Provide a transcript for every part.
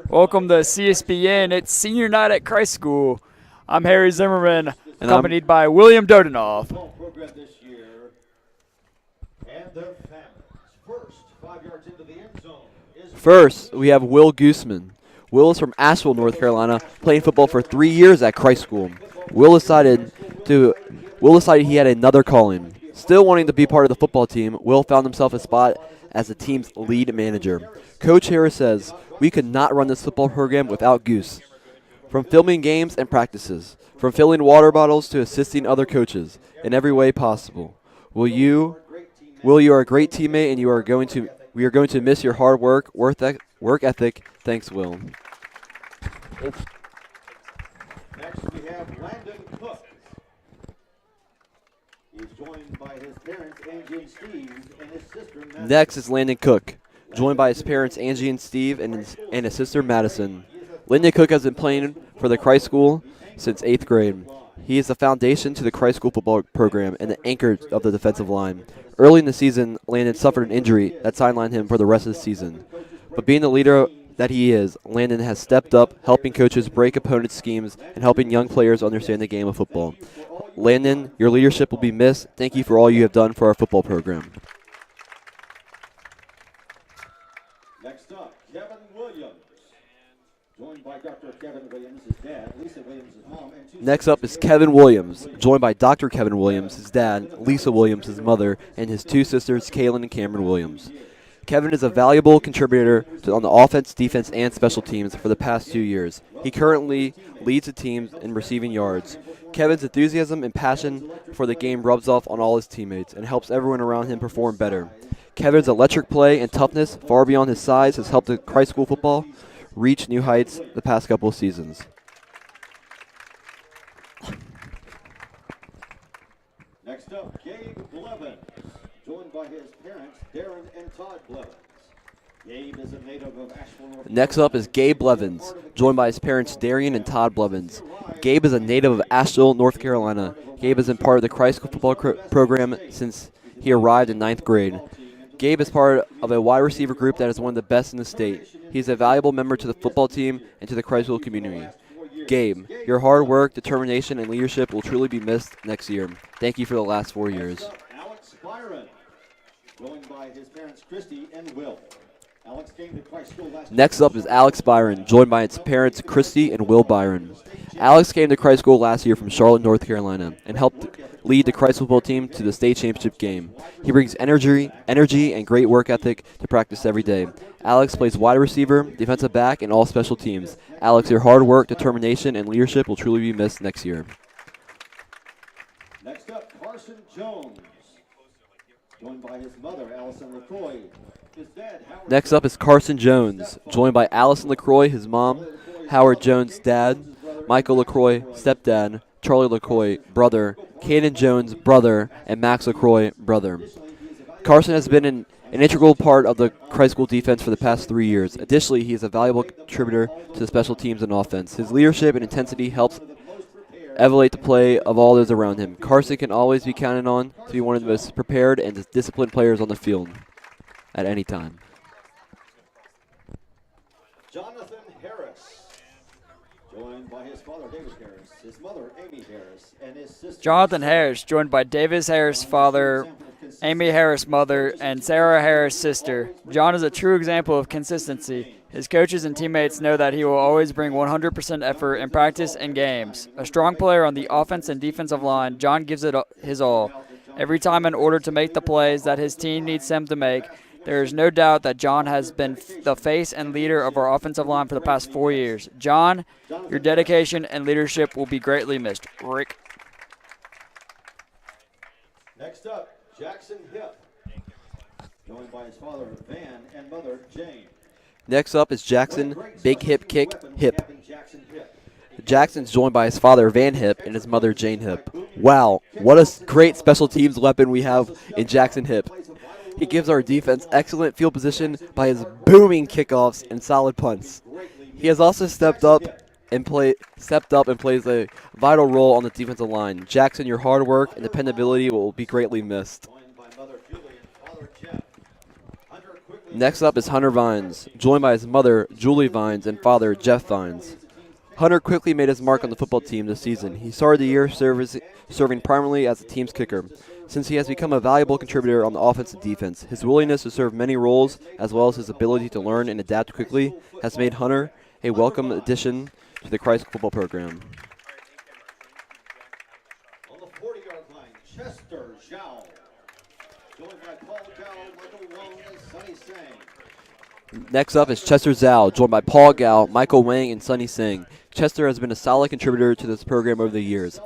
Welcome to CSBN. It's senior night at Christ School. I'm Harry Zimmerman, And accompanied by William Dodenoff. First, we have Will Gooseman. Will is from Asheville, North Carolina, playing football for 3 years at Christ School. Will decided he had another calling. Still wanting to be part of the football team, Will found himself a spot as the team's lead manager. Coach Harris says, "We could not run this football program without Goose. From filming games and practices, from filling water bottles to assisting other coaches, in every way possible. Will, you are a great teammate, and we are going to miss your hard work ethic. Thanks, Will." Next, we have Landon Cook. He's joined by his parents, Angie and Steve, and his sister, Madison. Next is Landon Cook, joined by his parents Angie and Steve and his sister Madison. Landon Cook has been playing for the Christ School since 8th grade. He is the foundation to the Christ School football program and the anchor of the defensive line. Early in the season, Landon suffered an injury that sidelined him for the rest of the season. But being the leader that he is, Landon has stepped up, helping coaches break opponents' schemes and helping young players understand the game of football. Landon, your leadership will be missed. Thank you for all you have done for our football program. Next up, Kevin Williams. Joined by Dr. Kevin Williams, his dad, Lisa Williams, his mom, and two Next up is Kevin Williams, joined by Dr. Kevin Williams, his dad, Lisa Williams, his mother, and his two sisters, Kaylin and Cameron Williams. Kevin is a valuable contributor on the offense, defense, and special teams for the past 2 years. He currently leads the team in receiving yards. Kevin's enthusiasm and passion for the game rubs off on all his teammates and helps everyone around him perform better. Kevin's electric play and toughness, far beyond his size, has helped the Christ School football reach new heights the past couple of seasons. Next up, Gabe Blevins, joined by his parents, Darren and Todd Blevins. Gabe is a native of Asheville, North Next up is Gabe Blevins, joined by his parents Darian and Todd Blevins. Gabe is a native of Asheville, North Carolina. Gabe has been part of the Christ School football program since he arrived in 9th grade. Gabe is part of a wide receiver group that is one of the best in the state. He is a valuable member to the football team and to the Christ School community. Gabe, your hard work, determination, and leadership will truly be missed next year. Thank you for the last 4 years. Alex Byron, joined by his parents, Christy and Will. Alex came to Christ School last Next up is Alex Byron, joined by its parents Christy and Will Byron. Alex came to Christ School last year from Charlotte, North Carolina, and helped lead the Christ football team to the state championship game. He brings energy, and great work ethic to practice every day. Alex plays wide receiver, defensive back, and all special teams. Alex, your hard work, determination, and leadership will truly be missed next year. Next up, Carson Jones, joined by his mother, Allison LaCroix. His dad, Howard. Next up is Carson Jones, joined by Allison LaCroix, his mom, Howard Jones' dad, Michael LaCroix, stepdad, Charlie LaCroix, brother, Caden Jones, brother, and Max LaCroix, brother. Carson has been an integral part of the Christ School defense for the past 3 years. Additionally, he is a valuable contributor to the special teams and offense. His leadership and intensity helps elevate the play of all those around him. Carson can always be counted on to be one of the most prepared and disciplined players on the field at any time. Jonathan Harris, joined by his father, David Harris, his mother, Amy Harris, and his sister. Jonathan Harris, joined by Davis Harris, father, Amy Harris, mother, and Sarah Harris, sister. John is a true example of consistency. His coaches and teammates know that he will always bring 100% effort in practice and games. A strong player on the offense and defensive line, John gives it his all. Every time in order to make the plays that his team needs him to make. There is no doubt that John has been the face and leader of our offensive line for the past 4 years. John, your dedication and leadership will be greatly missed. Rick. Next up, Jackson Hip, joined by his father, Van, and mother, Jane. Next up is Jackson, Big Hip Kick, Hip. Jackson Hip. Jackson's joined by his father, Van Hip, and his mother, Jane Hip. Wow, what a great special teams weapon we have in Jackson Hip. He gives our defense excellent field position by his booming kickoffs and solid punts. He has also stepped up and plays a vital role on the defensive line. Jackson, your hard work and dependability will be greatly missed. Next up is Hunter Vines, joined by his mother, Julie Vines, and father, Jeff Vines. Hunter quickly made his mark on the football team this season. He started the year serving primarily as the team's kicker. Since he has become a valuable contributor on the offense and defense, his willingness to serve many roles, as well as his ability to learn and adapt quickly, has made Hunter a welcome addition to the Christ football program. On the 40-yard line, Chester Zhao. Joined by Paul Gao, Michael Wong, and Sonny Sang. Next up is Chester Zhao, joined by Paul Gao, Michael Wang, and Sonny Singh. Chester has been a solid contributor to this program over the years.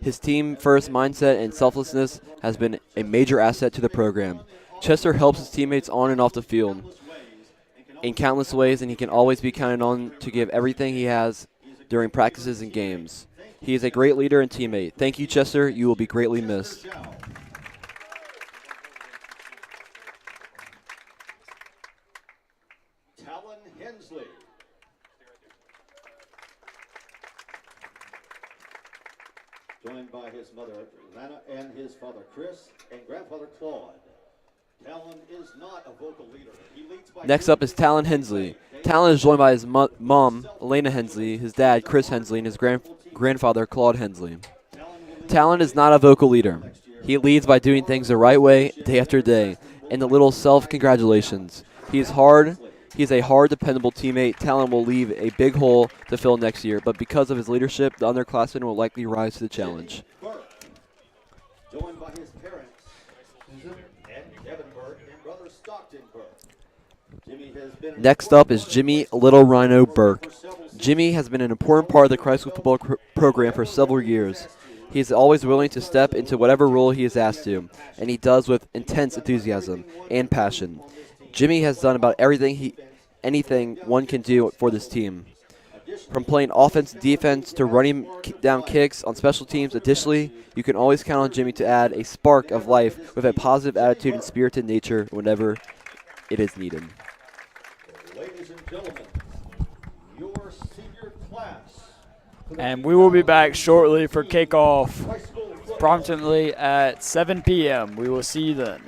His team-first mindset and selflessness has been a major asset to the program. Chester helps his teammates on and off the field in countless ways, and he can always be counted on to give everything he has during practices and games. He is a great leader and teammate. Thank you, Chester. You will be greatly missed. Talon Hensley. Joined by his mother, Lana, and his father, Chris, and grandfather, Claude. Talon is not a vocal leader. He leads by Next up is Talon Hensley. Talon is joined by his mom, Elena Hensley, his dad, Chris Hensley, and his grandfather, Claude Hensley. Talon is not a vocal leader. He leads by doing things the right way, day after day, and the little self-congratulations. He is a hard, dependable teammate. Talon will leave a big hole to fill next year, but because of his leadership, the underclassmen will likely rise to the challenge. joined by his parents, Susan and Kevin Burke, and brother Stockton Burke. Jimmy has been Next up is Jimmy Little Rhino Burke. Jimmy has been an important part of the Christ football program for several years. He is always willing to step into whatever role he is asked to, and he does with intense enthusiasm and passion. Jimmy has done about anything one can do for this team, from playing offense and defense to running down kicks on special teams. Additionally, you can always count on Jimmy to add a spark of life with a positive attitude and spirited nature whenever it is needed. Ladies and gentlemen, your senior class. And we will be back shortly for kickoff, promptly at 7 p.m. We will see you then.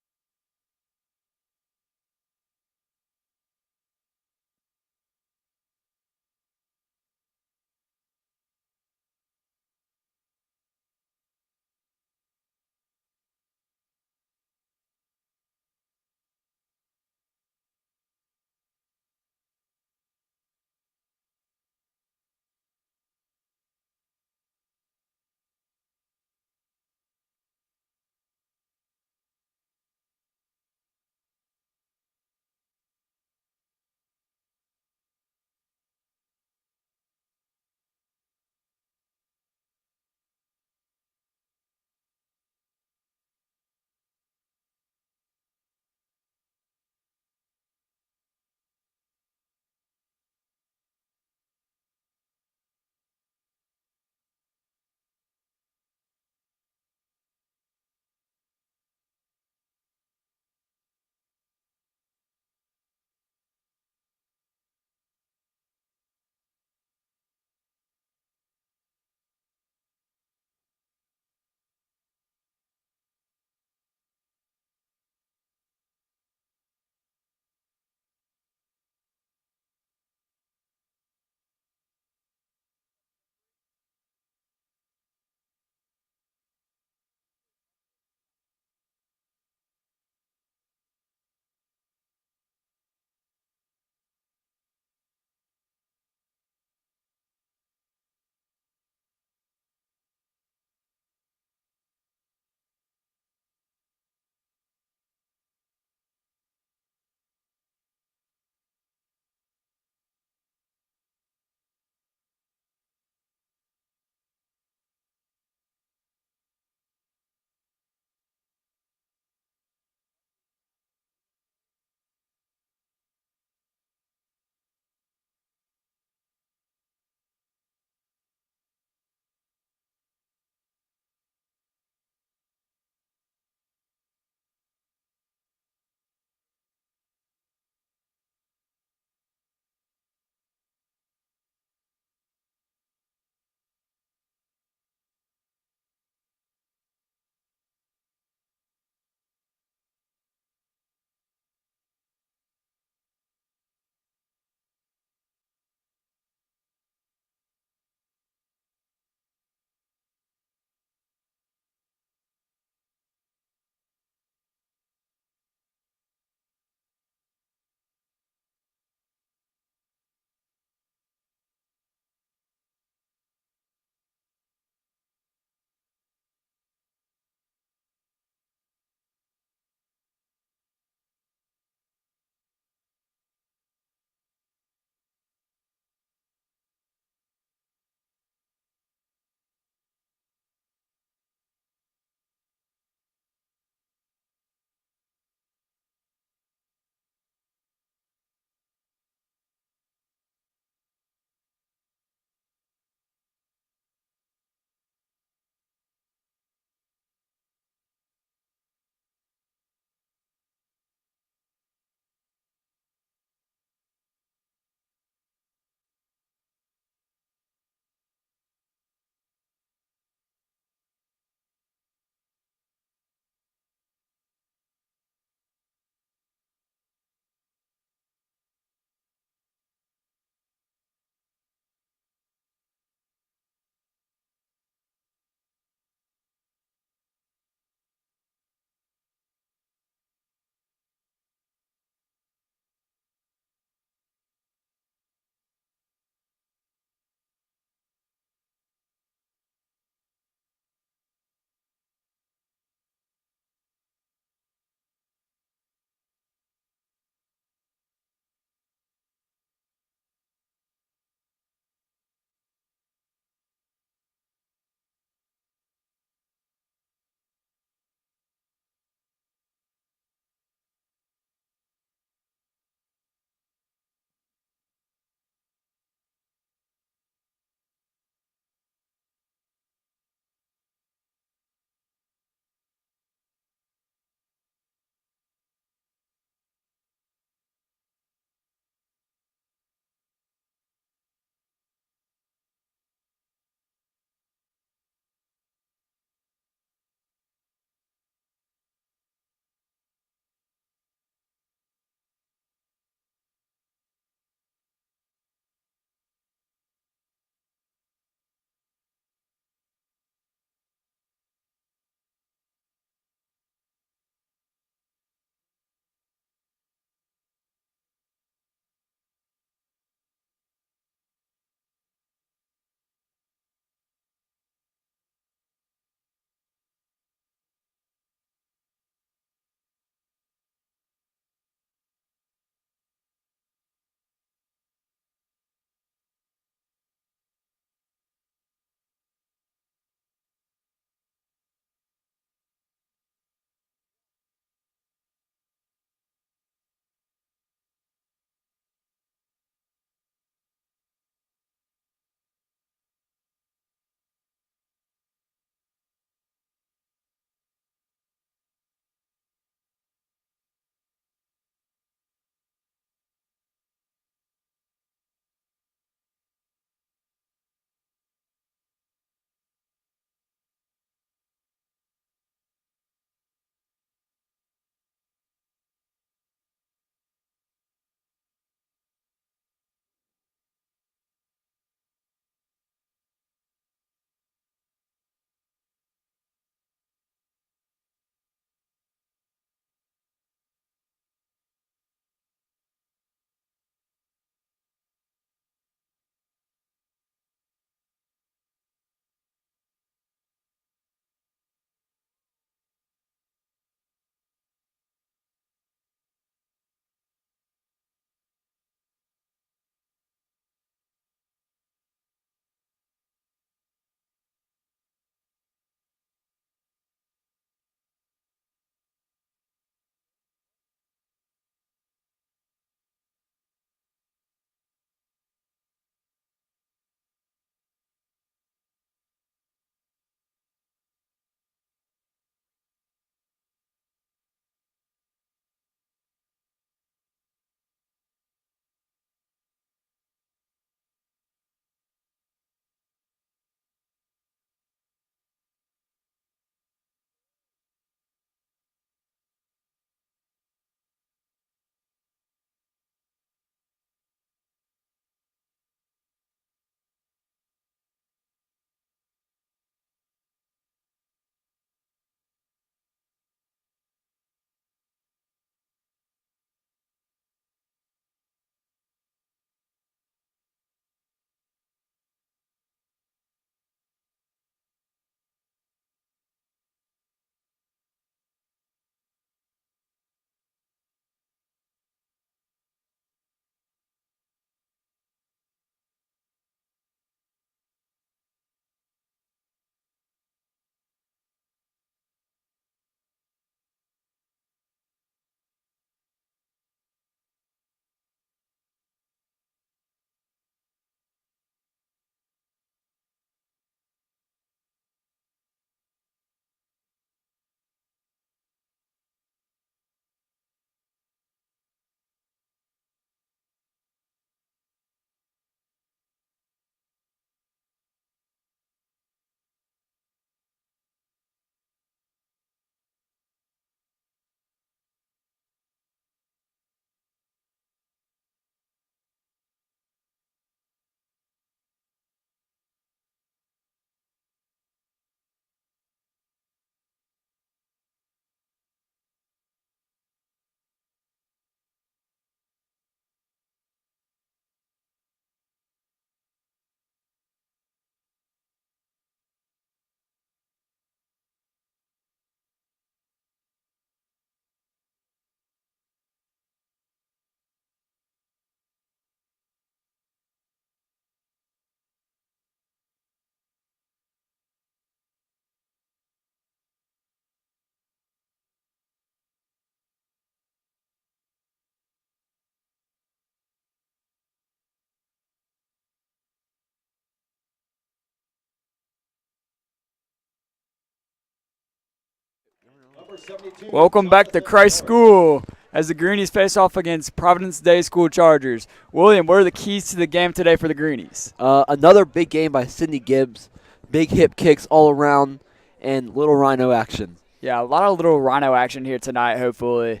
Welcome back to Christ School as the Greenies face off against Providence Day School Chargers. William, what are the keys to the game today for the Greenies? Another big game by Sidney Gibbs. Big hip kicks all around and little rhino action. Yeah, a lot of little rhino action here tonight, hopefully,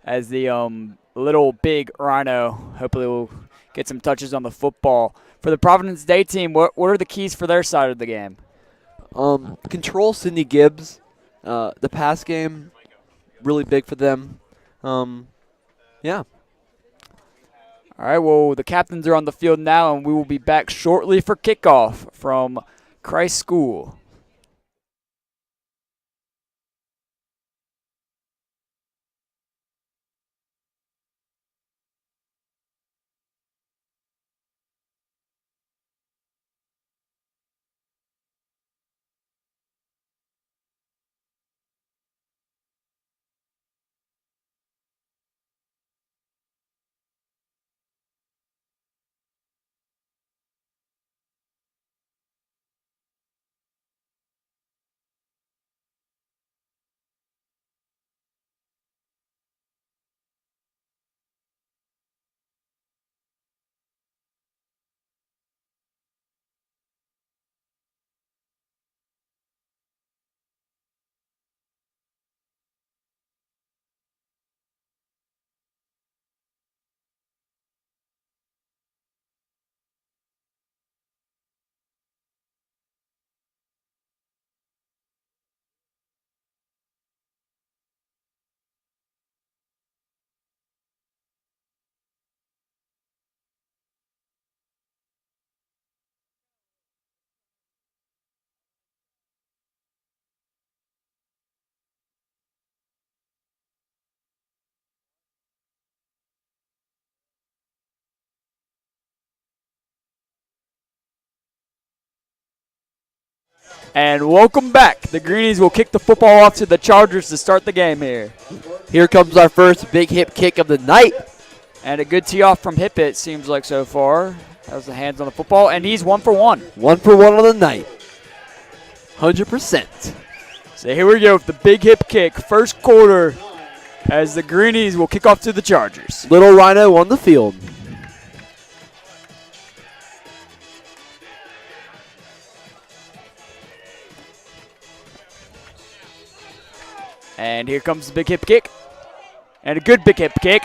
as the little big rhino hopefully will get some touches on the football. For the Providence Day team, what are the keys for their side of the game? Control Sidney Gibbs. The pass game, really big for them. Yeah. All right, well, the captains are on the field now, and we will be back shortly for kickoff from Christ School. And welcome back. The Greenies will kick the football off to the Chargers to start the game here. Here comes our first big hip kick of the night. And a good tee off from Hip, it seems like so far. Has the hands on the football, and he's 1 for 1. 1 for 1 on the night. 100%. So here we go with the big hip kick, first quarter, as the Greenies will kick off to the Chargers. Little rhino on the field. And here comes the big hip kick. And a good big hip kick.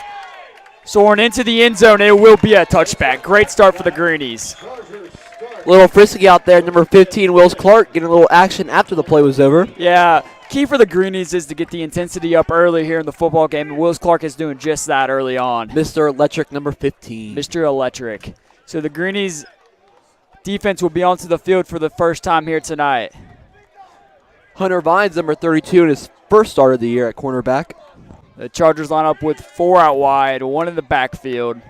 Soaring into the end zone, it will be a touchback. Great start for the Greenies. Little frisky out there, number 15, Wills Clark, getting a little action after the play was over. Yeah, key for the Greenies is to get the intensity up early here in the football game, and Wills Clark is doing just that early on. Mr. Electric, number 15. Mr. Electric. So the Greenies defense will be onto the field for the first time here tonight. Hunter Vines, number 32, in his first start of the year at cornerback. The Chargers line up with 4 out wide, 1 in the backfield.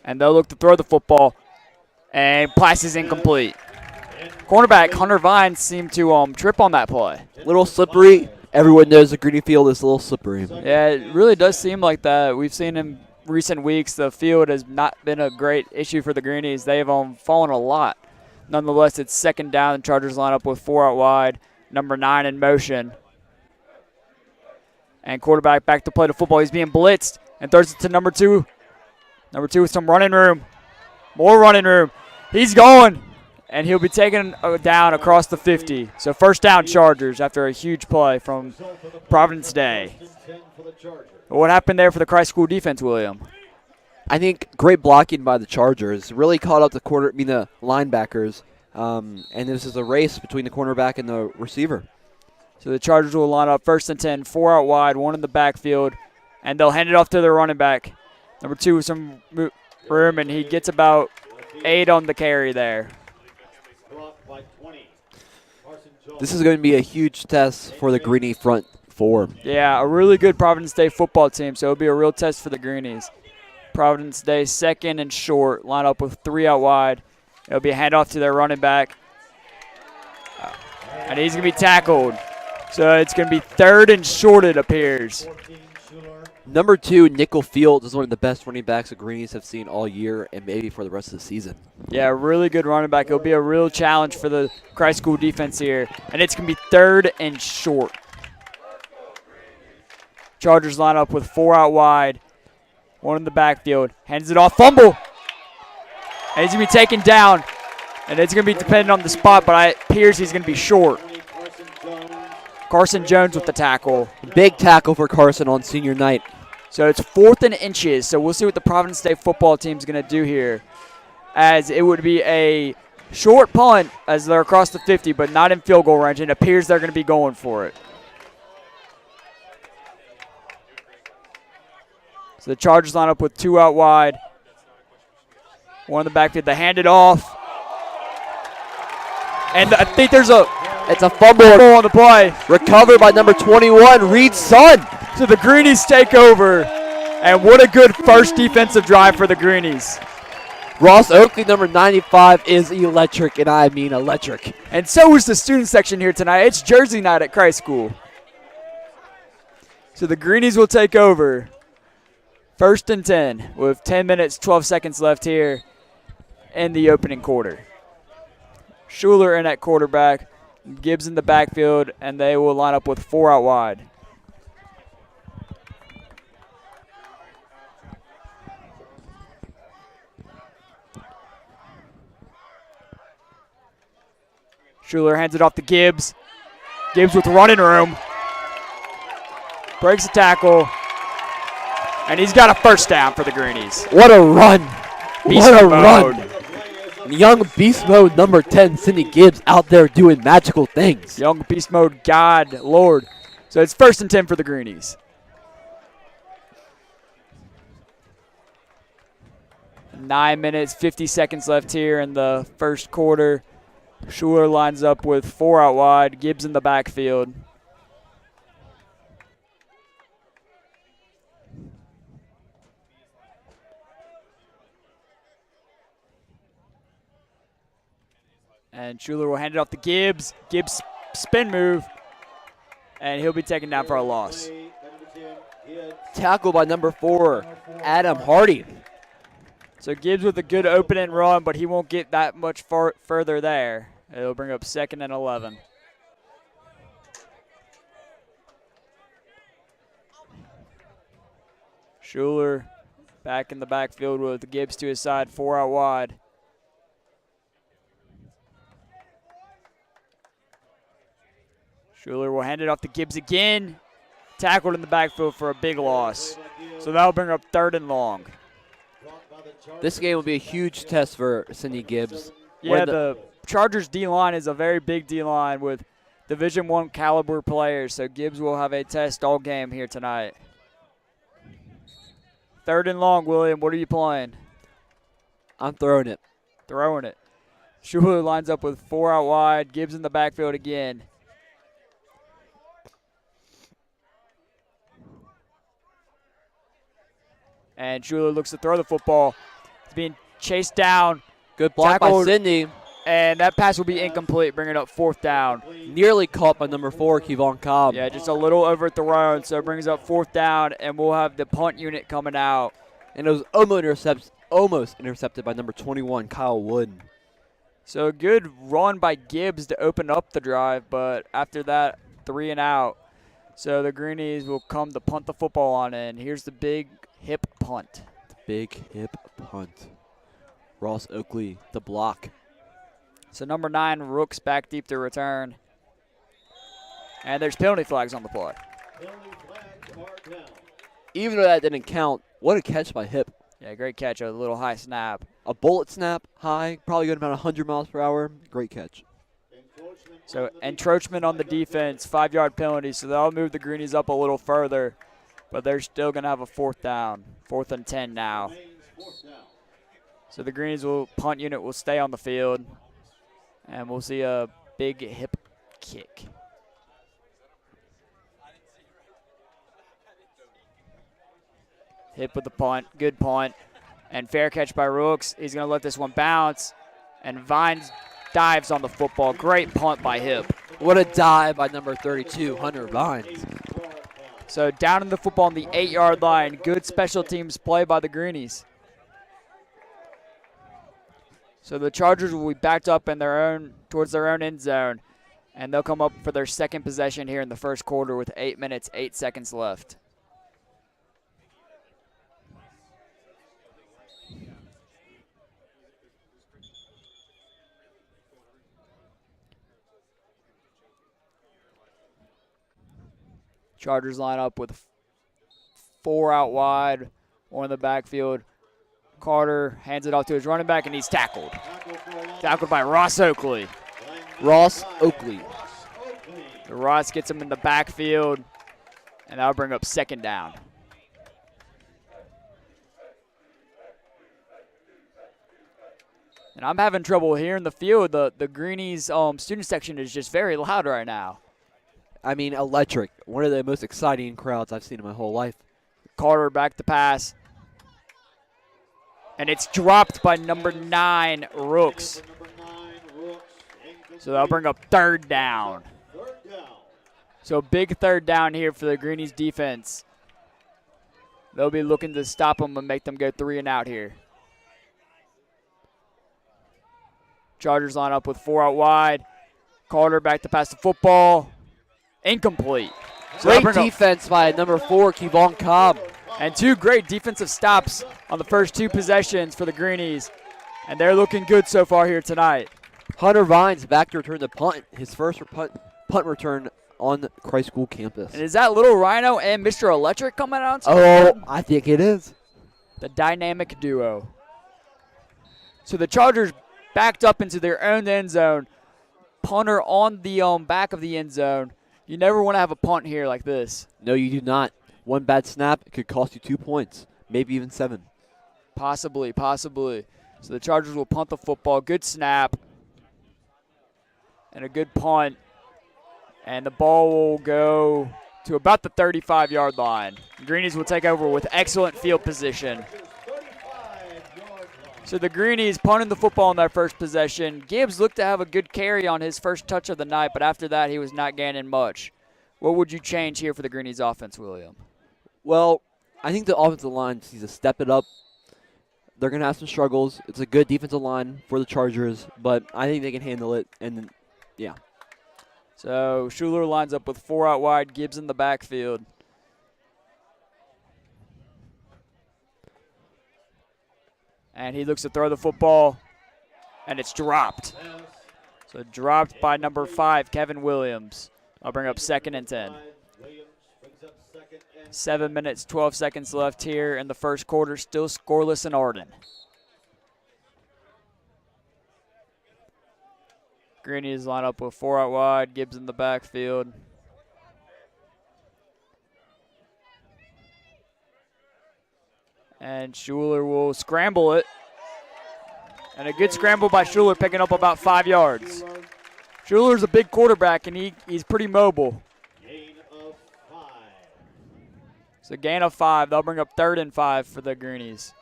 And they'll look to throw the football. And pass is incomplete. Cornerback Hunter Vines seemed to trip on that play. Little slippery. Everyone knows the Greenie field is a little slippery. Yeah, it really does seem like that. We've seen in recent weeks the field has not been a great issue for the Greenies. They have fallen a lot. Nonetheless, it's second down. The Chargers line up with 4 out wide. Number 9 in motion. And quarterback back to play the football. He's being blitzed and throws it to number 2. Number 2 with some running room. More running room. He's going. And he'll be taken down across the 50. So first down Chargers after a huge play from Providence Day. What happened there for the Christ School defense, William? I think great blocking by the Chargers. Really caught up the linebackers. And this is a race between the cornerback and the receiver. So the Chargers will line up first and 10, 4 out wide, 1 in the backfield, and they'll hand it off to their running back. Number 2 with some room, and he gets about 8 on the carry there. This is going to be a huge test for the Greenie front four. Yeah, a really good Providence Day football team, so it'll be a real test for the Greenies. Providence Day second and short, line up with 3 out wide. It'll be a handoff to their running back. And he's going to be tackled. So it's going to be third and short, it appears. Number 2, Nickel Fields, is one of the best running backs the Greenies have seen all year and maybe for the rest of the season. Yeah, really good running back. It'll be a real challenge for the Christ School defense here, and it's going to be 3rd and short. Chargers line up with 4 out wide, 1 in the backfield. Hands it off, fumble. And he's going to be taken down, and it's going to be dependent on the spot, but it appears he's going to be short. Carson Jones with the tackle. Big tackle for Carson on senior night. So it's 4th and inches, so we'll see what the Providence Day football team's going to do here, as it would be a short punt as they're across the 50, but not in field goal range, and it appears they're going to be going for it. So the Chargers line up with 2 out wide, 1 in the backfield. They hand it off, and I think it's a fumble on the play. Recovered by number 21, Reed's son. So the Greenies take over, and what a good first defensive drive for the Greenies. Ross Oakley, number 95, is electric, and I mean electric. And so is the student section here tonight. It's Jersey night at Christ School. So the Greenies will take over. 1st and 10 with 10 minutes, 12 seconds left here in the opening quarter. Schuler in at quarterback, Gibbs in the backfield, and they will line up with 4 out wide. Schuler hands it off to Gibbs. Gibbs with running room. Breaks the tackle. And he's got a first down for the Greenies. What a run. What a mode. run. Young beast mode number 10, Sidney Gibbs, out there doing magical things. Young beast mode, God, Lord. So it's 1st and 10 for the Greenies. Nine minutes, 50 seconds left here in the first quarter. Schuler lines up with 4 out wide. Gibbs in the backfield. And Schuler will hand it off to Gibbs. Gibbs spin move. And he'll be taken down for a loss. Tackle by number 4, Adam Hardy. So Gibbs with a good opening run, but he won't get that much further there. It'll bring up 2nd and 11. Schuler back in the backfield with Gibbs to his side, 4 out wide. Schuler will hand it off to Gibbs again. Tackled in the backfield for a big loss. So that'll bring up 3rd and long. This game will be a huge test for Sidney Gibbs. Yeah, the Chargers D-line is a very big D-line with Division I caliber players, so Gibbs will have a test all game here tonight. 3rd and long, William. What are you playing? I'm throwing it. Throwing it. Schuler lines up with 4 out wide. Gibbs in the backfield again. And Schuler looks to throw the football. He's being chased down. Good block by Sidney. And that pass will be incomplete, bringing up 4th down. Nearly caught by number 4, Kevon Cobb. Yeah, just a little overthrown, so it brings up 4th down, and we'll have the punt unit coming out. And it was almost intercepted by number 21, Kyle Wood. So a good run by Gibbs to open up the drive, but after that, 3 and out. So the Greenies will come to punt the football on in. Here's the big hip punt. The big hip punt. Ross Oakley, the block. So number 9, Rooks back deep to return. And there's penalty flags on the play. Even though that didn't count, what a catch by Hip. Yeah, great catch, a little high snap. A bullet snap, high, probably going about 100 miles per hour. Great catch. So encroachment on the defense, 5-yard penalty, so that'll move the Greenies up a little further. But they're still going to have a 4th down, 4th and 10 now. So the Greenies punt unit will stay on the field. And we'll see a big hip kick. Hip with the punt, good punt. And fair catch by Rooks. He's going to let this one bounce. And Vines dives on the football. Great punt by Hip. What a dive by number 32, Hunter Vines. So down in the football on the 8-yard line. Good special teams play by the Greenies. So the Chargers will be backed up in towards their own end zone, and they'll come up for their second possession here in the first quarter with 8 minutes, 8 seconds left. Chargers line up with 4 out wide, 1 in the backfield. Carter hands it off to his running back, and he's tackled. Tackled by Ross Oakley. Ross Oakley. So Ross gets him in the backfield, and that'll bring up second down. And I'm having trouble hearing the field. The Greenies student section is just very loud right now. I mean, electric. One of the most exciting crowds I've seen in my whole life. Carter back to pass. And it's dropped by number 9, Rooks. So that'll bring up third down. So big third down here for the Greenies defense. They'll be looking to stop them and make them go 3 and out here. Chargers line up with 4 out wide. Carter back to pass the football. Incomplete. So Great defense by number 4, Kevon Cobb. And 2 great defensive stops on the first 2 possessions for the Greenies. And they're looking good so far here tonight. Hunter Vines back to return the punt. His first punt return on Christ School campus. And is that Little Rhino and Mr. Electric coming out? Oh, I think it is. The dynamic duo. So the Chargers backed up into their own end zone. Punter on the back of the end zone. You never want to have a punt here like this. No, you do not. One bad snap could cost you 2 points, maybe even 7. Possibly. So the Chargers will punt the football. Good snap. And a good punt. And the ball will go to about the 35-yard line. Greenies will take over with excellent field position. So the Greenies punting the football on their first possession. Gibbs looked to have a good carry on his first touch of the night, but after that he was not gaining much. What would you change here for the Greenies offense, William? Well, I think the offensive line needs to step it up. They're going to have some struggles. It's a good defensive line for the Chargers, but I think they can handle it, and yeah. So Schuler lines up with 4 out wide, Gibbs in the backfield. And he looks to throw the football, and it's dropped. So dropped by number 5, Kevin Williams. I'll bring up 2nd and 10. 7 minutes, 12 seconds left here in the first quarter. Still scoreless in Arden. Greenies line up with 4 out wide, Gibbs in the backfield. And Schuler will scramble it. And a good scramble by Schuler, picking up about 5 yards. Schuler's a big quarterback, and he's pretty mobile. So gain of 5. They'll bring up 3rd and 5 for the Greenies.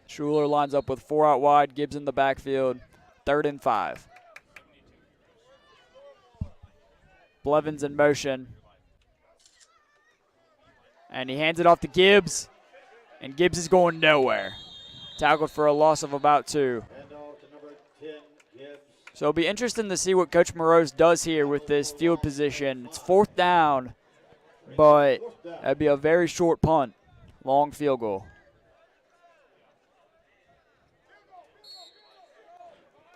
Schuler lines up with 4 out wide, Gibbs in the backfield. 3rd and 5. Blevins in motion. And he hands it off to Gibbs. And Gibbs is going nowhere. Tackled for a loss of about 2. So it'll be interesting to see what Coach Morose does here with this field position. It's 4th down, but that'd be a very short punt. Long field goal.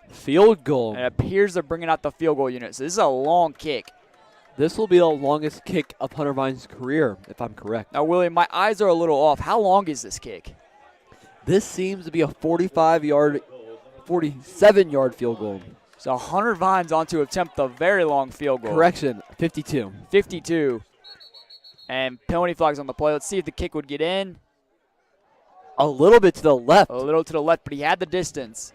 Field goal. And it appears they're bringing out the field goal unit. So this is a long kick. This will be the longest kick of Hunter Vine's career, if I'm correct. Now, William, my eyes are a little off. How long is this kick? This seems to be a 47-yard field goal. So Hunter Vine's on to attempt a very long field goal. Correction, 52. 52. And penalty flags on the play. Let's see if the kick would get in. A little bit to the left. A little to the left, but he had the distance.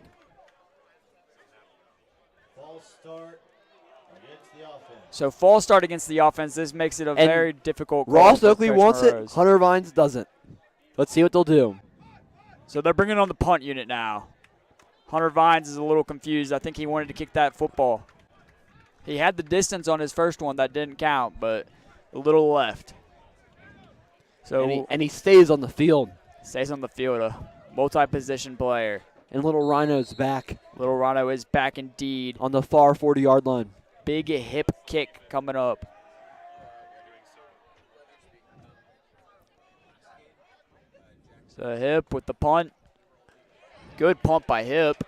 So false start against the offense. This makes it a very difficult call. Ross for Oakley Coach wants Morose. it. Hunter Vines doesn't. Let's see what they'll do. So they're bringing on the punt unit now. Hunter Vines is a little confused. I think he wanted to kick that football. He had the distance on his first one that didn't count, but a little left. So And he stays on the field. stays on the field, a multi-position player. And little Rhino's back Little Rhino is back indeed. on the far 40-yard line. Big hip kick coming up. So Hip with the punt. Good punt by Hip.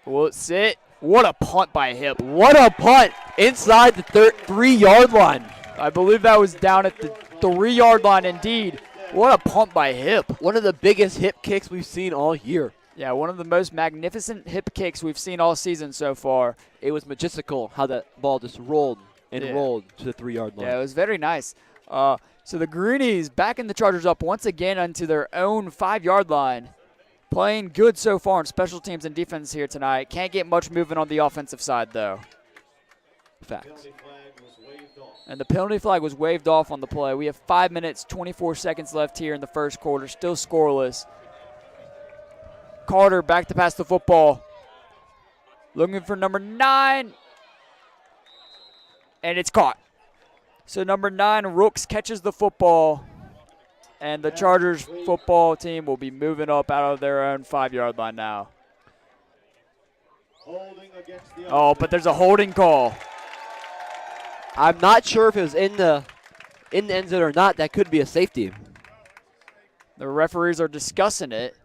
Will it sit? What a punt by Hip. What a punt inside the 3-yard line. I believe that was down at the 3-yard line indeed. What a punt by Hip. One of the biggest hip kicks we've seen all year. Yeah, one of the most magnificent hip kicks we've seen all season so far. It was majestical how that ball just rolled and rolled to the 3-yard line. Yeah, it was very nice. So the Greenies backing the Chargers up once again onto their own 5-yard line. Playing good so far in special teams and defense here tonight. Can't get much movement on the offensive side, though. Facts. And the penalty flag was waved off on the play. We have 5 minutes, 24 seconds left here in the first quarter. Still scoreless. Carter back to pass the football. Looking for number 9. And it's caught. So number 9, Rooks, catches the football. And the Chargers football team will be moving up out of their own 5-yard line now. Oh, but there's a holding call. I'm not sure if it was in the end zone or not. That could be a safety. The referees are discussing it.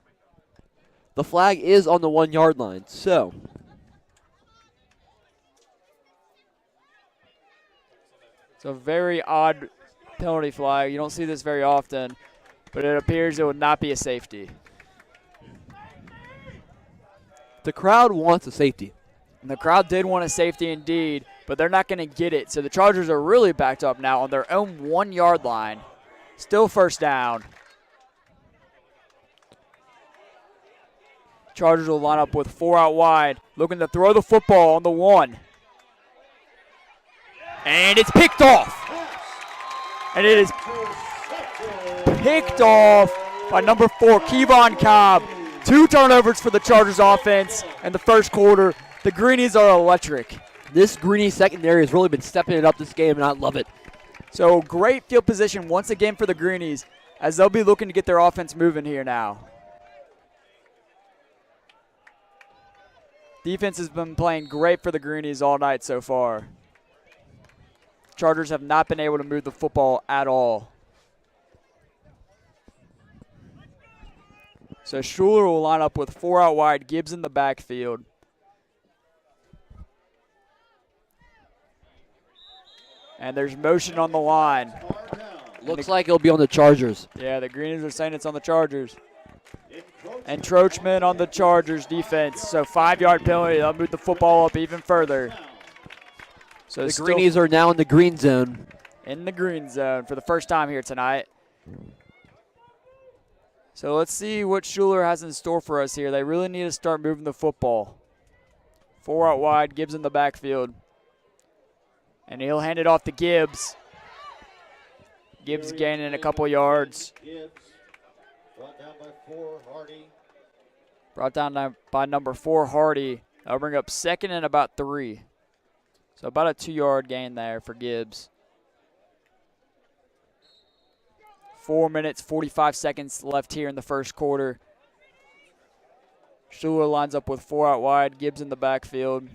The flag is on the 1-yard line, so. It's a very odd penalty flag. You don't see this very often, but it appears it would not be a safety. The crowd wants a safety. And the crowd did want a safety indeed, but they're not going to get it. So the Chargers are really backed up now on their own 1-yard line. Still first down. Chargers will line up with 4 out wide, looking to throw the football on the 1. And it's picked off. And it is picked off by number 4, Kevon Cobb. 2 turnovers for the Chargers offense in the first quarter. The Greenies are electric. This Greenie secondary has really been stepping it up this game, and I love it. So great field position once again for the Greenies as they'll be looking to get their offense moving here now. Defense has been playing great for the Greenies all night so far. Chargers have not been able to move the football at all. So Schuler will line up with 4 out wide, Gibbs in the backfield. And there's motion on the line. Looks like it'll be on the Chargers. Yeah, the Greenies are saying it's on the Chargers. Encroachment on the Chargers defense. So 5-yard penalty. They'll move the football up even further. So The Greenies are now in the green zone. in the green zone for the first time here tonight. So let's see what Schuler has in store for us here. They really need to start moving the football. 4 out wide, Gibbs in the backfield. And he'll hand it off to Gibbs. Gibbs gaining a couple yards. Brought down by 4, Hardy. Brought down by number 4, Hardy. That'll bring up 2nd and about 3. So about a 2-yard gain there for Gibbs. 4 minutes, 45 seconds left here in the first quarter. Schuler lines up with 4 out wide, Gibbs in the backfield.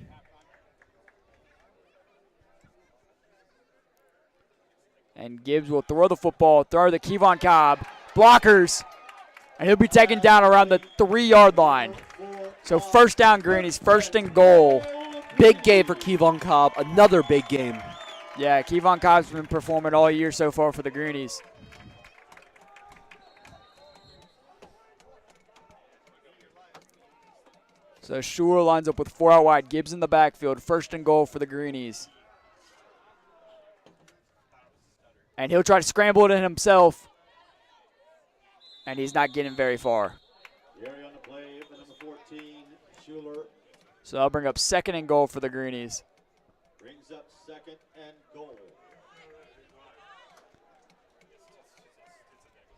And Gibbs will throw the football, throw to Kevon Cobb. Blockers. And he'll be taken down around the 3-yard line. So first down, Greenies, 1st and goal. Big game for Kevon Cobb. Another big game. Yeah, Kevon Cobb's been performing all year so far for the Greenies. So Schuler lines up with 4 out wide. Gibbs in the backfield. 1st and goal for the Greenies. And he'll try to scramble it in himself. And he's not getting very far. Gary on the play, the number 14, Schuler So that'll bring up 2nd and goal for the Greenies. brings up 2nd and goal.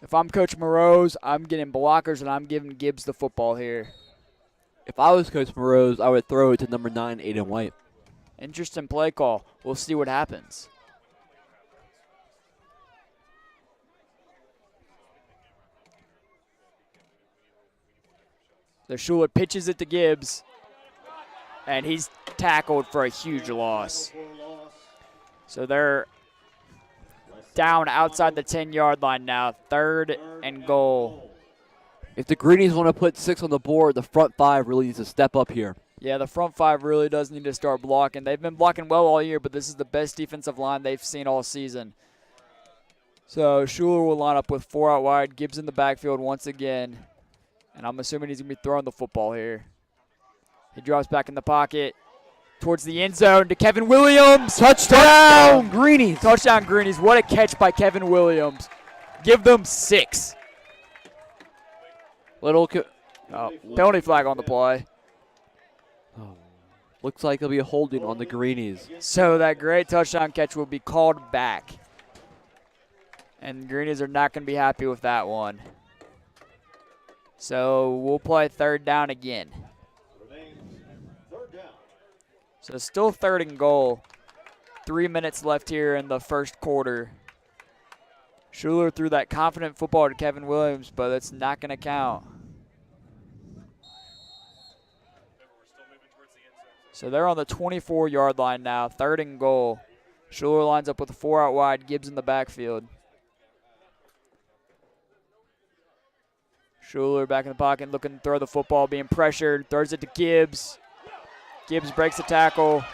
If I'm Coach Morose, I'm getting blockers and I'm giving Gibbs the football here. If I was Coach Morose, I would throw it to number 9, Aiden White. Interesting play call. We'll see what happens. The Schuler pitches it to Gibbs, and he's tackled for a huge loss. So they're down outside the 10-yard line now, 3rd and goal. If the Greenies want to put 6 on the board, the front 5 really needs to step up here. Yeah, the front 5 really does need to start blocking. They've been blocking well all year, but this is the best defensive line they've seen all season. So Schuler will line up with 4 out wide, Gibbs in the backfield once again. And I'm assuming he's going to be throwing the football here. He drops back in the pocket towards the end zone to Kevin Williams. Touchdown, Greenies. Touchdown, Greenies. What a catch by Kevin Williams. Give them 6. Penalty flag on the play. Looks like there'll be a holding on the Greenies. So that great touchdown catch will be called back. And the Greenies are not going to be happy with that one. So we'll play 3rd down again. So still 3rd and goal. 3 minutes left here in the first quarter. Schuler threw that confident football to Kevin Williams, but it's not going to count. So they're on the 24-yard line now, 3rd and goal. Schuler lines up with a 4 out wide, Gibbs in the backfield. Schuler back in the pocket, looking to throw the football, being pressured, throws it to Gibbs. Gibbs breaks the tackle.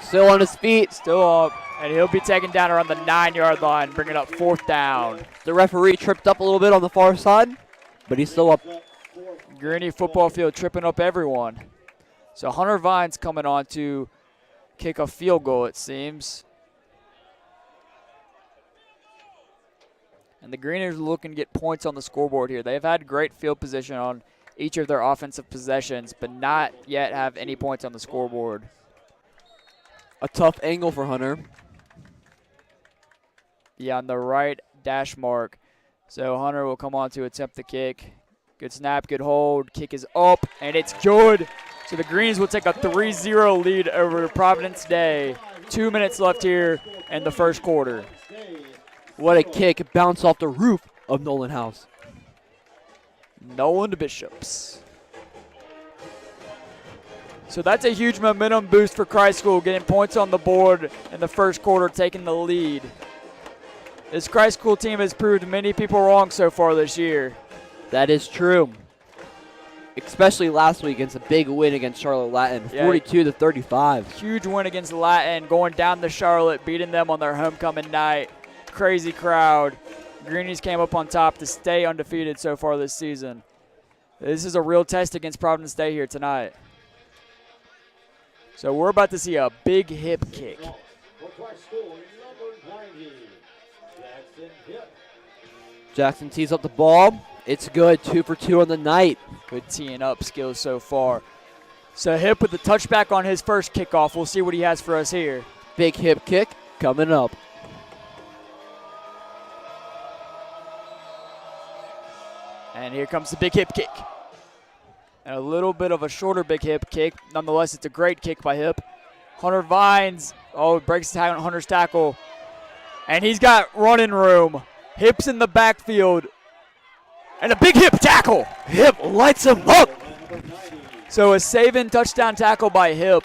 Still on his feet. Still up, and he'll be taken down around the 9-yard line, bringing up 4th down. The referee tripped up a little bit on the far side, but he's still up. Greenie football field tripping up everyone. So Hunter Vine's coming on to kick a field goal, it seems. And the Greenies are looking to get points on the scoreboard here. They've had great field position on each of their offensive possessions, but not yet have any points on the scoreboard. A tough angle for Hunter. Yeah, on the right dash mark. So Hunter will come on to attempt the kick. Good snap, good hold. Kick is up, and it's good. So the Greens will take a 3-0 lead over Providence Day. 2 minutes left here in the first quarter. What a kick. It bounced off the roof of Nolan House. Nolan to Bishops. So that's a huge momentum boost for Christ School, getting points on the board in the first quarter, taking the lead. This Christ School team has proved many people wrong so far this year. That is true. Especially last week against a big win against Charlotte Latin, 42-35. Huge win against Latin, going down to Charlotte, beating them on their homecoming night. Crazy crowd. Greenies came up on top to stay undefeated so far this season. This is a real test against Providence Day here tonight. So we're about to see a big hip kick. Jackson tees up the ball. It's good, 2 for 2 on the night. Good teeing up skills so far. So Hip with the touchback on his first kickoff. We'll see what he has for us here. Big hip kick coming up. And here comes the big hip kick. And a little bit of a shorter big hip kick. Nonetheless, it's a great kick by Hip. Hunter Vines, breaks Hunter's tackle. And he's got running room. Hip's in the backfield. And a big hip tackle. Hip lights him up. So a save-in touchdown tackle by Hip.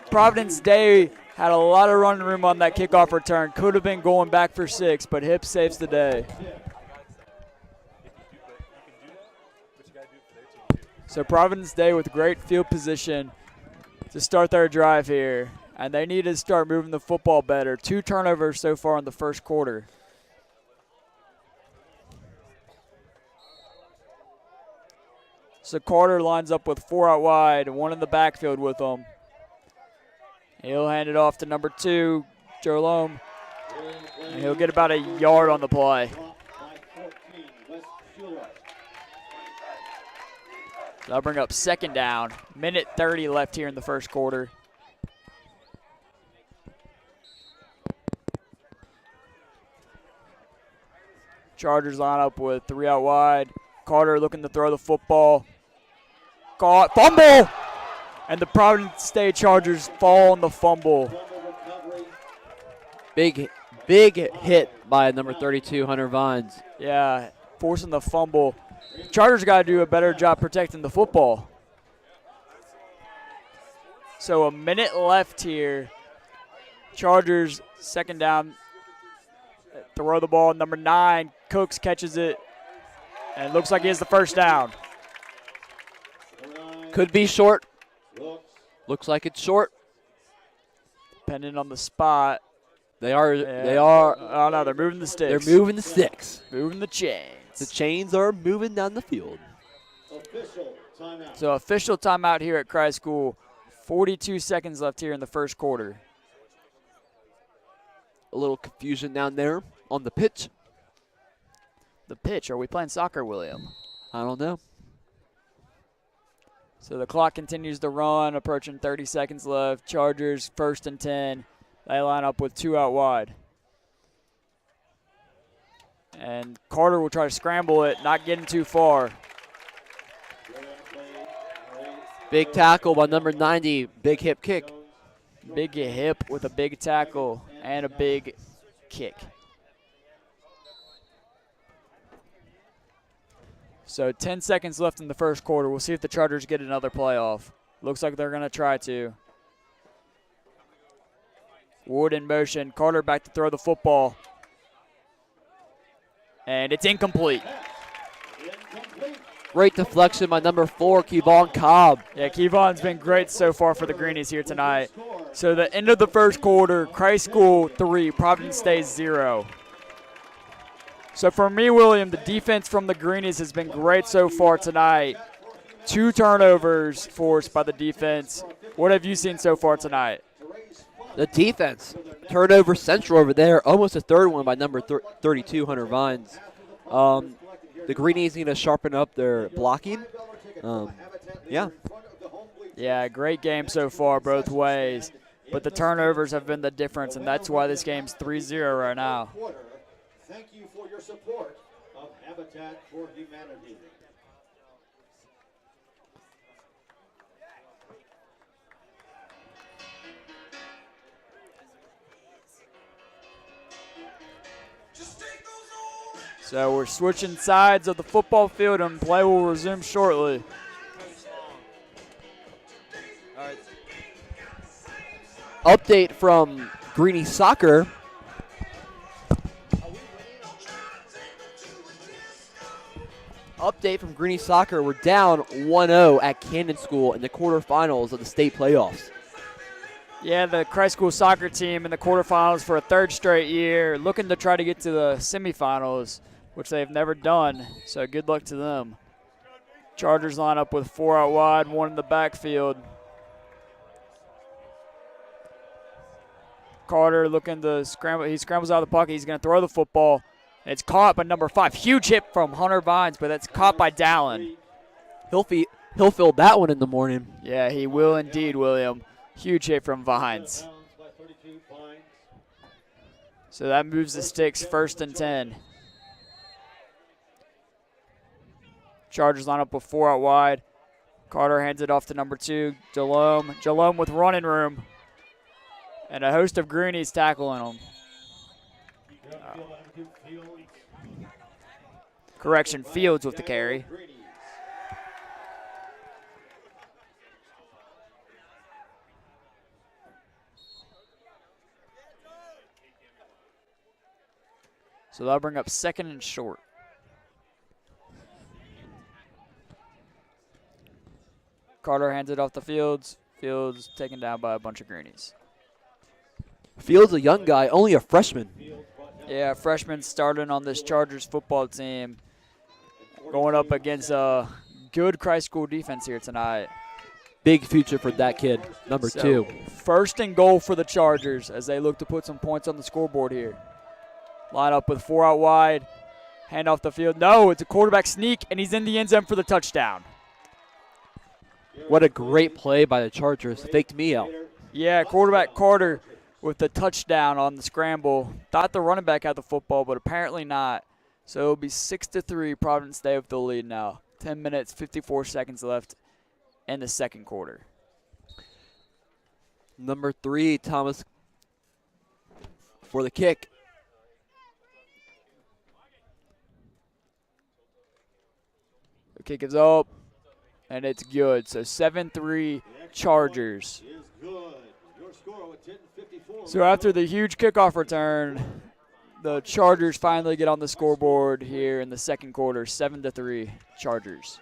Providence Day had a lot of running room on that kickoff return. Could have been going back for 6, but Hip saves the day. So Providence Day with great field position to start their drive here. And they need to start moving the football better. 2 turnovers so far in the first quarter. So Carter lines up with 4 out wide, 1 in the backfield with him. He'll hand it off to number 2, Jerome. And he'll get about a yard on the play. That'll bring up 2nd down. Minute 30 left here in the first quarter. Chargers line up with 3 out wide. Carter looking to throw the football. Caught. Fumble! And the Providence Day Chargers fall on the fumble. Big hit by number 32, Hunter Vines. Yeah, forcing the fumble. Chargers got to do a better job protecting the football. So a minute left here. Chargers second down. Throw the ball. Number 9, Cooks catches it. And it looks like he has the first down. Could be short. Looks like it's short. Depending on the spot. They are. Oh, no, they're moving the sticks. They're moving the sticks. Moving the chains. The chains are moving down the field. So official timeout here at Christ School. 42 seconds left here in the first quarter. A little confusion down there on the pitch. The pitch. Are we playing soccer, William? I don't know. So the clock continues to run, approaching 30 seconds left. Chargers first and 10. They line up with 2 out wide. And Carter will try to scramble it, not getting too far. Big tackle by number 90. Big hip kick. Big hip with a big tackle and a big kick. So 10 seconds left in the first quarter. We'll see if the Chargers get another play off. Looks like they're going to try to. Wood in motion. Carter back to throw the football. And it's incomplete. Great deflection by number 4, Kevon Cobb. Yeah, Kevon's been great so far for the Greenies here tonight. So the end of the first quarter, Christ School 3, Providence Day 0. So for me, William, the defense from the Greenies has been great so far tonight. 2 turnovers forced by the defense. What have you seen so far tonight? The defense, turnover central over there. Almost a third one by number 32, Hunter Vines. The Greenies need to sharpen up their blocking. Yeah. Yeah, great game so far both ways. But the turnovers have been the difference, and that's why this game's 3-0 right now. Thank you for your support of Habitat for Humanity. So we're switching sides of the football field, and play will resume shortly. All right. Update from Greenie Soccer. Update from Greenie Soccer. We're down 1-0 at Camden School in the quarterfinals of the state playoffs. Yeah, the Christ School soccer team in the quarterfinals for a 3rd straight year, looking to try to get to the semifinals, which they've never done. So good luck to them. Chargers line up with 4 out wide, 1 in the backfield. Carter looking to scramble. He scrambles out of the pocket. He's going to throw the football. It's caught by number 5. Huge hit from Hunter Vines, but that's caught by Dallin. He'll fill that one in the morning. Yeah, he will indeed, William. Huge hit from Vines. So that moves the sticks 1st and 10. Chargers line up with 4 out wide. Carter hands it off to number 2, Jalome. Jalome with running room. And a host of Greenies tackling him. Correction, Fields with the carry. So that'll bring up 2nd and short. Carter hands it off to Fields. Fields taken down by a bunch of Greenies. Fields a young guy, only a freshman. Yeah, freshman starting on this Chargers football team. Going up against a good Christ School defense here tonight. Big future for that kid, number 2. 1st and goal for the Chargers as they look to put some points on the scoreboard here. Line up with 4 out wide. Hand off the field. No, it's a quarterback sneak, and he's in the end zone for the touchdown. What a great play by the Chargers. Faked me out. Yeah, quarterback Carter with the touchdown on the scramble. Thought the running back had the football, but apparently not. So it'll be 6-3, Providence Day with the lead now. 10 minutes, 54 seconds left in the second quarter. Number 3, Thomas for the kick. The kick is up, and it's good. So 7-3 Chargers. Is good. Your score with 10:54. So after the huge kickoff return, the Chargers finally get on the scoreboard here in the second quarter, 7-3 Chargers.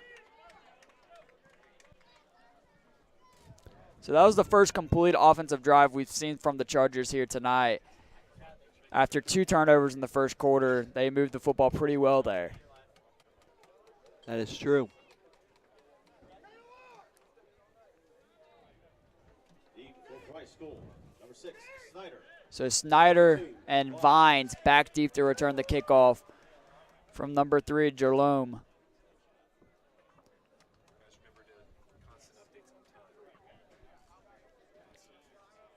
So that was the first complete offensive drive we've seen from the Chargers here tonight. After 2 turnovers in the first quarter, they moved the football pretty well there. That is true. Deep for Price School. Number 6, Snyder. So Snyder and Vines back deep to return the kickoff from number 3, Jerome.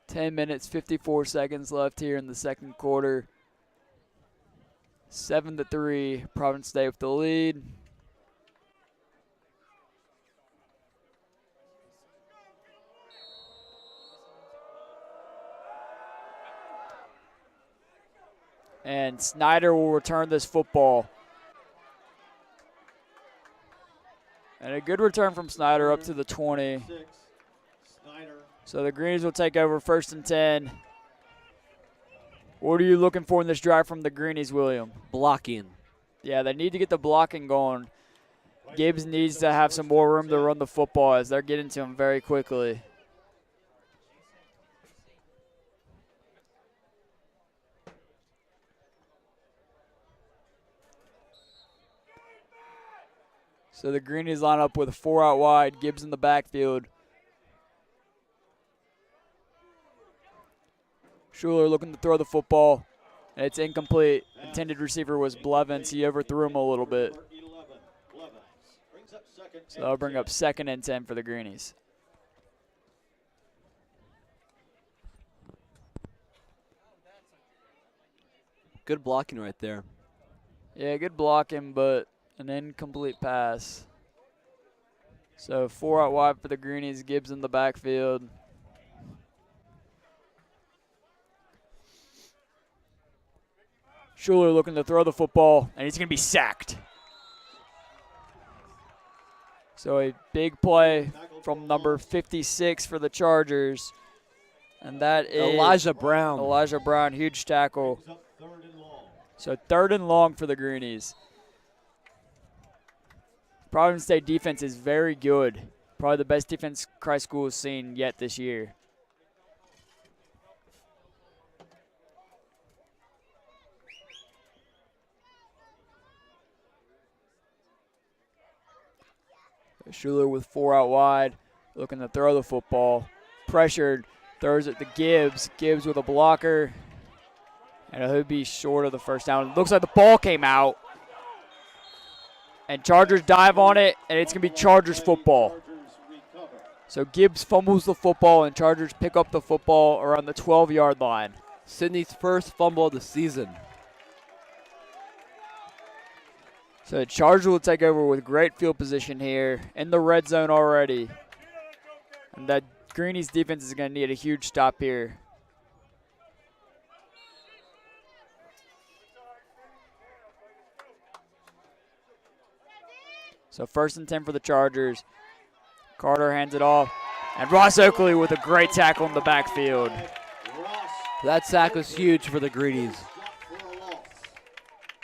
Ten minutes, 54 seconds left here in the second quarter. 7-3, Providence Day with the lead. And Snyder will return this football. And a good return from Snyder up to the 20. Snyder. So the Greenies will take over 1st and 10. What are you looking for in this drive from the Greenies, William? Blocking. Yeah, they need to get the blocking going. Gibbs needs to have some more room to run the football as they're getting to him very quickly. So the Greenies line up with 4 out wide, Gibbs in the backfield. Schuler looking to throw the football, and it's incomplete. Intended receiver was Blevins. He overthrew him a little bit. So that'll bring up 2nd and 10 for the Greenies. Good blocking right there. Yeah, good blocking, but an incomplete pass. So 4 out wide for the Greenies, Gibbs in the backfield. Schuler looking to throw the football, and he's going to be sacked. So a big play from number 56 for the Chargers. And that is Elijah Brown. Elijah Brown, huge tackle. So 3rd and long for the Greenies. Providence State defense is very good. Probably the best defense Christ School has seen yet this year. Schuler with 4 out wide, looking to throw the football. Pressured, throws it to Gibbs. Gibbs with a blocker. And he'll be short of the first down. It looks like the ball came out. And Chargers dive on it, and it's going to be Chargers football. So Gibbs fumbles the football, and Chargers pick up the football around the 12-yard line. Sydney's first fumble of the season. So the Chargers will take over with great field position here in the red zone already. And that Greenies defense is going to need a huge stop here. So 1st and 10 for the Chargers. Carter hands it off. And Ross Oakley with a great tackle in the backfield. That sack was huge for the Greenies.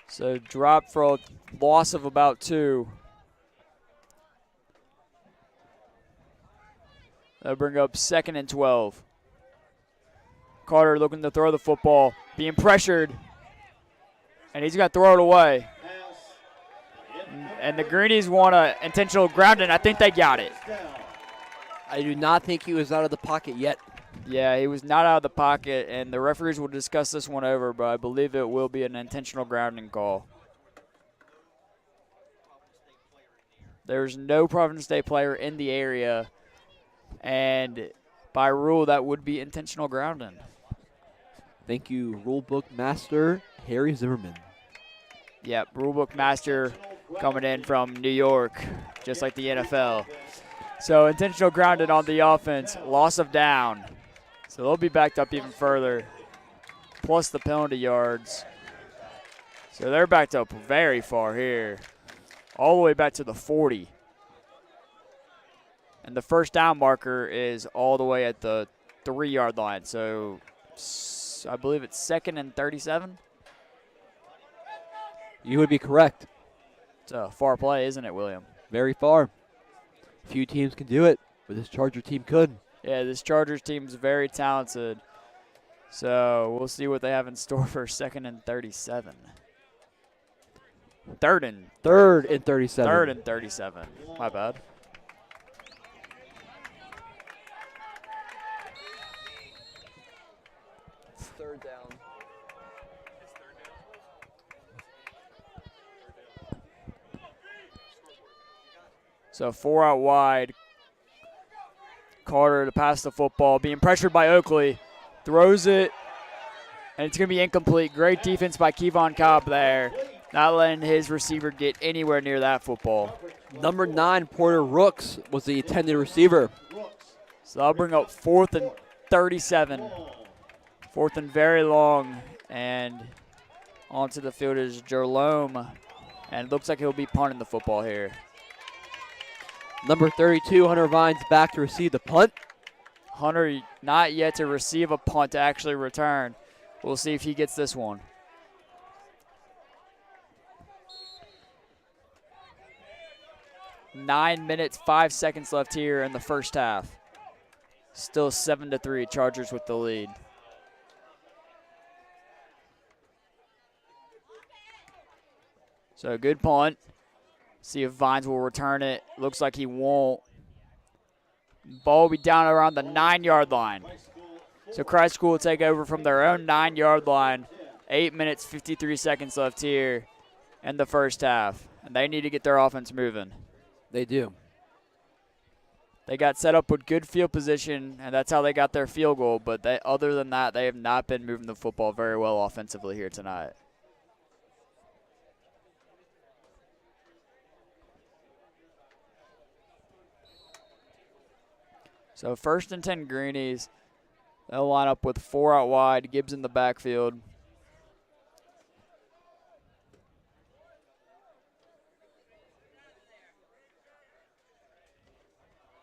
So drop for a loss of about 2. That'll bring up 2nd and 12. Carter looking to throw the football, being pressured. And he's going to throw it away. And the Greenies want an intentional grounding. I think they got it. I do not think he was out of the pocket yet. Yeah, he was not out of the pocket, and the referees will discuss this one over, but I believe it will be an intentional grounding call. There's no Providence State player in the area, and by rule, that would be intentional grounding. Thank you, Rulebook Master Harry Zimmerman. Yep, Rulebook Master coming in from New York, just like the NFL. So intentional grounding on the offense, loss of down. So they'll be backed up even further, plus the penalty yards. So they're backed up very far here, all the way back to the 40. And the first down marker is all the way at the 3-yard line. So I believe it's 2nd and 37. You would be correct. It's a far play, isn't it, William? Very far. Few teams can do it, but this Charger team could. Yeah, this Chargers team is very talented. So we'll see what they have in store for 2nd and 37. Third and 37. 3rd and 37. My bad. Third down. So 4 out wide. Carter to pass the football, being pressured by Oakley. Throws it, and it's going to be incomplete. Great defense by Kevon Cobb there. Not letting his receiver get anywhere near that football. Number 9, Porter Rooks, was the intended receiver. So that'll bring up 4th and 37. 4th and very long. And onto the field is Jerome. And it looks like he'll be punting the football here. Number 32, Hunter Vines, back to receive the punt. Hunter not yet to receive a punt to actually return. We'll see if he gets this one. Nine minutes, 5 seconds left here in the first half. Still 7-3, Chargers with the lead. So good punt. See if Vines will return it. Looks like he won't. Ball will be down around the 9-yard line. So Christ School will take over from their own 9-yard line. 8 minutes, 53 seconds left here in the first half. And they need to get their offense moving. They do. They got set up with good field position, and that's how they got their field goal. But other than that, they have not been moving the football very well offensively here tonight. So 1st and 10 Greenies. They'll line up with 4 out wide, Gibbs in the backfield.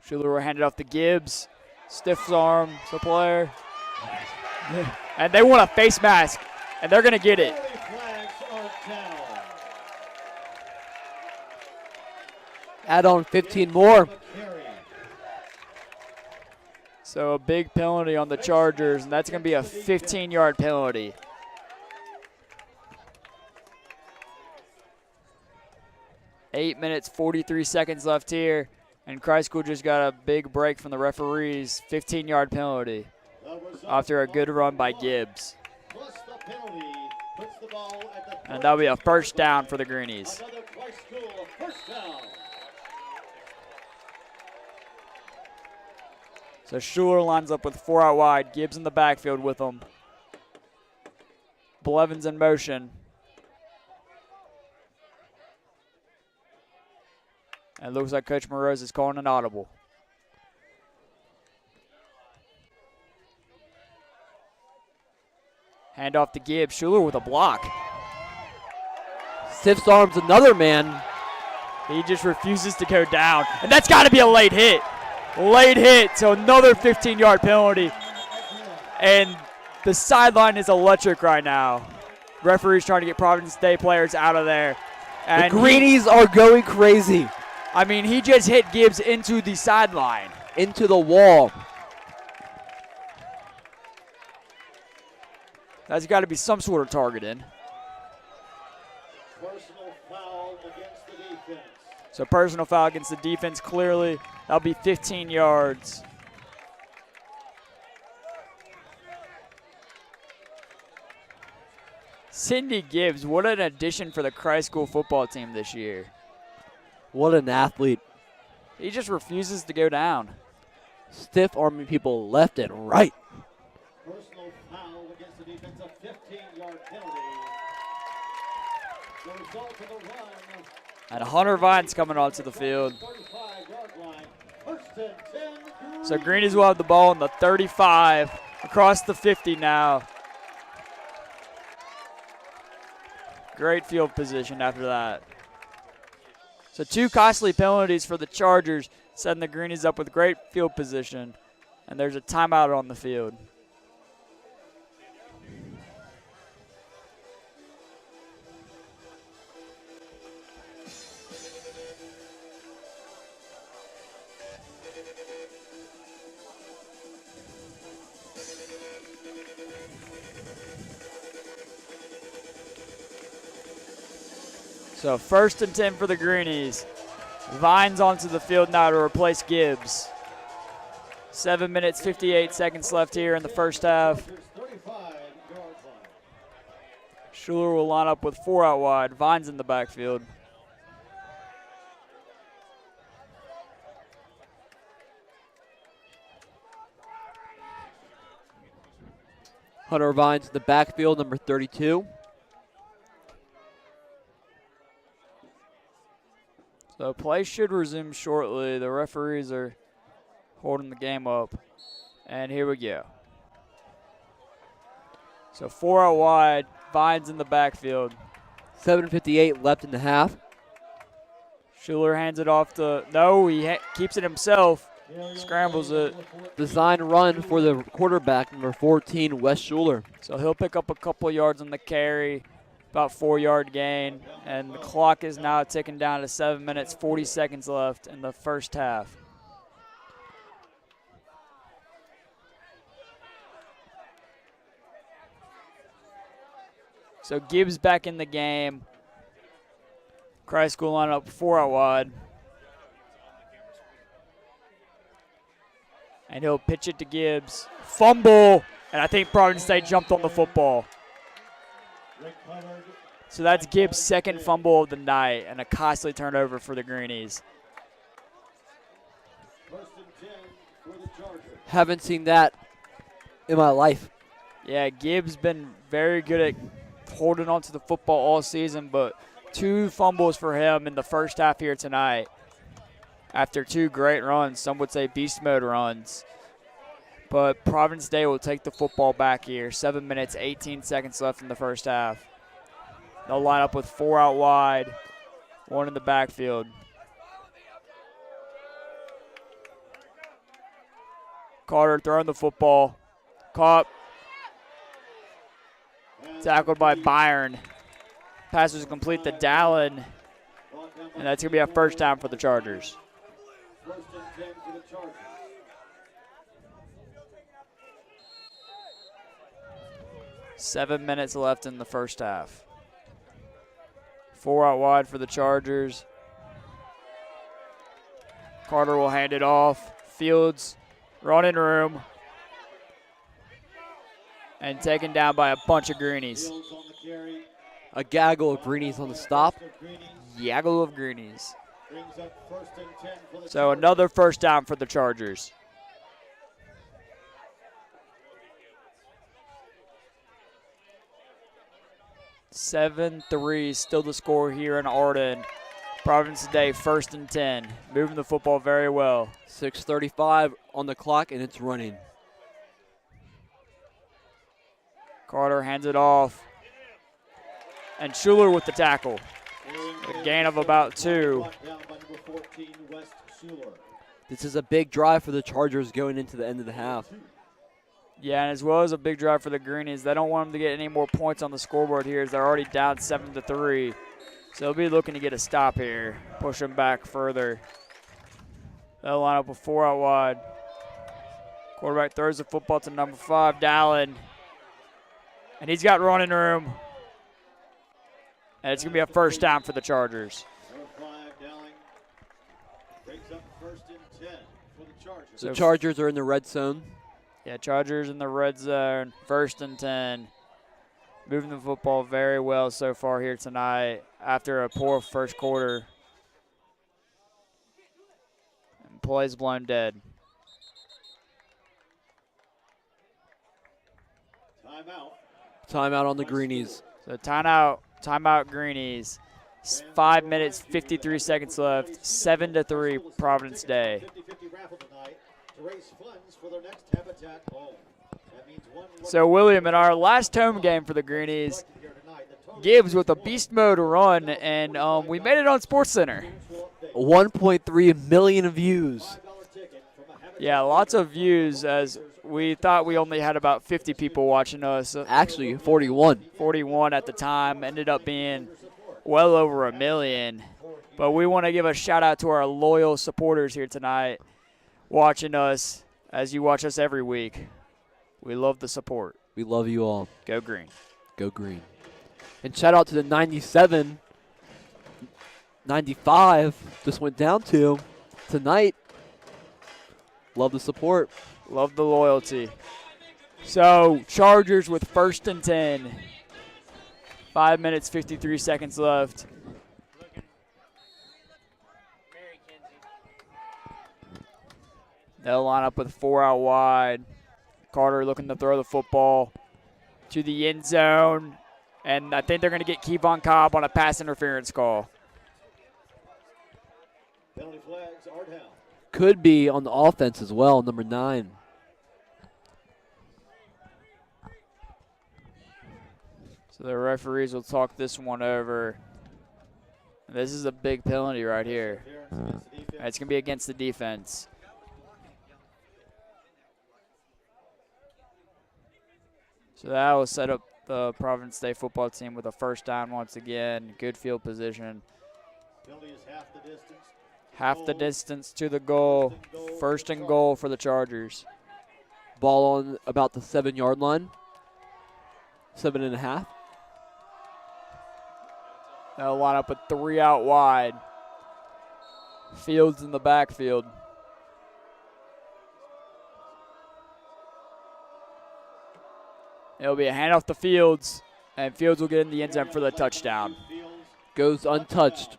Schuler will hand it off to Gibbs. Stiff arms the player. And they want a face mask, and they're going to get it. Add on 15 more. So a big penalty on the Chargers, and that's going to be a 15-yard penalty. Eight minutes, 43 seconds left here, and Christ School just got a big break from the referees. 15-yard penalty after a good run by Gibbs. And that'll be a first down for the Greenies. So Schuler lines up with 4 out wide. Gibbs in the backfield with him. Blevins in motion. And it looks like Coach Moroz is calling an audible. Hand off to Gibbs. Schuler with a block. Stiff arms another man. He just refuses to go down. And that's got to be a late hit. Late hit, so another 15-yard penalty. And the sideline is electric right now. Referees trying to get Providence Day players out of there. And the Greenies are going crazy. I mean, he just hit Gibbs into the sideline. Into the wall. That's got to be some sort of targeting. Personal foul against the defense. So personal foul against the defense, clearly. That'll be 15 yards. Cindy Gibbs, what an addition for the Christ School football team this year. What an athlete. He just refuses to go down. Stiff arming people left and right. Personal foul against the defense, a 15-yard penalty. The result of the run. And Hunter Vines coming onto the field. 35-yard line. 1st and 10. So Greenies will have the ball on the 35. Across the 50 now. Great field position after that. So 2 costly penalties for the Chargers, setting the Greenies up with great field position. And there's a timeout on the field. So 1st and 10 for the Greenies. Vines onto the field now to replace Gibbs. 7 minutes, 58 seconds left here in the first half. Schuler will line up with 4 out wide. Vines in the backfield. Hunter Vines in the backfield, number 32. So play should resume shortly. The referees are holding the game up. And here we go. So 4 out wide, Vines in the backfield. 7:58 left in the half. Schuler hands it off to, no, he keeps it himself, scrambles it. Design run for the quarterback, number 14, Wes Schuler. So he'll pick up a couple yards on the carry, about 4-yard gain, and the clock is now ticking down to 7 minutes, 40 seconds left in the first half. So Gibbs back in the game. Christ School line up 4 out wide. And he'll pitch it to Gibbs. Fumble, and I think Providence State jumped on the football. So that's Gibbs' second fumble of the night and a costly turnover for the Greenies. Haven't seen that in my life. Yeah, Gibbs been very good at holding on to the football all season, but 2 fumbles for him in the first half here tonight after 2 great runs. Some would say beast mode runs. But Providence Day will take the football back here. 7 minutes, 18 seconds left in the first half. They'll line up with 4 out wide, 1 in the backfield. Carter throwing the football. Caught. Tackled by Byron. Pass was complete to Dallin. And that's going to be a first down for the Chargers. 7 minutes left in the first half. 4 out wide for the Chargers. Carter will hand it off. Fields, running room. And taken down by a bunch of Greenies. A gaggle of Greenies on the stop. Gaggle of Greenies. So another first down for the Chargers. (7-3) still the score here in Arden. Providence Day 1st and 10. Moving the football very well. 6:35 on the clock, and it's running. Carter hands it off. And Schuler with the tackle. A gain of about 2. This is a big drive for the Chargers going into the end of the half. Yeah, and as well as a big drive for the Greenies. They don't want them to get any more points on the scoreboard here as they're already down 7-3. So they'll be looking to get a stop here, push them back further. They'll line up with 4 out wide. Quarterback throws the football to number 5, Dallin. And he's got running room. And it's going to be a first down for the Chargers. So the Chargers are in the red zone. Yeah, Chargers in the red zone, 1st and 10. Moving the football very well so far here tonight after a poor first quarter. And plays blown dead. Timeout on the Greenies. So timeout Greenies. 5 minutes, 53 seconds left. 7-3 Providence Day. So, William, in our last home game for the Greenies, Gibbs with a beast mode run, and we made it on SportsCenter. 1.3 million views. Yeah, lots of views, as we thought we only had about 50 people watching us. Actually, 41. 41 at the time, ended up being well over 1 million. But we want to give a shout out to our loyal supporters here tonight watching us as you watch us every week. We love the support. We love you all. Go Green. Go Green. And shout out to the 97, 95 just went down to tonight. Love the support. Love the loyalty. So, Chargers with 1st and 10. 5 minutes, 53 seconds left. They'll line up with 4 out wide. Carter looking to throw the football to the end zone. And I think they're going to get Kevon Cobb on a pass interference call. Penalty flags are down. Could be on the offense as well, number 9. So the referees will talk this one over. This is a big penalty right here. It's going to be against the defense. So that will set up the Providence Day football team with a 1st down once again. Good field position. Penalty is half the distance. Half the distance to the goal. 1st and goal for the Chargers. Ball on about the 7-yard line. 7.5. They'll line up with 3 out wide. Fields in the backfield. It'll be a handoff to Fields, and Fields will get in the end zone for the touchdown. Goes untouched.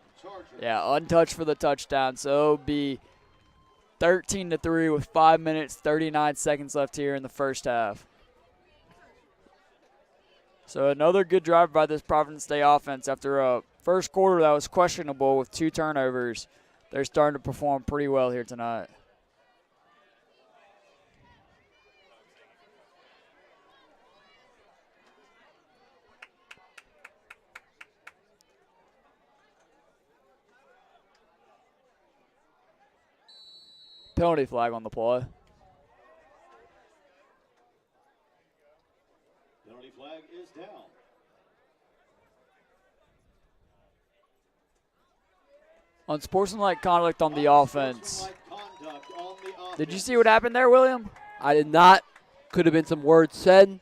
Yeah, untouched for the touchdown. So it'll be 13-3 with 5 minutes, 39 seconds left here in the first half. So another good drive by this Providence Day offense after a first quarter that was questionable with 2 turnovers. They're starting to perform pretty well here tonight. Penalty flag on the play. Penalty flag is down. Unsportsmanlike conduct on the offense. Conduct on the offense. Did you see what happened there, William? I did not. Could have been some words said.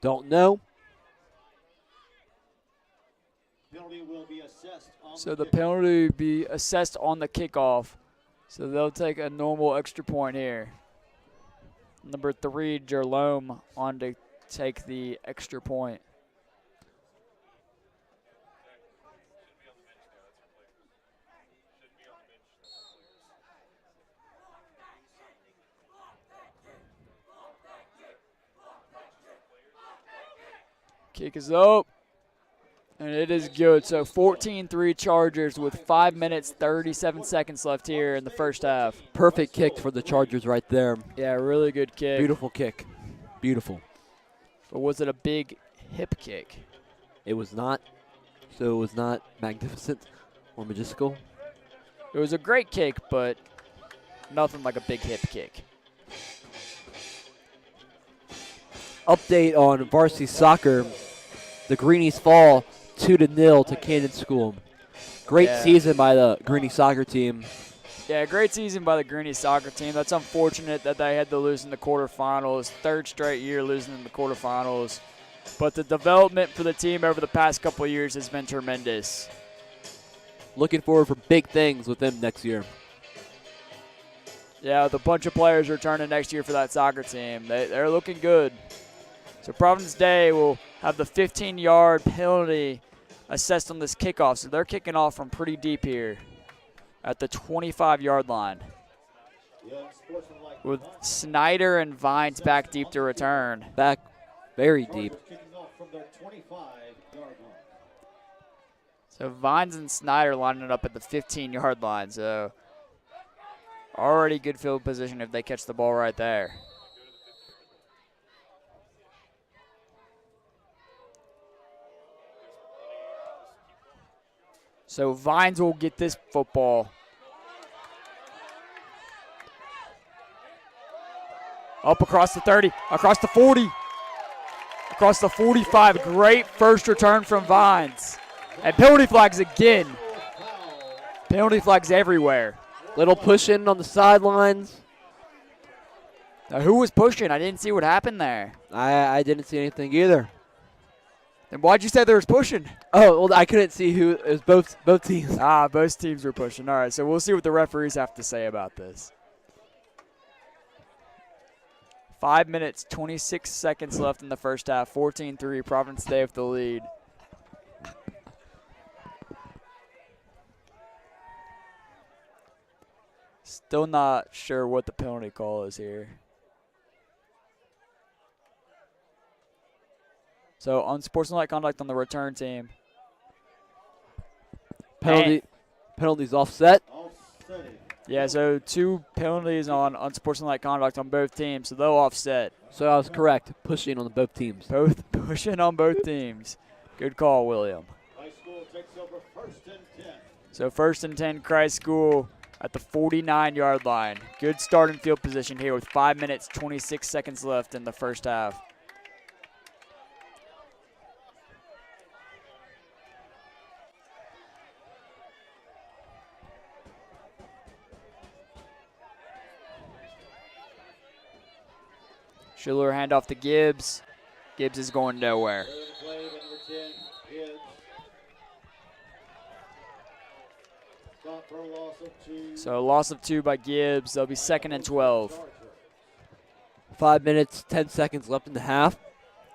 Don't know. Penalty will be assessed on So the kickoff. penalty will be assessed on the kickoff. So they'll take a normal extra point here. Number 3, Jerome, on to take the extra point. Kick is up. And it is good. So 14-3 Chargers with 5 minutes, 37 seconds left here in the first half. Perfect kick for the Chargers right there. Yeah, really good kick. Beautiful kick. Beautiful. But was it a big hip kick? It was not. So it was not magnificent or majestical. It was a great kick, but nothing like a big hip kick. Update on varsity soccer. The Greenies fall 2-0 to Cannon School. Great season by the Greenie soccer team. Yeah, great season by the Greenies soccer team. That's unfortunate that they had to lose in the quarterfinals. 3rd straight year losing in the quarterfinals. But the development for the team over the past couple of years has been tremendous. Looking forward for big things with them next year. Yeah, with a bunch of players returning next year for that soccer team. They're looking good. So Providence Day will have the 15-yard penalty assessed on this kickoff. So they're kicking off from pretty deep here at the 25-yard line. With Snyder and Vines back deep to return. Back very deep. So Vines and Snyder lining up at the 15-yard line. So already good field position if they catch the ball right there. So Vines will get this football. Up across the 30, across the 40, across the 45. Great first return from Vines. And penalty flags again. Penalty flags everywhere. Little push in on the sidelines. Now, who was pushing? I didn't see what happened there. I didn't see anything either. Then why'd you say there was pushing? Oh, well, I couldn't see who. It was both teams. Both teams were pushing. All right, so we'll see what the referees have to say about this. 5 minutes, 26 seconds left in the first half. 14-3, Providence Day with the lead. Still not sure what the penalty call is here. So unsportsmanlike conduct on the return team. Penalties offset. Yeah, so 2 penalties on unsportsmanlike conduct on both teams, so they'll offset. So I was correct. Pushing on both teams. Both pushing on both teams. Good call, William. High School takes over 1st and 10. So 1st and 10, Christ School at the 49-yard line. Good starting field position here with 5 minutes, 26 seconds left in the first half. Schiller handoff to Gibbs. Gibbs is going nowhere. So a loss of 2 by Gibbs. They'll be 2nd and 12. 5 minutes, 10 seconds left in the half.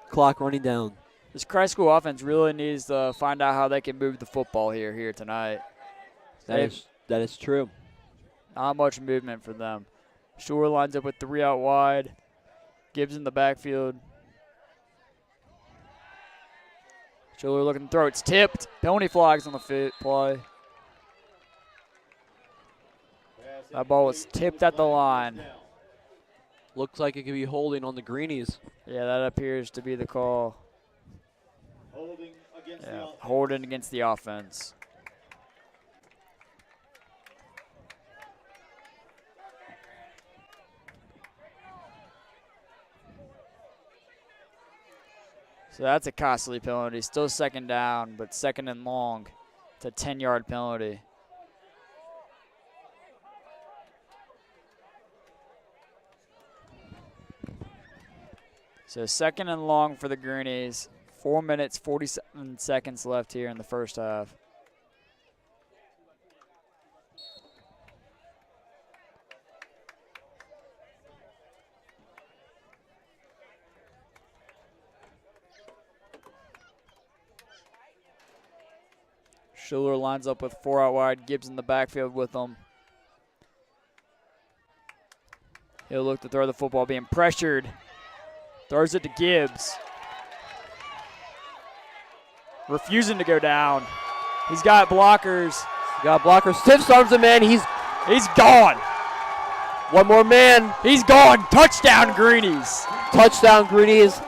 Clock running down. This Christ School offense really needs to find out how they can move the football here tonight. That is true. Not much movement for them. Schiller lines up with 3 out wide. Gibbs in the backfield. Schiller looking to throw. It's tipped. Penalty flags on the play. That ball was tipped at the line. Looks like it could be holding on the Greenies. Yeah, that appears to be the call. Holding against the offense. So that's a costly penalty. Still 2nd down, but 2nd and long. It's a 10-yard penalty. So 2nd and long for the Greenies. 4 minutes, 47 seconds left here in the first half. Schiller lines up with 4 out wide. Gibbs in the backfield with them. He'll look to throw the football, being pressured. Throws it to Gibbs. Refusing to go down. He's got blockers. Stiff arms him in. He's gone. One more man. He's gone. Touchdown, Greenies. Touchdown, Greenies.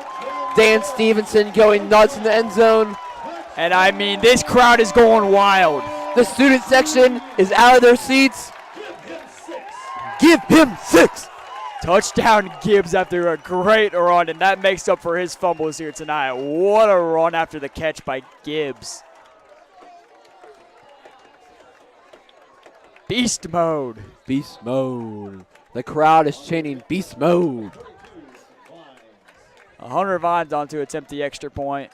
Dan Stevenson going nuts in the end zone. And I mean, this crowd is going wild. The student section is out of their seats. Give him 6. Touchdown Gibbs after a great run, and that makes up for his fumbles here tonight. What a run after the catch by Gibbs. Beast mode. Beast mode. The crowd is chanting beast mode. Hunter Vines on to attempt the extra point.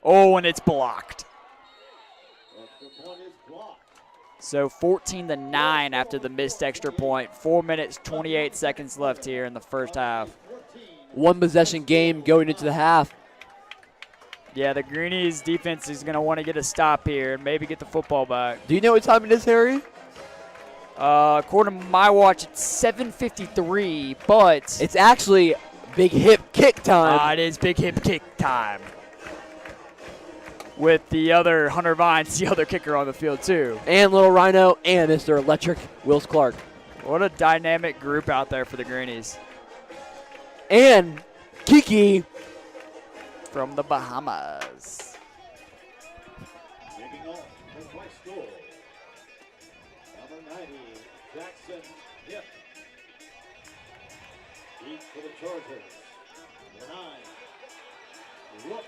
Oh, and it's blocked. So 14-9 after the missed extra point. 4 minutes, 28 seconds left here in the first half. 1 possession game going into the half. Yeah, the Greenies defense is going to want to get a stop here and maybe get the football back. Do you know what time it is, Harry? According to my watch, it's 7:53, but it's actually big hip kick time. It is big hip kick time. With the other Hunter Vines, the other kicker on the field too. And Little Rhino and Mr. Electric, Wills Clark. What a dynamic group out there for the Greenies. And Kiki from the Bahamas. Moving on to Christ School. Number 90, Jackson Hip. Deep for the Chargers. Number 9, Rook.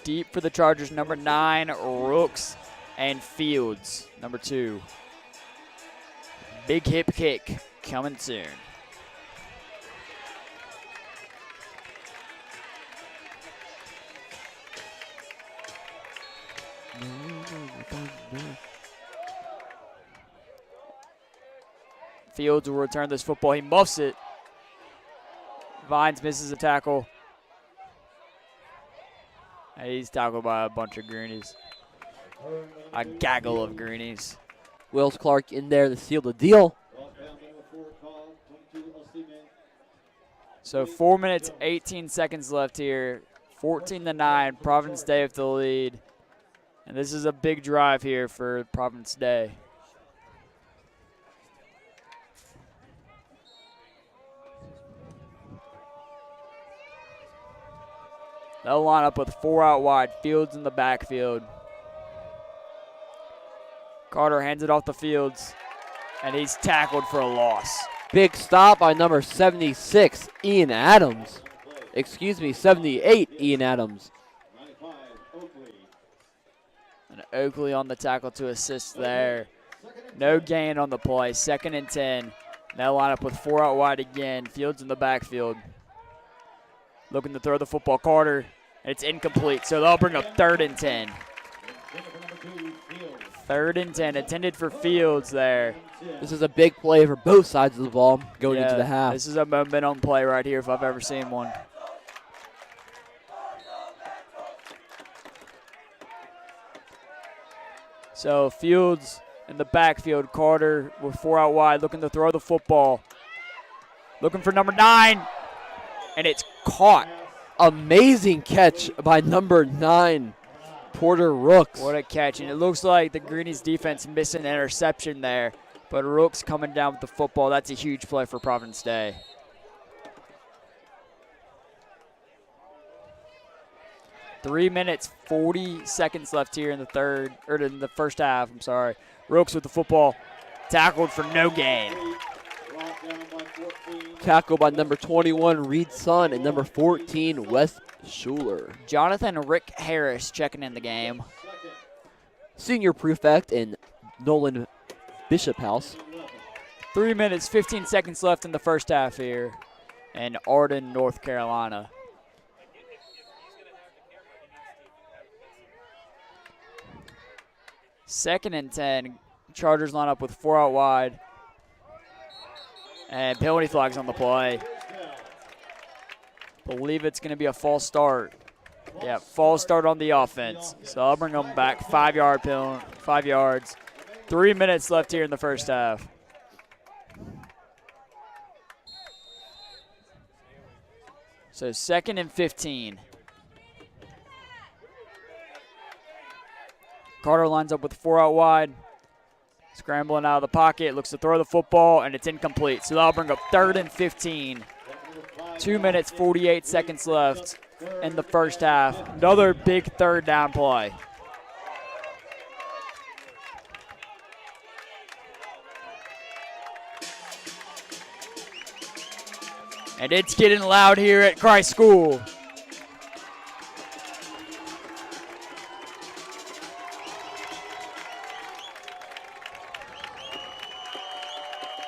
Deep for the Chargers, number 9, Rooks. And Fields, number 2. Big hip kick coming soon. Fields will return this football. He muffs it. Vines misses a tackle. And he's tackled by a bunch of Greenies. A gaggle of Greenies. Wills Clark in there to seal the deal. So 4 minutes, 18 seconds left here. 14-9, Providence Day with the lead. And this is a big drive here for Providence Day. They'll line up with 4 out wide, Fields in the backfield. Carter hands it off the Fields, and he's tackled for a loss. Big stop by number 76, Ian Adams. Excuse me, 78, Ian Adams. 95, Oakley. And Oakley on the tackle to assist there. No gain on the play, 2nd and 10. They'll line up with 4 out wide again, Fields in the backfield. Looking to throw the football, Carter, and it's incomplete, so they'll bring up 3rd and 10. 3rd and 10, intended for Fields there. This is a big play for both sides of the ball going into the half. This is a momentum play right here if I've ever seen one. So Fields in the backfield, Carter with 4 out wide, looking to throw the football. Looking for number 9, and it's caught. Amazing catch by number 9, Porter Rooks. What a catch, and it looks like the Greenies defense missed an interception there, but Rooks coming down with the football. That's a huge play for Providence Day. Three minutes, 40 seconds left here in the first half. I'm sorry. Rooks with the football, tackled for no gain. Tackle by number 21, Reed Sun, and number 14, Wes Schuler. Jonathan Rick Harris checking in the game. Senior prefect in Nolan Bishop House. 3 minutes, 15 seconds left in the first half here in Arden, North Carolina. Second and 10, Chargers line up with 4 out wide. And penalty flags on the play. Believe it's going to be a false start. Yeah, false start on the offense. So I'll bring them back. 5-yard penalty, 5 yards. 3 minutes left here in the first half. So 2nd and 15. Carter lines up with 4 out wide. Scrambling out of the pocket, looks to throw the football, and it's incomplete. So that'll bring up 3rd and 15. 2 minutes, 48 seconds left in the first half. Another big 3rd down play. And it's getting loud here at Christ School.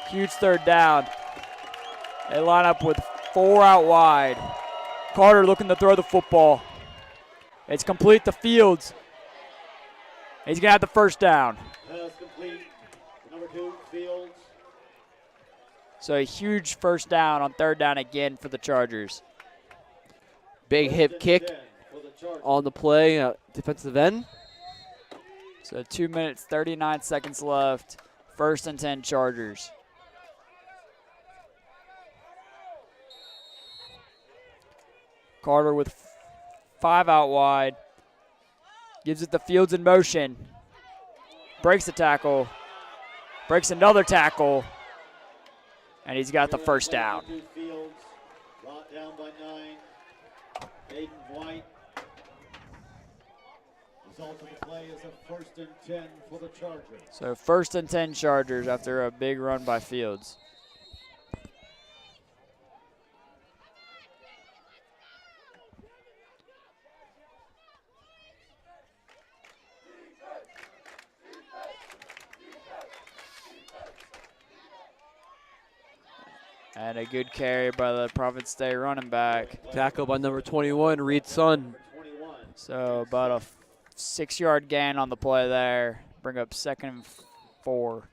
Huge 3rd down. They line up with 4 out wide. Carter looking to throw the football. It's complete to Fields. He's going to have the 1st down. Pass complete. Number 2, Fields. So a huge 1st down on 3rd down again for the Chargers. Big hip kick on the play, defensive end. So 2 minutes, 39 seconds left. 1st and 10 Chargers. Carter with 5 out wide. Gives it to Fields in motion. Breaks the tackle. Breaks another tackle. And he's got the 1st down. Fields, brought down by 9. Aiden White. result of the play is a 1st and 10 for the Chargers. So 1st and 10 Chargers after a big run by Fields. And a good carry by the Providence Day running back. Tackle by number 21, Reed Sun. So about a 6-yard gain on the play there. Bring up 2nd and 4.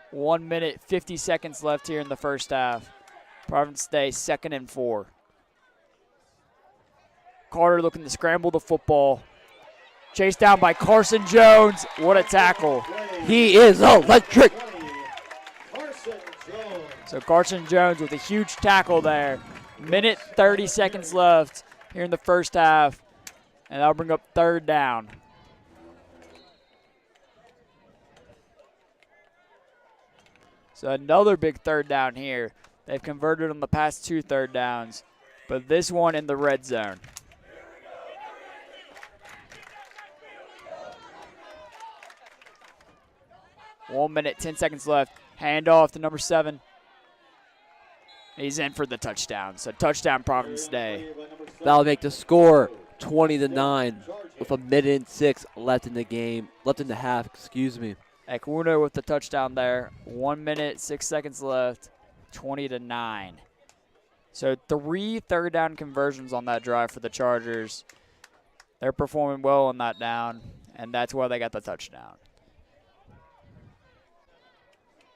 1 minute, 50 seconds left here in the first half. Providence Day 2nd and 4. Carter looking to scramble the football. Chased down by Carson Jones. What a tackle. He is electric. So Carson Jones with a huge tackle there. Minute 30 seconds left here in the first half. And that'll bring up 3rd down. So another big 3rd down here. They've converted on the past 2 3rd downs, but this one in the red zone. One minute, 10 seconds left. Handoff to number 7. He's in for the touchdown. So touchdown Providence Day. That'll make the score 20-9 with a minute and 6 left in the game, left in the half, excuse me. Ekwuno with the touchdown there. 1 minute, 6 seconds left. 20-9. So 3 3rd down conversions on that drive for the Chargers. They're performing well on that down, and that's why they got the touchdown.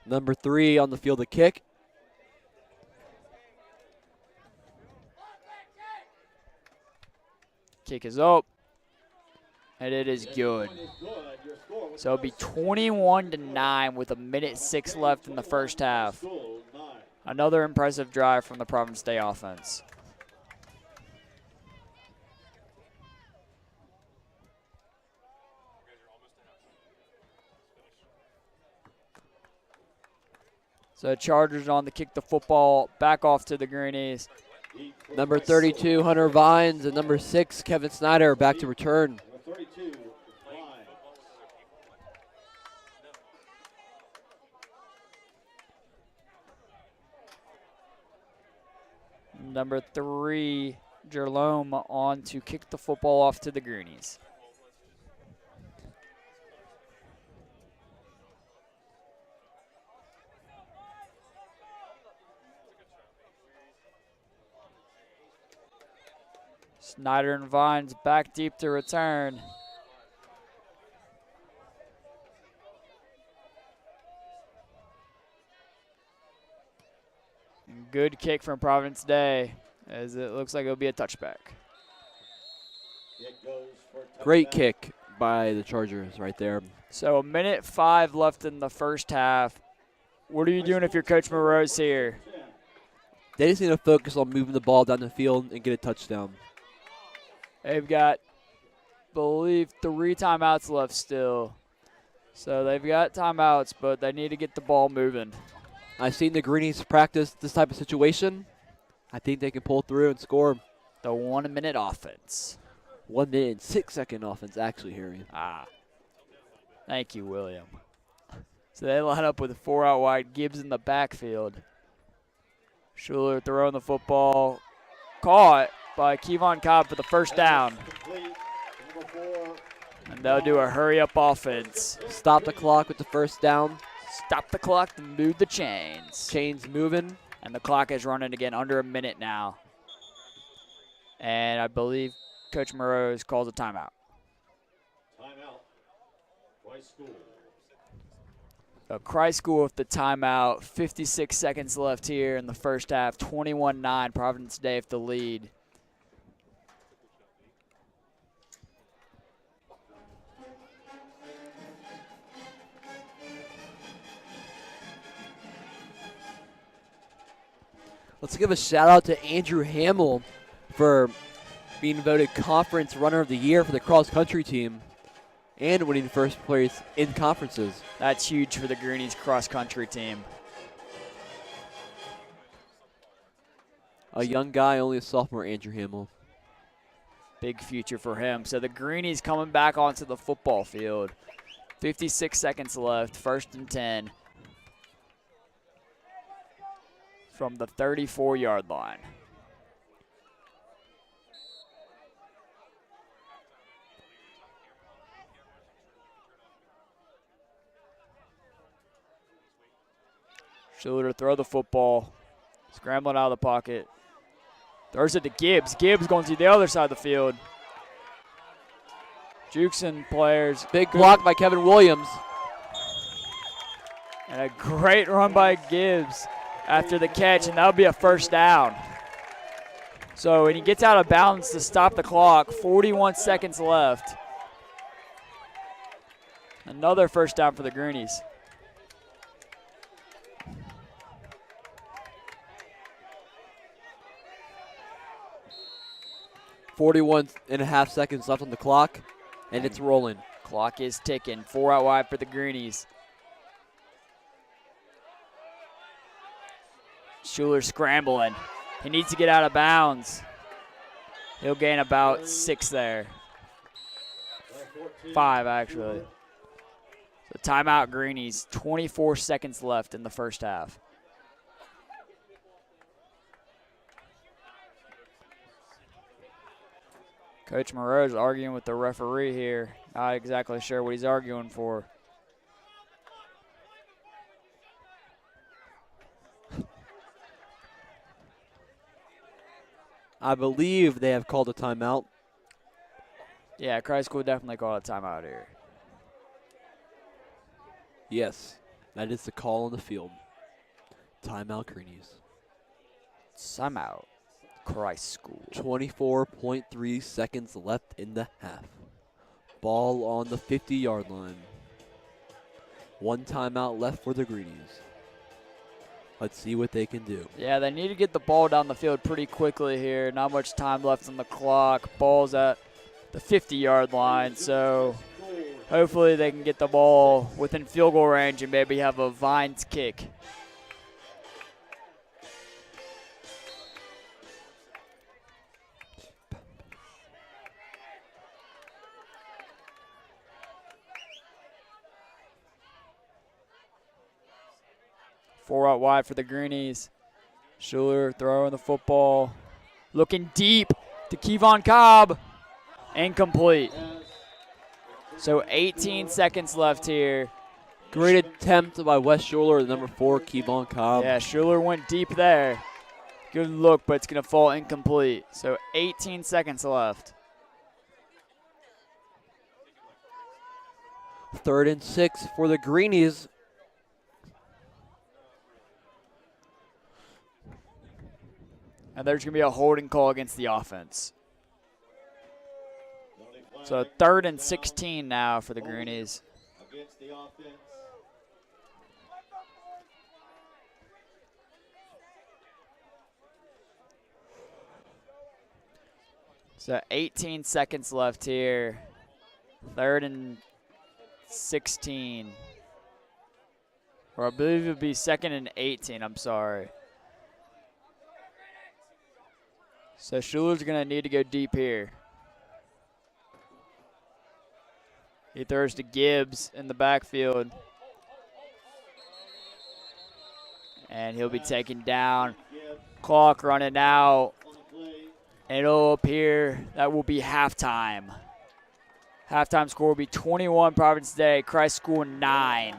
Number 3 on the field to kick. Kick is up, and it is good. So it'll be 21-9 with a minute 6 left in the first half. Another impressive drive from the Providence Day offense. So Chargers on to kick the football back off to the Greenies. Number 32, Hunter Vines, and number 6, Kevin Snyder, back to return. Number 3, Jerome on to kick the football off to the Greenies. Snyder and Vines back deep to return. Good kick from Providence Day, as it looks like it'll be a touchback. Great kick by the Chargers right there. So a minute 5 left in the first half. What are you doing if you're Coach Moreau's here? They just need to focus on moving the ball down the field and get a touchdown. They've got, I believe, 3 timeouts left still. So they've got timeouts, but they need to get the ball moving. I've seen the Greenies practice this type of situation. I think they can pull through and score. The 1 minute offense. 1 minute and 6 second offense, actually, Harry. Thank you, William. So they line up with a 4 out wide, Gibbs in the backfield. Schuler throwing the football. Caught by Kevon Cobb for the first down. And they'll do a hurry-up offense. Stop the clock with the first down. Stop the clock to move the chains. Chains moving. And the clock is running again, under a minute now. And I believe Coach Moreau calls a timeout. Timeout. Christ School. So Christ School with the timeout. 56 seconds left here in the first half. 21-9, Providence Day with the lead. Let's give a shout out to Andrew Hamill for being voted Conference Runner of the Year for the cross country team and winning first place in conferences. That's huge for the Greenies cross country team. A young guy, only a sophomore, Andrew Hamill. Big future for him. So the Greenies coming back onto the football field. 56 seconds left, 1st and 10 from the 34-yard line. Schuler to throw the football. Scrambling out of the pocket. Throws it to Gibbs. Gibbs going to the other side of the field. Jukes players. Big block by Kevin Williams. And a great run by Gibbs after the catch, and that'll be a 1st down. So when he gets out of bounds to stop the clock, 41 seconds left. Another 1st down for the Greenies. 41.5 seconds left on the clock, and it's rolling. Clock is ticking. 4 out wide for the Greenies. Schuler scrambling. He needs to get out of bounds. He'll gain about 6 there. 5, actually. So timeout, Greenies. 24 seconds left in the 1st half. Coach Moreau's arguing with the referee here. Not exactly sure what he's arguing for. I believe they have called a timeout. Yeah, Christ School definitely called a timeout here. Yes, that is the call on the field. Timeout, Greenies. Timeout, Christ School. 24.3 seconds left in the half. Ball on the 50-yard line. 1 timeout left for the Greenies. Let's see what they can do. Yeah, they need to get the ball down the field pretty quickly here. Not much time left on the clock. Ball's at the 50-yard line, so hopefully they can get the ball within field goal range and maybe have a Vines kick. Four out wide for the Greenies. Schuler throwing the football. Looking deep to Kevon Cobb. Incomplete. So 18 seconds left here. Great attempt by Wes Schuler, number 4, Kevon Cobb. Yeah, Schuler went deep there. Good look, but it's going to fall incomplete. So 18 seconds left. 3rd and 6 for the Greenies. And there's going to be a holding call against the offense. So 3rd and 16 now for the Greenies. Against the offense. So 18 seconds left here. 3rd and 16. Or I believe it would be 2nd and 18, I'm sorry. So Schuler's going to need to go deep here. He throws to Gibbs in the backfield. And he'll be taken down. Clock running out. And it'll appear that will be halftime. Halftime score will be 21 Providence Day, Christ School 9.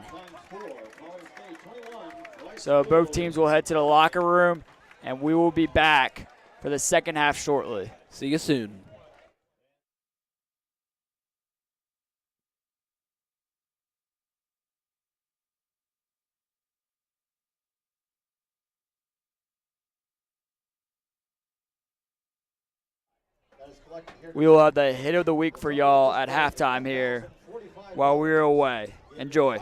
So both teams will head to the locker room, and we will be back for the 2nd half shortly. See you soon. We will have the hit of the week for y'all at halftime here while we're away. Enjoy.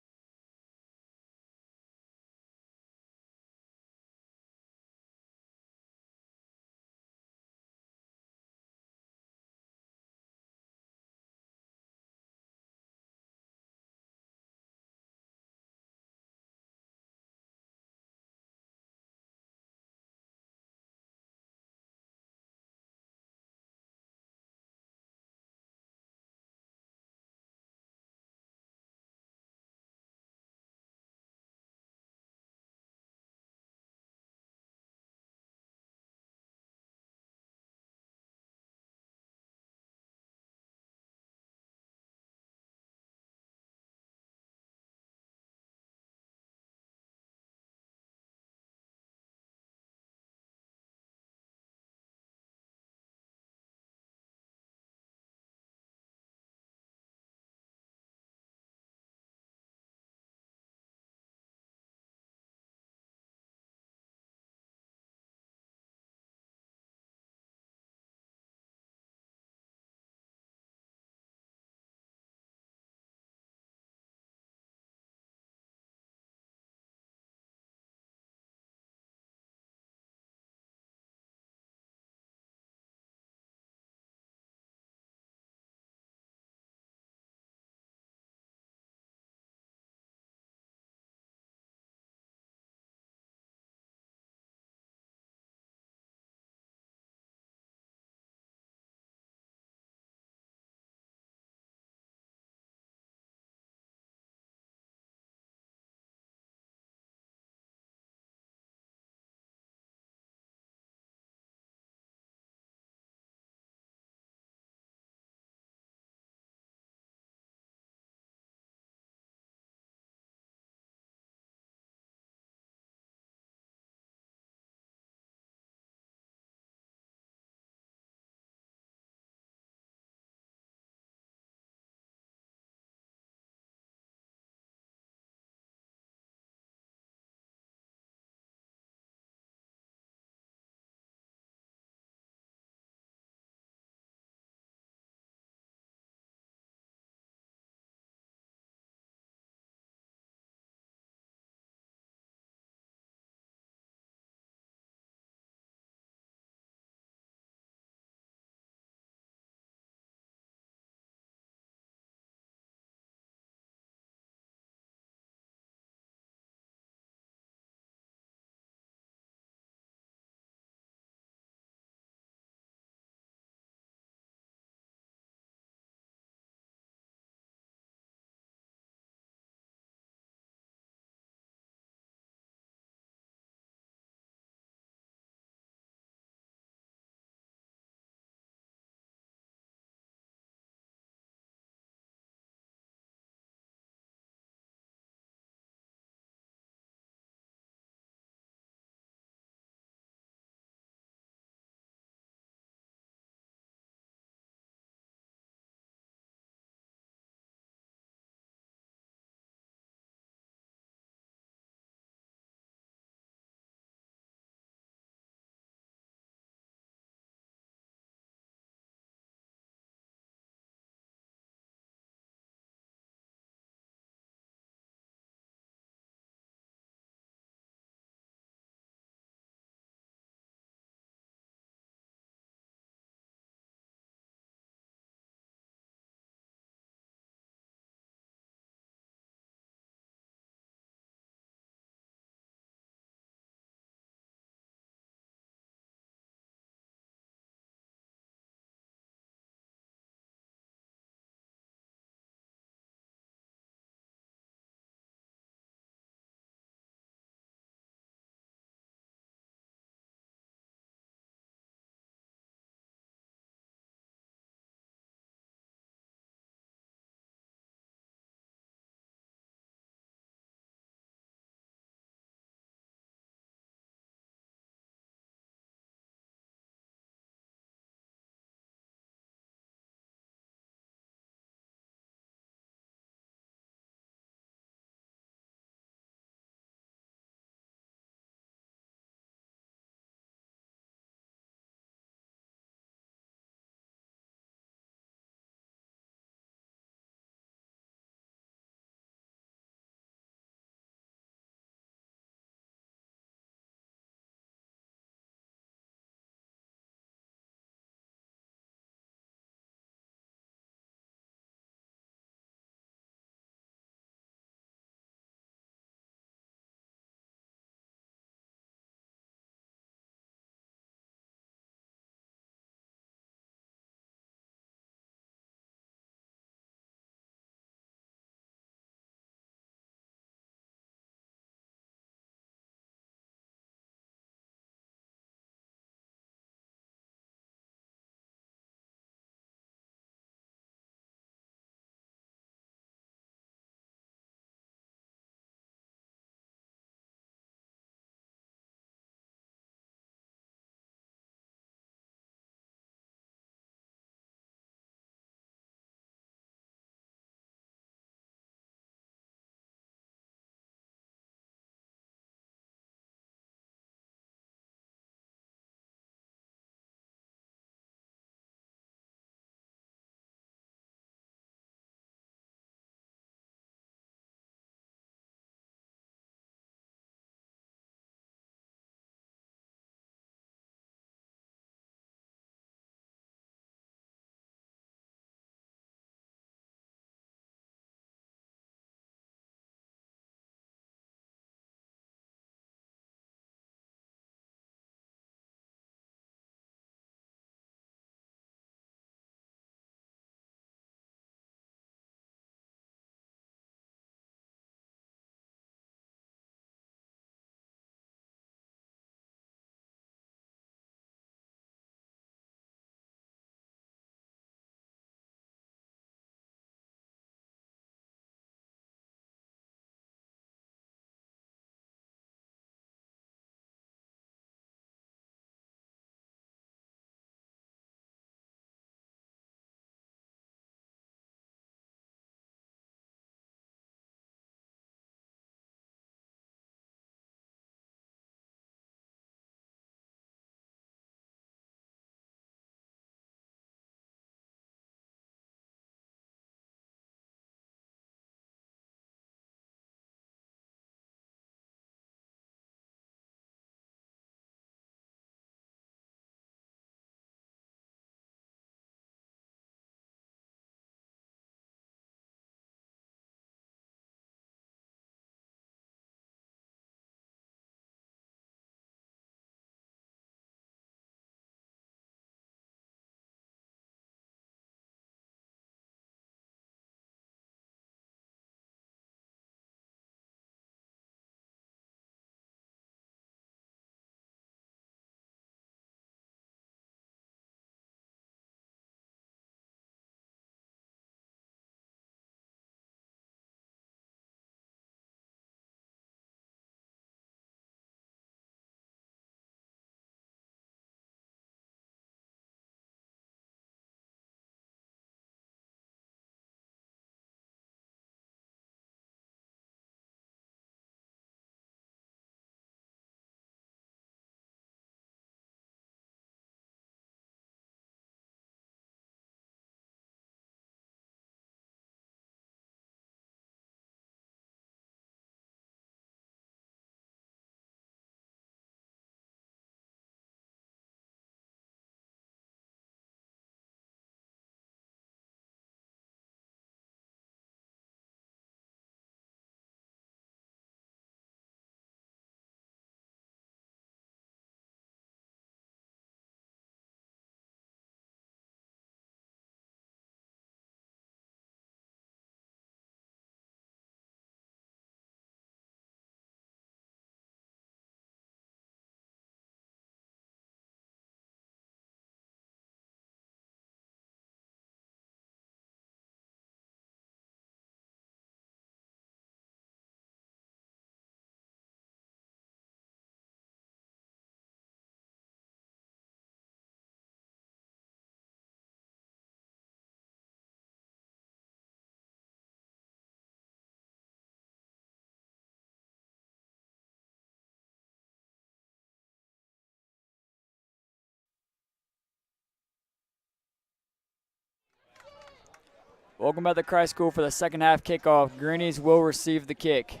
Welcome back to Christ School for the second half kickoff. Greenies will receive the kick.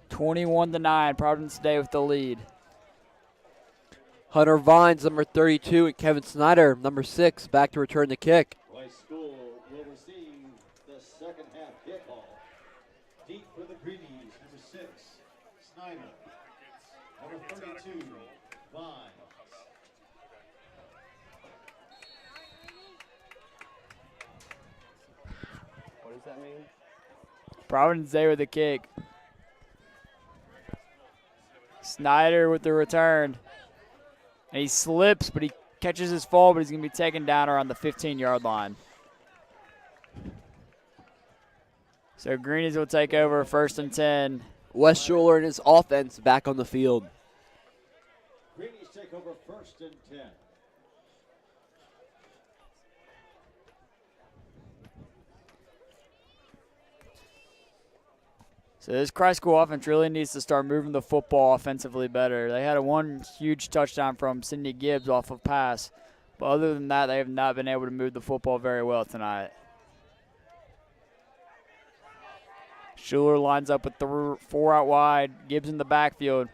21-9, Providence Day with the lead. Hunter Vines, number 32, and Kevin Snyder, number 6, back to return the kick. Christ School will receive the second half kickoff. Deep for the Greenies, number 6, Snyder. Number 32, Vines. What does that mean? Providence Day with the kick. Snyder with the return. And he slips, but he catches his fall, but he's going to be taken down around the 15-yard line. So Greenies will take over 1st and 10. Wes Schuler and his offense back on the field. Greenies take over 1st and 10. So this Christ School offense really needs to start moving the football offensively better. They had one huge touchdown from Sidney Gibbs off of pass. But other than that, they have not been able to move the football very well tonight. Schuler lines up with 4 out wide. Gibbs in the backfield.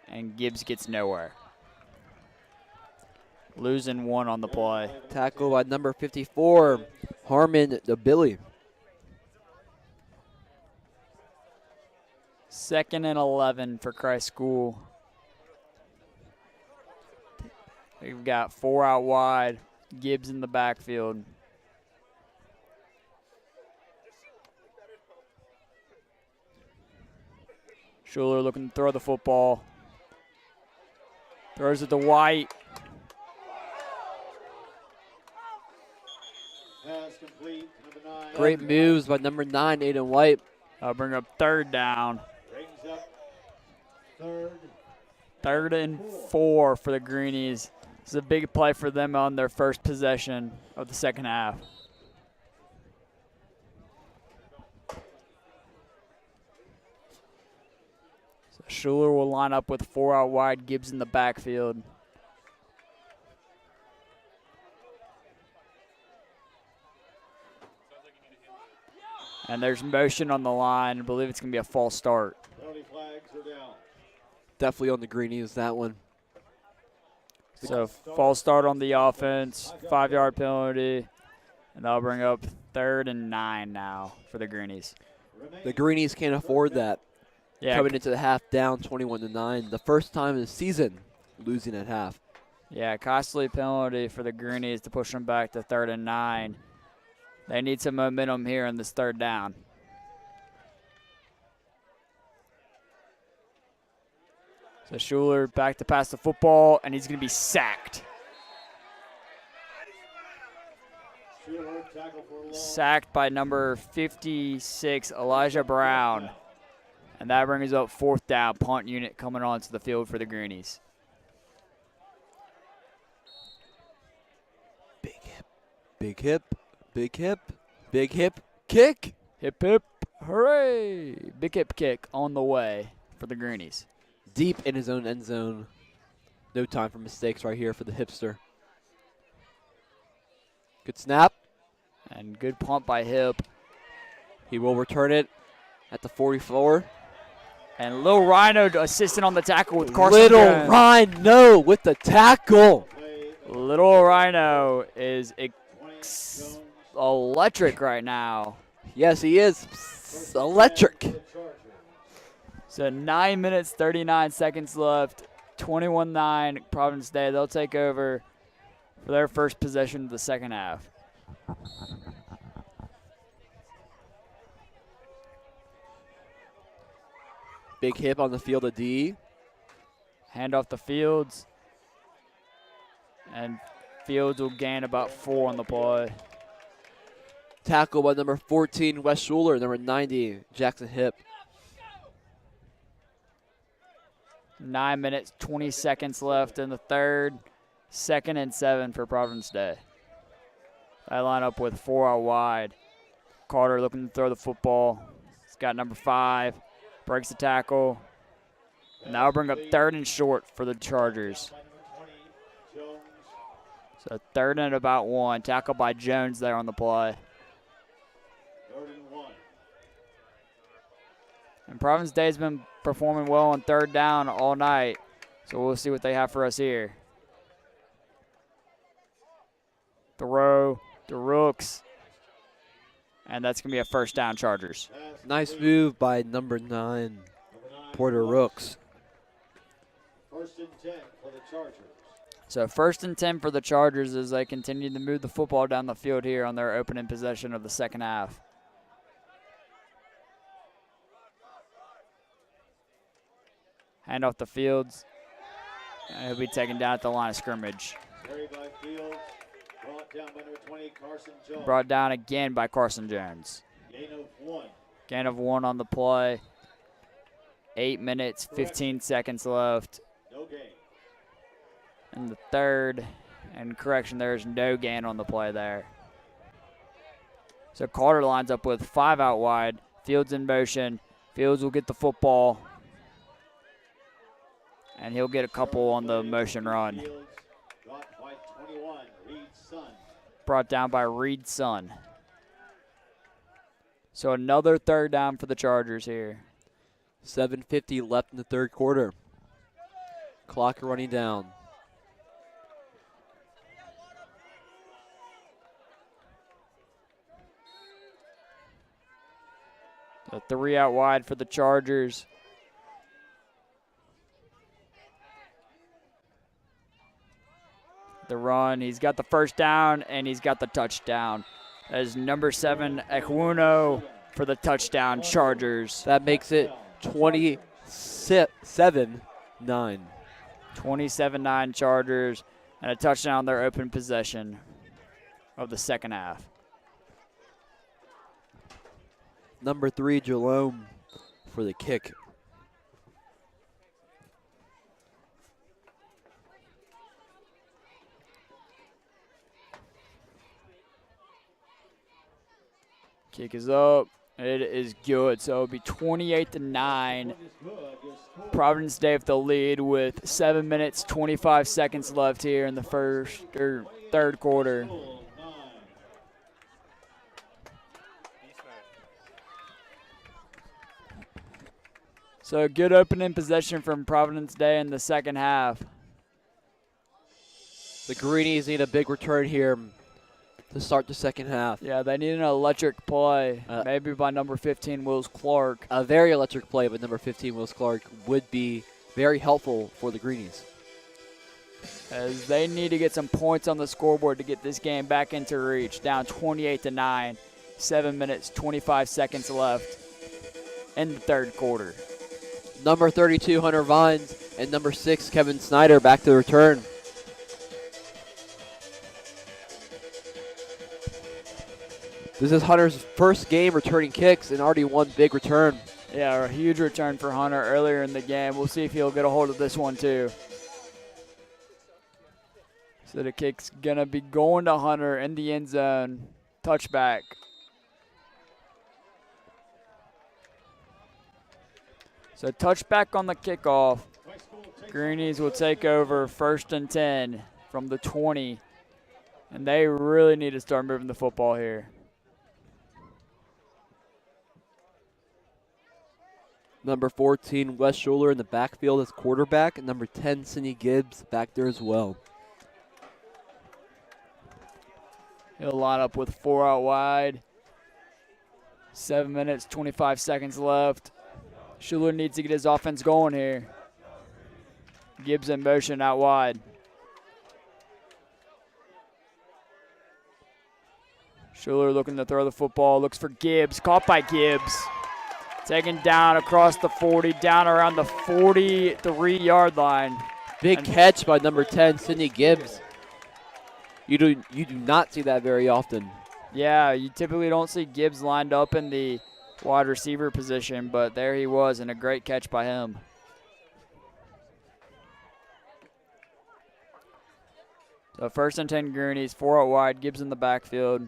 And Gibbs gets nowhere. Losing 1 on the play. Tackle by number 54, Harmon Billy. 2nd and 11 for Christ School. We've got 4 out wide. Gibbs in the backfield. Schuler looking to throw the football. Throws it to White. Pass complete, number 9. Great moves by number 9, Aiden White. I'll bring up 3rd down. Brings up 3rd. 3rd and 4 for the Greenies. This is a big play for them on their first possession of the second half. So Schuler will line up with 4 out wide, Gibbs in the backfield. And there's motion on the line. I believe it's going to be a false start. Penalty flags are down. Definitely on the Greenies, that one. So false start on the offense, 5-yard penalty, and that'll bring up 3rd and 9 now for the Greenies. The Greenies can't afford that. Yeah, Coming into the half down 21-9. The first time in the season losing at half. yeah, costly penalty for the Greenies to push them back to 3rd and 9. They need some momentum here in this 3rd down. So Schuler back to pass the football, and he's going to be sacked. Schuler, tackle for a loss. Sacked by number 56, Elijah Brown. And that brings up 4th down, punt unit coming onto the field for the Greenies. Big hip, big hip, big hip, big hip, kick. Hip, hip, hooray. Big hip kick on the way for the Greenies. Deep in his own end zone. No time for mistakes right here for the hipster. Good snap. And good punt by Hip. He will return it at the 44. And Lil Rhino assisting on the tackle with Carson Little Jones. Rhino with the tackle. Little Rhino is electric right now. Yes, he is. Electric. So 9 minutes, 39 seconds left. 21-9, Providence Day. They'll take over for their first possession of the second half. Big hip on the field of D. Hand off the Fields. And Fields will gain about 4 on the play. Tackle by number 14, Wes Schuler. Number 90, Jackson Hip. 9 minutes, 20 seconds left in the third. 2nd and 7 for Providence Day. They line up with 4 out wide. Carter looking to throw the football. He's got number 5. Breaks the tackle. Now bring up 3rd and short for the Chargers. So 3rd and about 1. Tackled by Jones there on the play. 3rd and 1. And Providence Day's been performing well on 3rd down all night. So we'll see what they have for us here. Throw to Rooks. And that's going to be a 1st down, Chargers. Nice move by number 9, Porter Rooks. 1st and 10 for the Chargers. So 1st and 10 for the Chargers as they continue to move the football down the field here on their opening possession of the 2nd half. Hand off the Fields. And he'll be taken down at the line of scrimmage. Carried by Fields. Brought down by number 20, Carson Jones. Brought down again by Carson Jones. Gain of 1. Gain of 1 on the play. 8 minutes, 15 seconds left. No gain. In the 3rd. And correction, there's no gain on the play there. So Carter lines up with 5 out wide. Fields in motion. Fields will get the football. And he'll get a couple on the motion run. Fields dropped by 21, Reed's son. Brought down by Reed's son. So another 3rd down for the Chargers here. 7:50 left in the 3rd quarter. Clock running down. So 3 out wide for the Chargers. The run, he's got the 1st down and he's got the touchdown. That is number 7, Ekwuno, for the touchdown, Chargers. That makes it 27-9. 27-9 Chargers, and a touchdown on their open possession of the 2nd half. Number 3, Jerome, for the kick. Kick is up. It is good. So it'll be 28-9. Providence Day with the lead with 7 minutes, 25 seconds left here in the 3rd quarter. So a good opening possession from Providence Day in the 2nd half. The Greenies need a big return here to start the 2nd half. Yeah, they need an electric play, maybe by number 15, Wills Clark. A very electric play by number 15, Wills Clark, would be very helpful for the Greenies. As they need to get some points on the scoreboard to get this game back into reach. Down 28-9, 7 minutes, 25 seconds left in the 3rd quarter. Number 32, Hunter Vines, and number 6, Kevin Snyder, back to return. This is Hunter's first game returning kicks and already one big return. Yeah, a huge return for Hunter earlier in the game. We'll see if he'll get a hold of this one too. So the kick's going to be going to Hunter in the end zone. Touchback. So touchback on the kickoff. Greenies will take over 1st and 10 from the 20. And they really need to start moving the football here. Number 14, Wes Schuler in the backfield as quarterback. And number 10, Sidney Gibbs back there as well. He'll line up with 4 out wide. 7 minutes, 25 seconds left. Schuler needs to get his offense going here. Gibbs in motion out wide. Schuler looking to throw the football, looks for Gibbs, caught by Gibbs. Taken down across the 40, down around the 43-yard line. Big catch by number 10, Sidney Gibbs. You do not see that very often. Yeah, you typically don't see Gibbs lined up in the wide receiver position, but there he was, and a great catch by him. So 1st and 10 Greenies, 4 out wide, Gibbs in the backfield.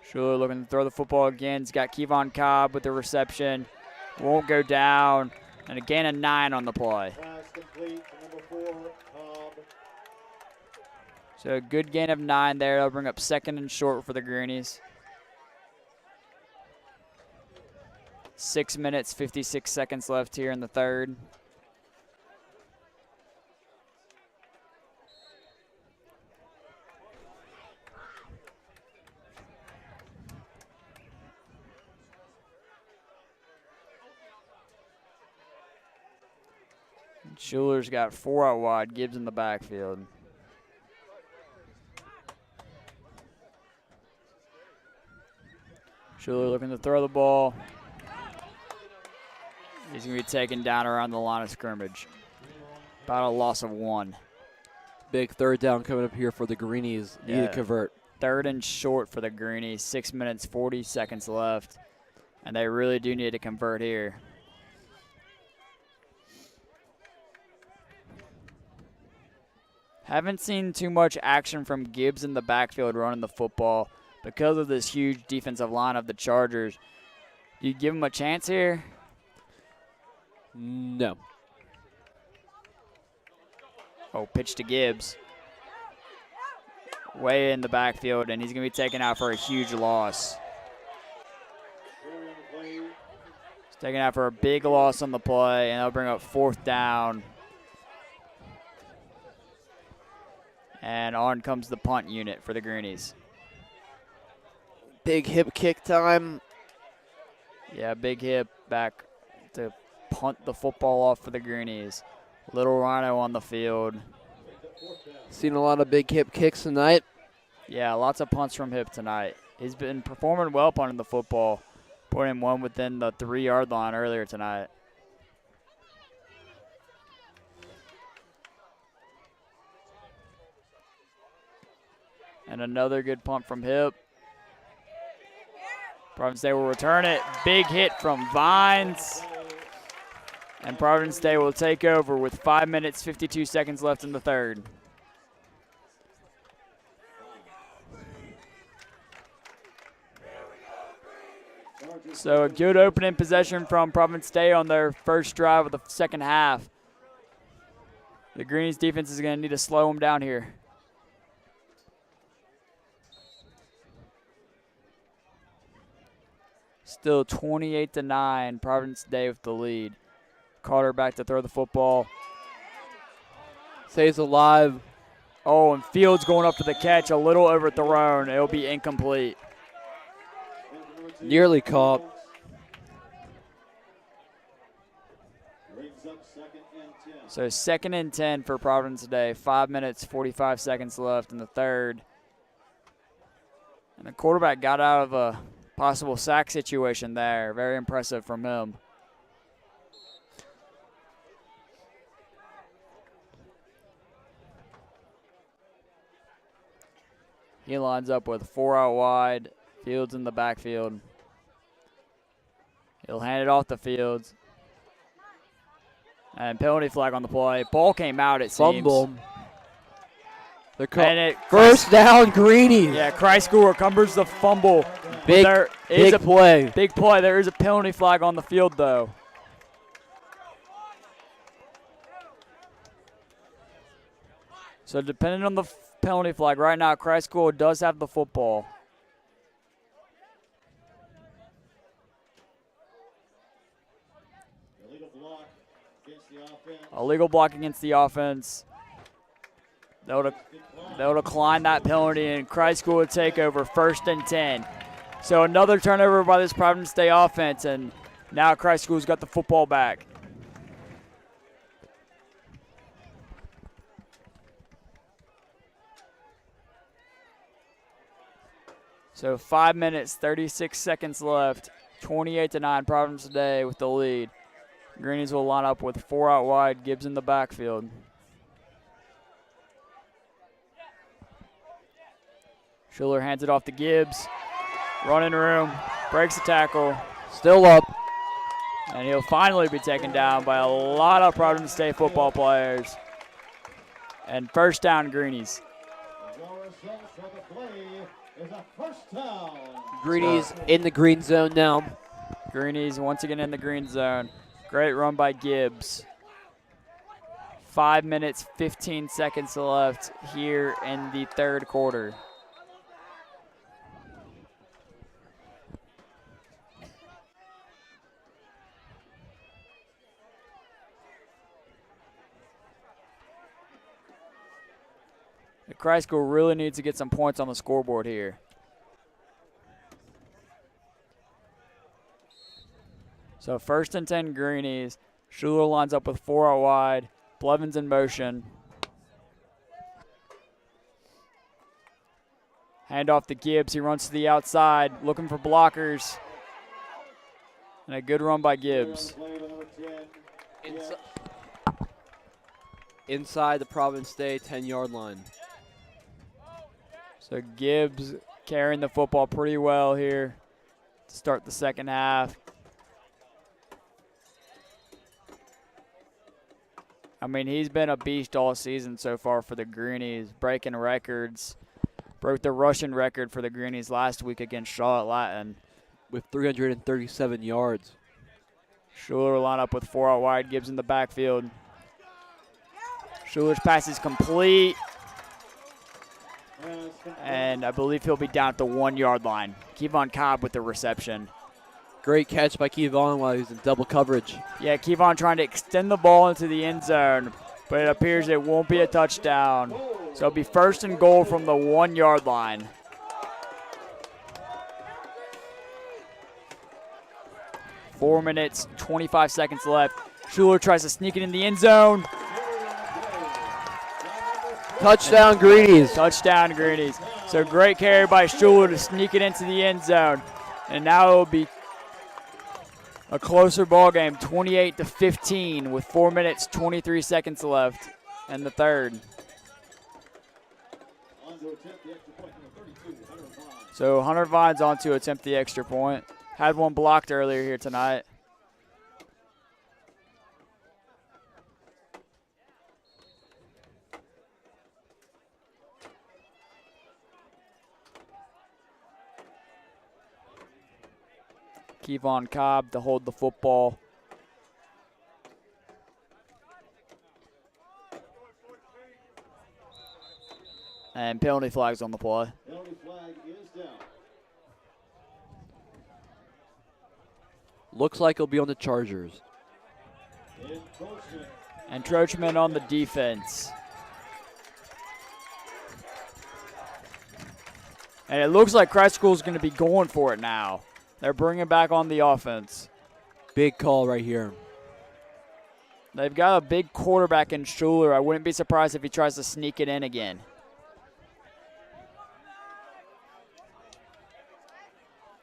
Schuler looking to throw the football again. He's got Kevon Cobb with the reception. Won't go down. And a gain of 9 on the play. Pass complete to number 4, So a good gain of 9 there. They'll bring up 2nd and short for the Greenies. 6 minutes, 56 seconds left here in the third. Schuler's got 4 out wide, Gibbs in the backfield. Schuler looking to throw the ball. He's going to be taken down around the line of scrimmage. About a loss of 1. Big third down coming up here for the Greenies. Need to convert. 3rd and short for the Greenies. 6 minutes, 40 seconds left. And they really do need to convert here. Haven't seen too much action from Gibbs in the backfield running the football because of this huge defensive line of the Chargers. Do you give him a chance here? No. Oh, pitch to Gibbs. Way in the backfield, and he's going to be taken out for a huge loss. He's taken out for a big loss on the play, and they'll bring up 4th down. And on comes the punt unit for the Greenies. Big hip kick time. Yeah, big hip back to punt the football off for the Greenies. Little Rhino on the field. Seen a lot of big hip kicks tonight. Yeah, lots of punts from hip tonight. He's been performing well punting the football, putting one within the 3-yard line earlier tonight. And another good punt from hip. Providence Day will return it. Big hit from Vines. And Providence Day will take over with 5 minutes, 52 seconds left in the third. So a good opening possession from Providence Day on their first drive of the second half. The Greenies defense is going to need to slow them down here. Still 28-9, Providence Day with the lead. Carter back to throw the football. Stays alive. Oh, and Fields going up to the catch, a little overthrown. It'll be incomplete. Nearly caught. So 2nd and 10 for Providence Day. 5 minutes, 45 seconds left in the third. And the quarterback got out of a possible sack situation there. Very impressive from him. He lines up with 4 out wide. Fields in the backfield. He'll hand it off to Fields. And penalty flag on the play. Ball came out, it seems. Fumble. And First down, Greenies. Yeah, Christ School recovers the fumble. Big play. Big play. There is a penalty flag on the field, though. So depending on the penalty flag, right now, Christ School does have the football. Illegal block against the offense. They'll decline that penalty, and Christ School will take over 1st and 10. So another turnover by this Providence Day offense, and now Christ School's got the football back. So 5 minutes, 36 seconds left. 28-9, Providence Day with the lead. Greenies will line up with 4 out wide, Gibbs in the backfield. Schuler hands it off to Gibbs. Running room, breaks the tackle. Still up. And he'll finally be taken down by a lot of Providence Day football players. And first down, Greenies. Greenies in the green zone now. Greenies once again in the green zone. Great run by Gibbs. 5 minutes, 15 seconds left here in the third quarter. The Christ School really needs to get some points on the scoreboard here. So 1st and 10 Greenies. Schuler lines up with 4 out wide. Blevins in motion. Hand off to Gibbs. He runs to the outside, looking for blockers. And a good run by Gibbs. Inside the Providence Day 10-yard line. So Gibbs carrying the football pretty well here to start the second half. I mean, he's been a beast all season so far for the Greenies, breaking records. Broke the rushing record for the Greenies last week against Charlotte Latin. With 337 yards. Schuler line up with 4 out wide, Gibbs in the backfield. Schuler's pass is complete. And I believe he'll be down at the 1-yard line. Kevon Cobb with the reception. Great catch by Kevon while he's in double coverage. Yeah, Kevon trying to extend the ball into the end zone, but it appears it won't be a touchdown. So it'll be 1st and goal from the 1-yard line. Four minutes, 25 seconds left. Schuler tries to sneak it in the end zone. Touchdown, Greenies. Touchdown, Greenies. So great carry by Schuler to sneak it into the end zone. And now it will be a closer ball game, 28-15 with 4 minutes, 23 seconds left in the third. So Hunter Vines on to attempt the extra point. Had one blocked earlier here tonight. Kevon Cobb to hold the football. And penalty flags on the play. Penalty flag is down. Looks like he'll be on the Chargers. And Trochman on the defense. And it looks like Christ School's going to be going for it now. They're bringing back on the offense. Big call right here. They've got a big quarterback in Schuler. I wouldn't be surprised if he tries to sneak it in again.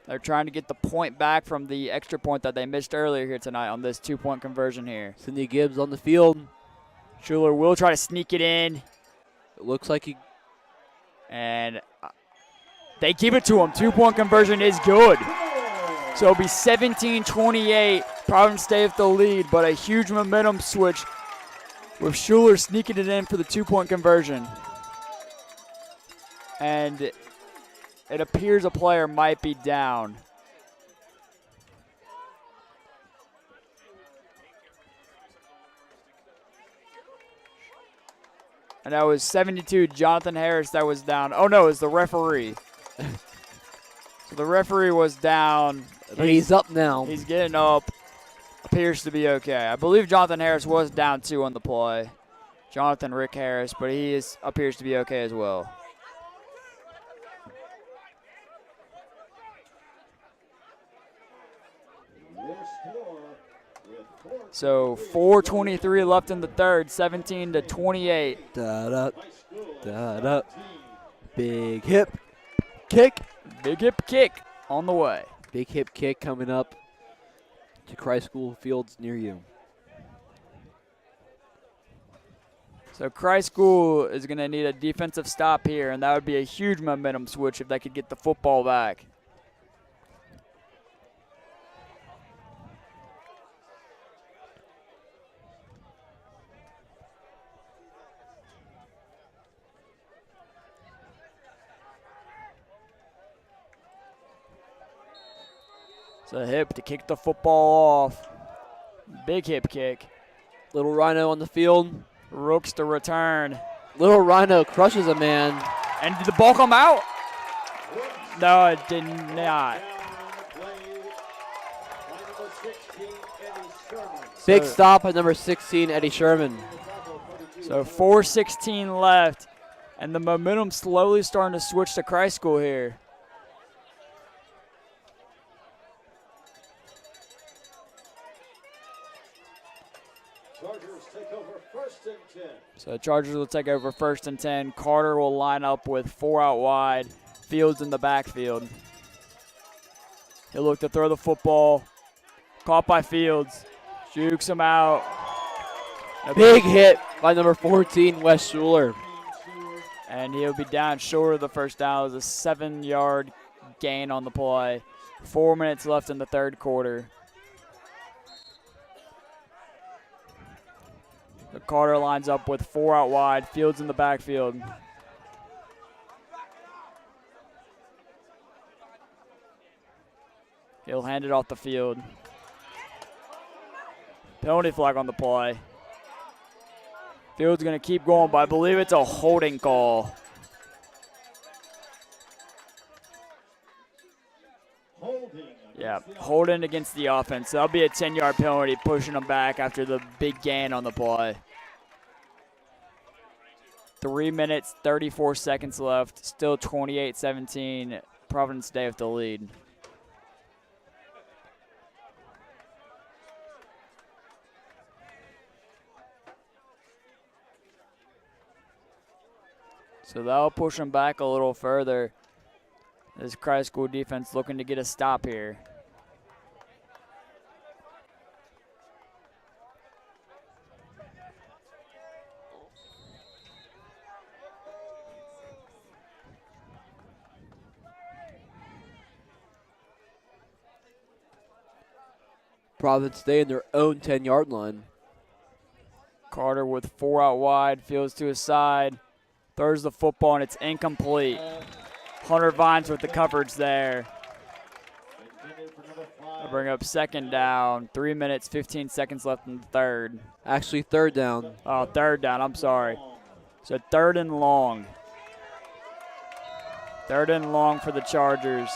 They're trying to get the point back from the extra point that they missed earlier here tonight on this 2-point conversion here. Sidney Gibbs on the field. Schuler will try to sneak it in. It looks like he... And they give it to him. 2-point conversion is good. So it'll be 17-28. Providence Day with the lead, but a huge momentum switch with Schuler sneaking it in for the 2-point conversion. And it appears a player might be down. And that was 72, Jonathan Harris that was down. Oh no, it was the referee. So the referee was down. But he's up now. He's getting up. Appears to be okay. I believe Jonathan Harris was down 2 on the play. Jonathan Rick Harris, but he appears to be okay as well. So 4:23 left in the third, 17-28. Da-da, da-da. Big hip kick. Big hip kick on the way. Big hip kick coming up to Christ School fields near you. So Christ School is going to need a defensive stop here, and that would be a huge momentum switch if they could get the football back. It's a hip to kick the football off. Big hip kick. Little Rhino on the field. Rooks to return. Little Rhino crushes a man. And did the ball come out? No, it did not. Big stop at number 16, Eddie Sherman. So 4:16 left, and the momentum slowly starting to switch to Christ School here. Chargers take over 1st and 10. So Chargers will take over 1st and 10. Carter will line up with 4 out wide. Fields in the backfield. He'll look to throw the football. Caught by Fields. Jukes him out. Big hit by number 14, Wes Schuler. And he'll be down short of the first down. It was a 7-yard gain on the play. 4 minutes left in the third quarter. The Carter lines up with 4 out wide. Fields in the backfield. He'll hand it off the field. Penalty flag on the play. Fields going to keep going, but I believe it's a holding call. Yeah, holding against the offense. That'll be a 10-yard penalty, pushing them back after the big gain on the play. 3 minutes, 34 seconds left. Still 28-17. Providence Day with the lead. So that'll push them back a little further. This Christ School defense looking to get a stop here. Providence stay in their own 10-yard line. Carter with 4 out wide, fields to his side, throws the football, and it's incomplete. Hunter Vines with the coverage there. I'll bring up 2nd down. 3 minutes, 15 seconds left in the third. Actually, 3rd down. Oh, 3rd down, I'm sorry. So 3rd and long. 3rd and long for the Chargers.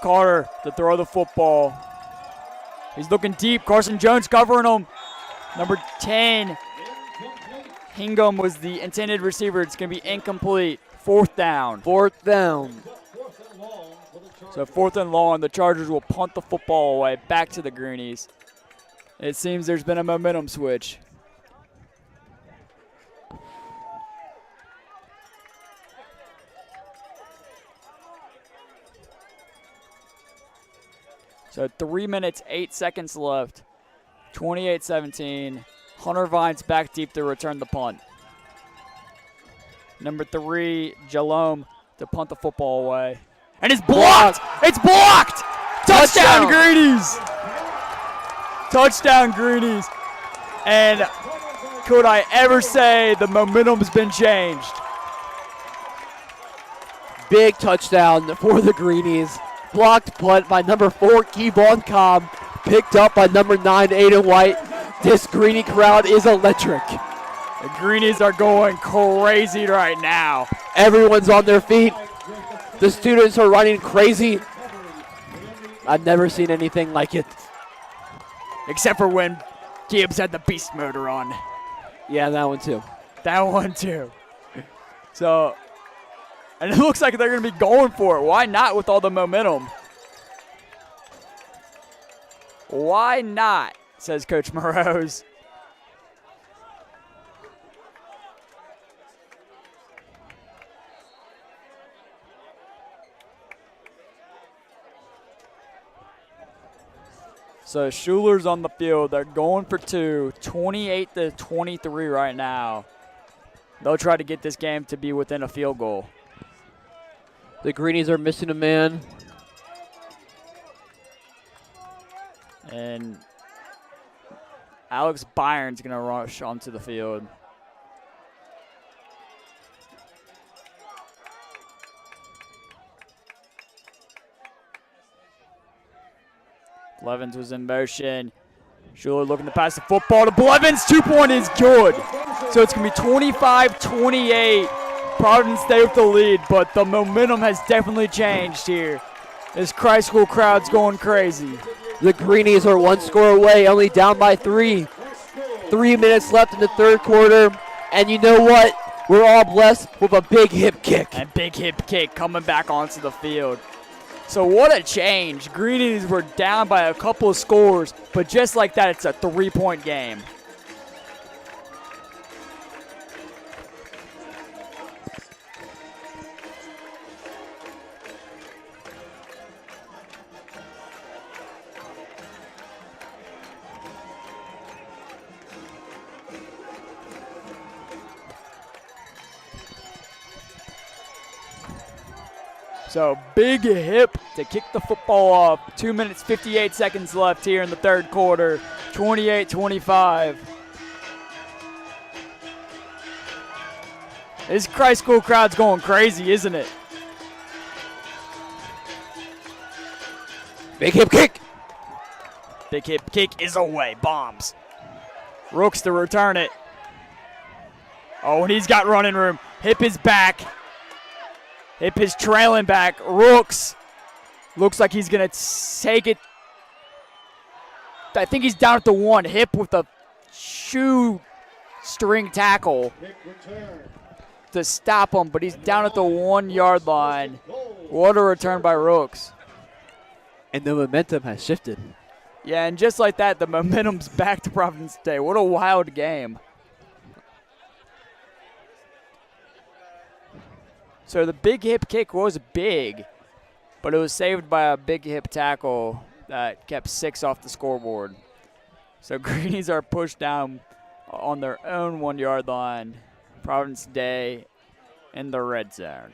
Carter to throw the football. He's looking deep. Carson Jones covering him. Number 10, Hingham was the intended receiver. It's going to be incomplete. 4th down. 4th down. So 4th and long. The Chargers will punt the football away back to the Greenies. It seems there's been a momentum switch. So 3 minutes, 8 seconds left. 28-17. Hunter Vines back deep to return the punt. Number 3, Jalome to punt the football away. And it's blocked! It's blocked! Touchdown, Greenies! Touchdown, Greenies. And could I ever say the momentum's been changed? Big touchdown for the Greenies. Blocked punt by number 4, Kevon Cobb. Picked up by number 9, Aiden White. This Greenie crowd is electric. The Greenies are going crazy right now. Everyone's on their feet. The students are running crazy. I've never seen anything like it. Except for when Gibbs had the beast motor on. Yeah, that one too. That one too. So, and it looks like they're going to be going for it. Why not with all the momentum? Why not, says Coach Morose. So Schuler's on the field. They're going for 2, 28-23 right now. They'll try to get this game to be within a field goal. The Greenies are missing a man. And Alex Byron's going to rush onto the field. Blevins was in motion. Schuler looking to pass the football to Blevins. 2-point is good. So it's going to be 25-28. Providence Day with the lead, but the momentum has definitely changed here. This Christ School crowd's going crazy. The Greenies are one score away, only down by 3. 3 minutes left in the third quarter. And you know what? We're all blessed with a big hip kick. And big hip kick coming back onto the field. So what a change. Greenies were down by a couple of scores, but just like that, it's a 3-point game. So big hip to kick the football off. 2 minutes, 58 seconds left here in the third quarter. 28-25. This Christ School crowd's going crazy, isn't it? Big hip kick. Big hip kick is away. Bombs. Rooks to return it. Oh, and he's got running room. Hip is back. Hip is trailing back. Rooks looks like he's going to take it. I think he's down at the 1. Hip with a shoestring tackle to stop him, but he's down at the 1-yard line. What a return by Rooks. And the momentum has shifted. Yeah, and just like that, the momentum's back to Providence Day. What a wild game. So the big hip kick was big, but it was saved by a big hip tackle that kept 6 off the scoreboard. So Greenies are pushed down on their own 1-yard line. Providence Day in the red zone.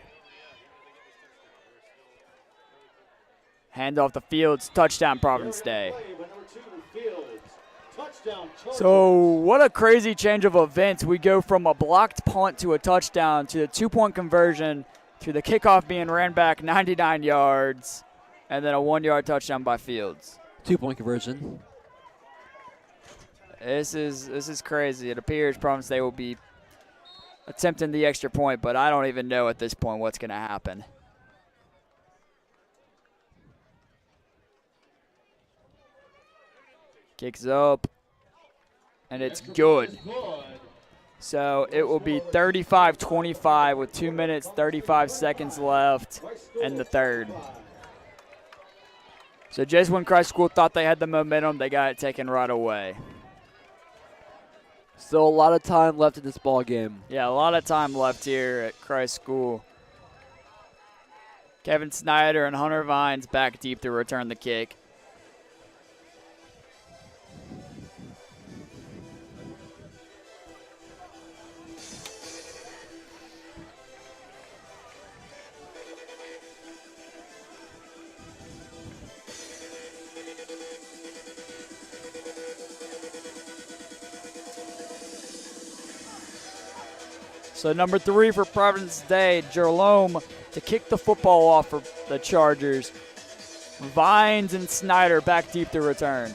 Hand off the Fields, touchdown Providence Day. So what a crazy change of events. We go from a blocked punt to a touchdown to a 2-point conversion to the kickoff being ran back 99 yards and then a 1-yard touchdown by Fields. 2-point conversion. This is crazy. It appears Providence Day will be attempting the extra point, but I don't even know at this point what's going to happen. Kicks up, and it's good. So it will be 35-25 with 2 minutes, 35 seconds left in the third. So just when Christ School thought they had the momentum, they got it taken right away. Still a lot of time left in this ball game. Yeah, a lot of time left here at Christ School. Kevin Snyder and Hunter Vines back deep to return the kick. So number 3 for Providence Day, Jerome to kick the football off for the Chargers. Vines and Snyder back deep to return.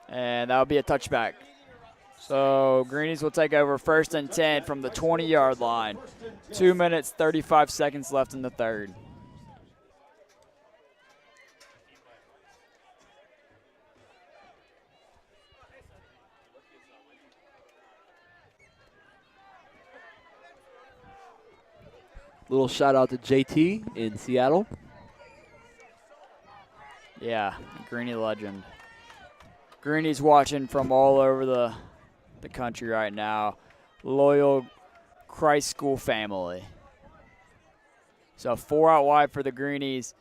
And that'll be a touchback. So Greenies will take over 1st and 10 from the 20-yard line. 2 minutes, 35 seconds left in the third. Little shout out to JT in Seattle. Yeah, Greenie legend. Greenie's watching from all over the country right now. Loyal Christ School family. So 4 out wide for the Greenies.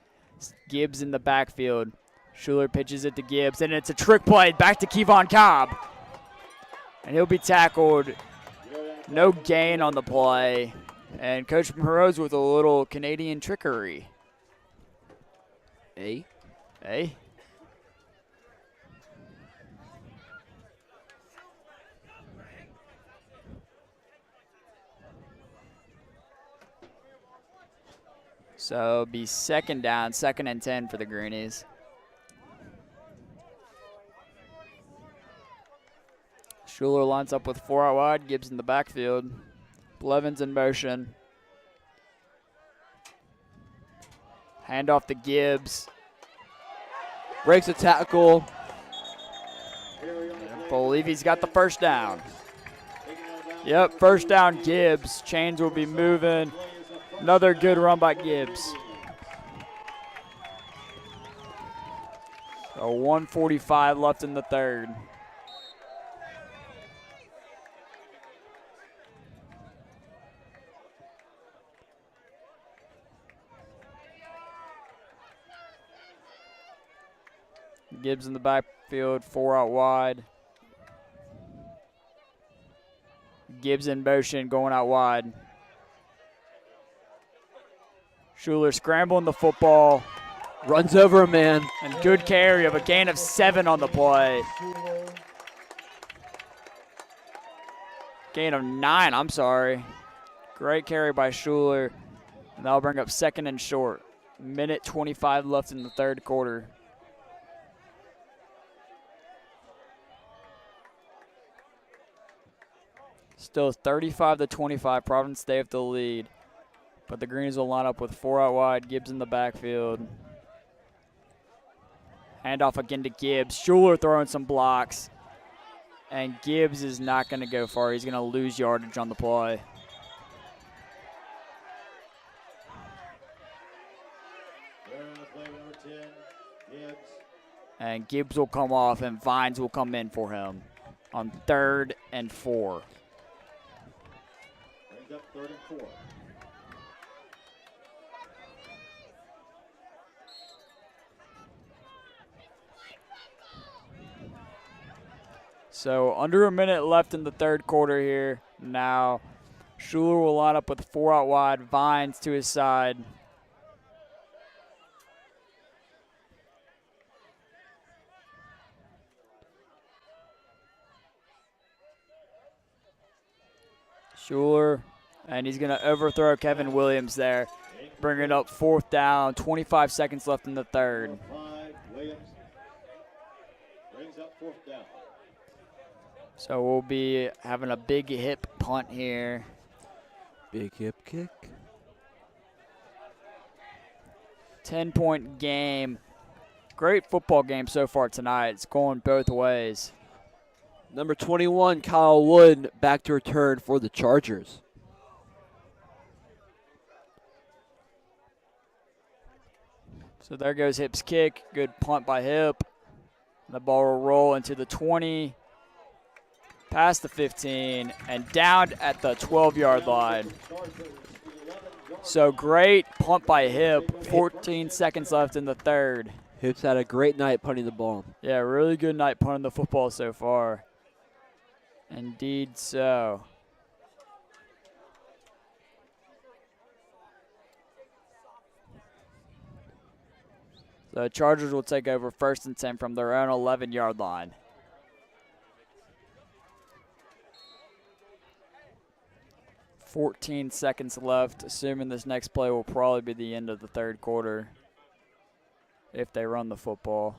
Gibbs in the backfield. Schuler pitches it to Gibbs, and it's a trick play back to Kevon Cobb. And he'll be tackled. No gain on the play. And Coach Monroe's with a little Canadian trickery. Hey. Hey. So it'll be second down, 2nd and 10 for the Greenies. Schuler lines up with 4 out wide, Gibbs in the backfield. Blevins in motion. Hand off to Gibbs. Breaks a tackle. I believe he's got the first down. Yep, first down Gibbs. Chains will be moving. Another good run by Gibbs. So 1:45 left in the third. Gibbs in the backfield, 4 out wide. Gibbs in motion, going out wide. Schuler scrambling the football. Runs over a man. And good carry of a gain of 7 on the play. Gain of 9, I'm sorry. Great carry by Schuler. And that'll bring up 2nd and short. 1:25 left in the third quarter. Still 35-25, Providence Day with the lead. But the Greenies will line up with 4 out wide, Gibbs in the backfield. Handoff again to Gibbs. Schuler throwing some blocks. And Gibbs is not going to go far. He's going to lose yardage on the play. And Gibbs will come off and Vines will come in for him on 3rd and 4. Brings up 3rd and 4. So under a minute left in the third quarter here. Now Schuler will line up with 4 out wide, Vines to his side. Schuler, and he's going to overthrow Kevin Williams there. Bringing up 4th down, 25 seconds left in the third. Williams brings up 4th down. So we'll be having a big hip punt here. Big hip kick. 10-point game. Great football game so far tonight. It's going both ways. Number 21, Kyle Wood, back to return for the Chargers. So there goes Hip's kick. Good punt by Hip. The ball will roll into the 20, past the 15, and down at the 12-yard line. So great punt by Hip. 14 seconds left in the third. Hip's had a great night punting the ball. Yeah, really good night punting the football so far. Indeed so. The Chargers will take over 1st and 10 from their own 11-yard line. .14 seconds left, assuming this next play will probably be the end of the third quarter if they run the football.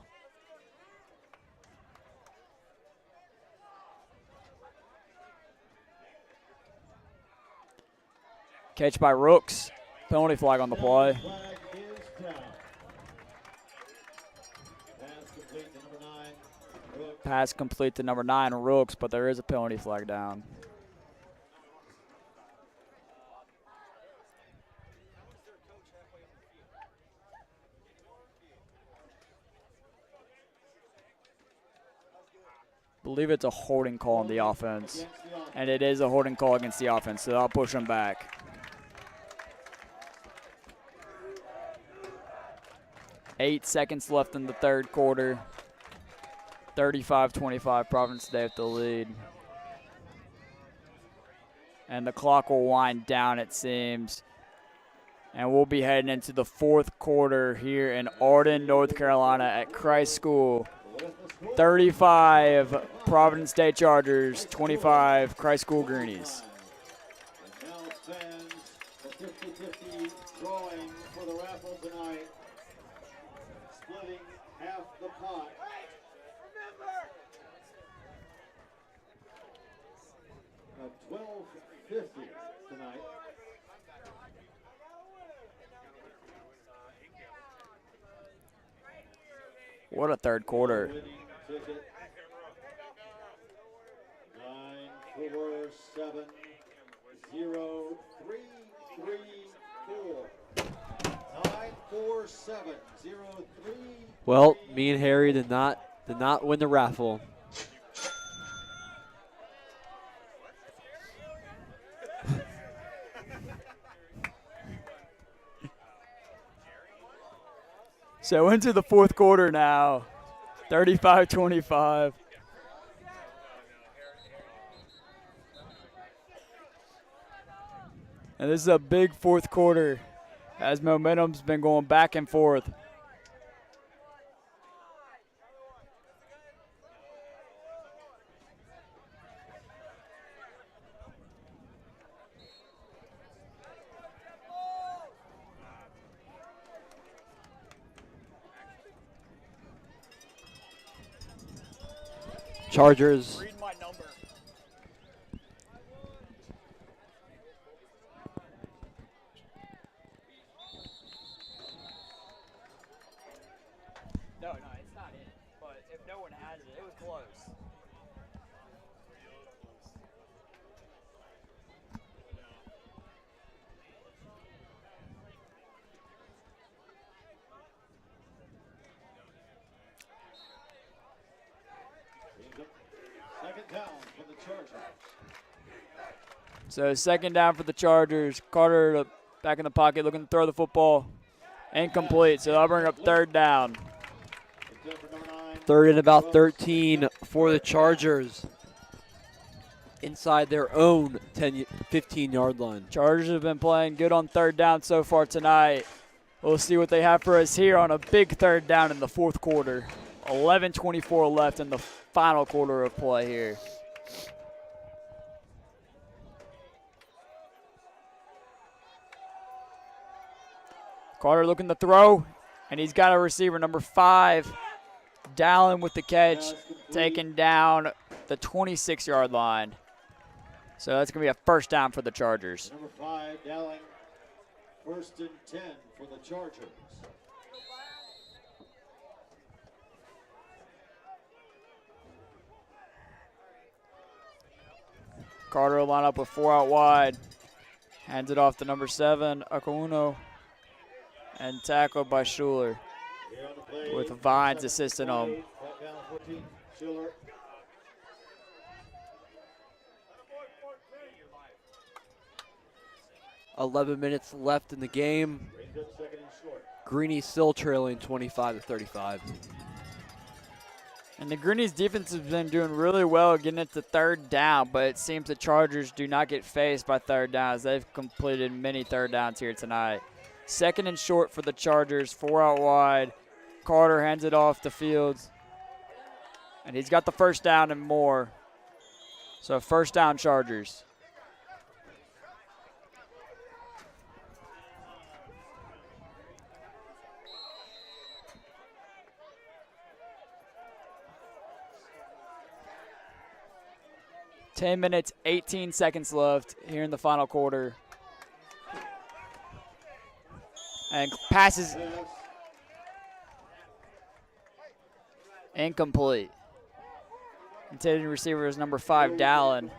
Catch by Rooks. Penalty flag on the play. Pass complete to number 9, Rooks, but there is a penalty flag down. I believe it's a holding call on the offense. And it is a holding call against the offense, so I'll push them back. Eight seconds left in the third quarter. 35-25, Providence Day with the lead. And the clock will wind down, it seems. And we'll be heading into the fourth quarter here in Arden, North Carolina at Christ School. 35, Providence Day Chargers, 25, Christ School Greenies. And now stands The 50-50 drawing for the raffle tonight. Splitting half the pot. Of $12.50 tonight. What a third quarter. Winning ticket. 947-0334. 947-0334. Well, me and Harry did not win the raffle. So into the fourth quarter now, 35-25. And this is a big fourth quarter as momentum's been going back and forth. Chargers. Read my number. No, it's not it. But if no one has it, it was close. Second down for the Chargers. So second down for the Chargers. Carter back in the pocket looking to throw the football. Incomplete, so that'll bring up third down. Third and about 13 for the Chargers. Inside their own 15-yard line. Chargers have been playing good on third down so far tonight. We'll see what they have for us here on a big third down in the fourth quarter. 11:24 left in the final quarter of play here. Carter looking to throw, and he's got a receiver, number 5, Dallin with the catch, taking down the 26-yard line. So that's going to be a first down for the Chargers. Number 5, Dowling. First and 10 for the Chargers. Carter will line up with 4 out wide. Hands it off to number 7, Akuno. And tackled by Schuler, with Vines assisting him. 11 minutes left in the game. Greenies still trailing 25-35. And the Greenies defense has been doing really well getting it to third down, but it seems the Chargers do not get faced by third downs. They've completed many third downs here tonight. Second and short for the Chargers, 4 out wide. Carter hands it off to Fields. And he's got the first down and more. So first down Chargers. (10 minutes, 18 seconds left here in the final quarter. And passes incomplete. Intended receiver is number 5, Dallin.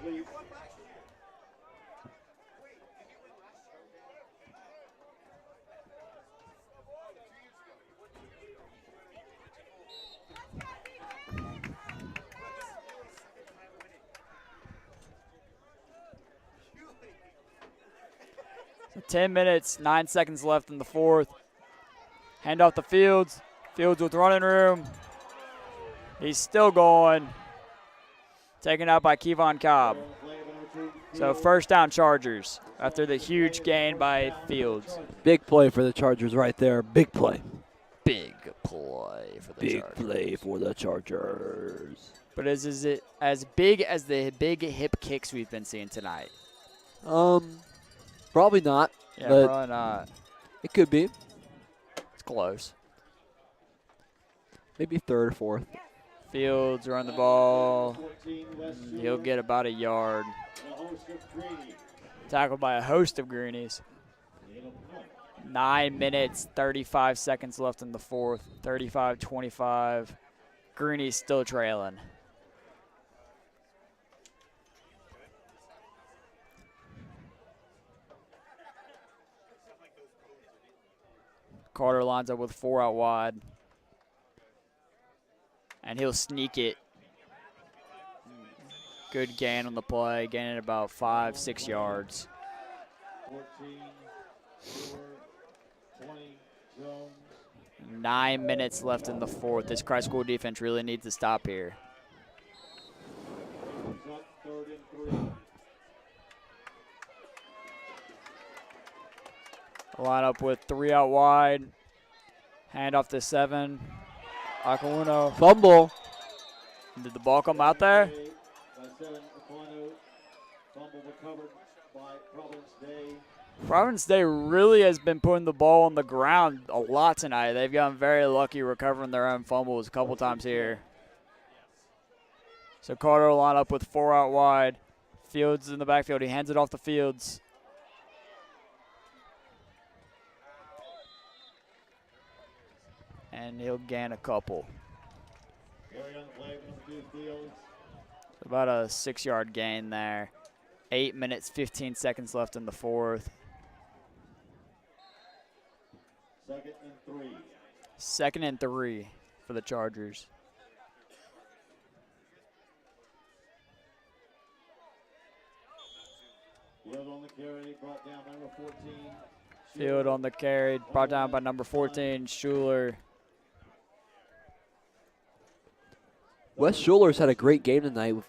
So 10 minutes, 9 seconds left in the fourth. Hand off to Fields. Fields with running room. He's still going. Taken out by Kevon Cobb. So first down Chargers after the huge gain by Fields. Big play for the Chargers right there. Big play. Big play for the Chargers. Big play for the Chargers. But is it as big as the big hip kicks we've been seeing tonight? Probably not. Yeah, But- probably not. It could be. It's close. Maybe third or fourth. Fields run the ball. 14, West He'll Schuler, get about a yard. and a host of Greenies. Tackled by a host of Greenies. Gain of 1. 9 minutes, 35 seconds left in the fourth. 35-25. Greenies still trailing. Carter lines up with 4 out wide. And he'll sneak it. Good gain on the play, gaining about 5-6 yards. 14, Schuler, 20, Jones. 9 minutes left in the fourth. This Christ School defense really needs to stop here. Brings up 3rd and 3. Line up with 3 out wide. Hand off to 7. Aquilino. Fumble. Did the ball come out there? By 7, Aquino. Fumble recovered by Providence Day. Providence Day really has been putting the ball on the ground a lot tonight. They've gotten very lucky recovering their own fumbles a couple times here. So Carter will line up with 4 out wide. Fields in the backfield. He hands it off to Fields. And he'll gain a couple. Carry on the play from the Fields. About a 6-yard gain there. 8 minutes, 15 seconds left in the fourth. 2nd and 3. 2nd and 3 for the Chargers. Field on the carry, brought down number 14. Field on the carry, brought down by number 14, Schuler. Wes Schuler's had a great game tonight with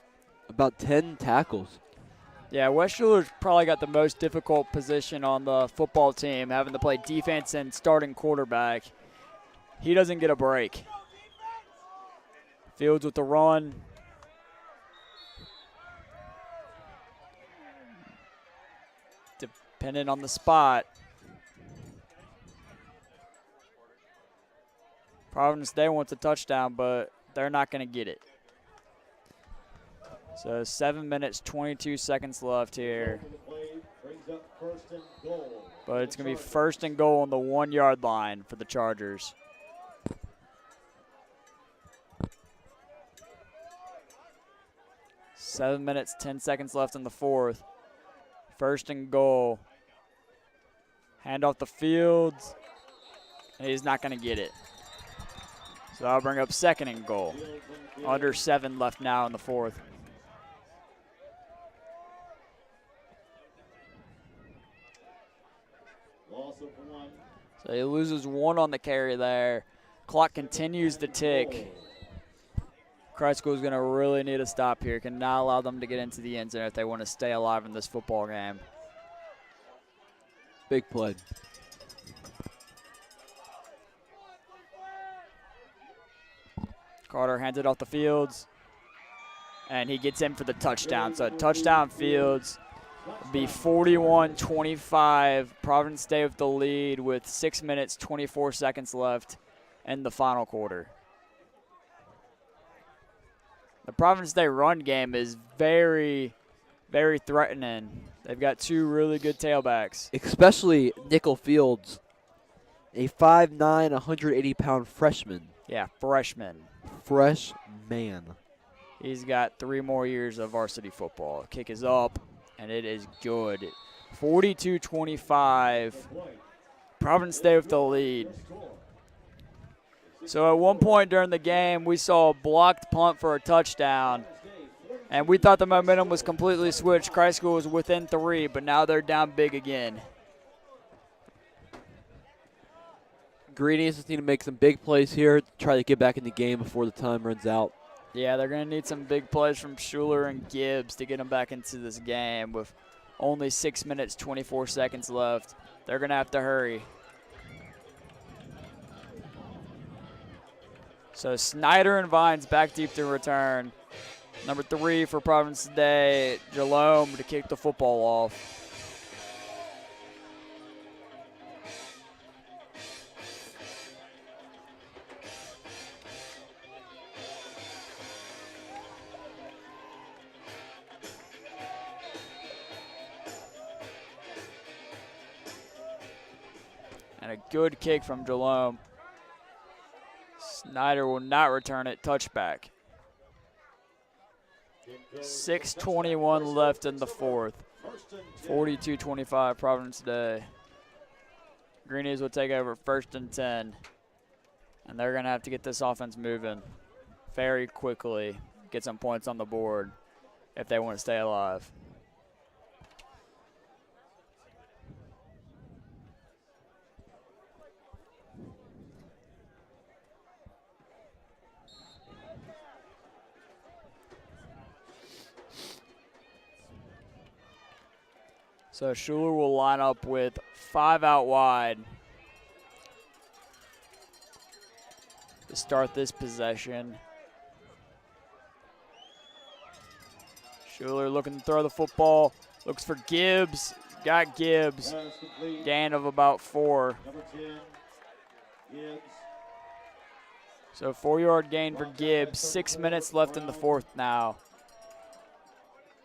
about 10 tackles. Yeah, West Schuler's probably got the most difficult position on the football team, having to play defense and starting quarterback. He doesn't get a break. Fields with the run. Depending on the spot. Providence Day wants a touchdown, but they're not going to get it. So 7 minutes, 22 seconds left here. Brings up 1st and goal. But it's going to be 1st and goal on the 1-yard line for the Chargers. Seven minutes, 10 seconds left in the fourth. 1st and goal. Hand off the Fields. And he's not going to get it. So that'll bring up 2nd and goal. Under 7 left now in the fourth. Loss of 1. So he loses 1 on the carry there. Clock continues to tick. Christ School is going to really need a stop here. Cannot allow them to get into the end zone if they want to stay alive in this football game. Big play. Carter hands it off the Fields. And he gets in for the touchdown. So touchdown Fields. Be 41-25. Providence Day with the lead with 6 minutes, 24 seconds left in the final quarter. The Providence Day run game is very, very threatening. They've got 2 really good tailbacks. Especially Nickel Fields, a 5'9", 180-pound freshman. Yeah, freshman. Fresh man. He's got 3 more years of varsity football. Kick is up, and it is good. 42-25. Providence Day with the lead. So at one point during the game, we saw a blocked punt for a touchdown, and we thought the momentum was completely switched. Christ School was within 3, but now they're down big again. Greenies just need to make some big plays here, try to get back in the game before the time runs out. Yeah, they're going to need some big plays from Schuler and Gibbs to get them back into this game with only 6 minutes, 24 seconds left. They're going to have to hurry. So Snyder and Vines back deep to return. Number 3 for Providence Day, Jerome to kick the football off. And a good kick from Jerome. Snyder will not return it. Touchback. 6:21 left in the fourth. 42-25 Providence Day. Greenies will take over 1st and 10. And they're going to have to get this offense moving very quickly. Get some points on the board if they want to stay alive. So Schuler will line up with 5 out wide to start this possession. Schuler looking to throw the football. Looks for Gibbs. Got Gibbs. Gain of about 4. Number 10, Gibbs. So 4-yard gain for Gibbs. 6 minutes left in the fourth now.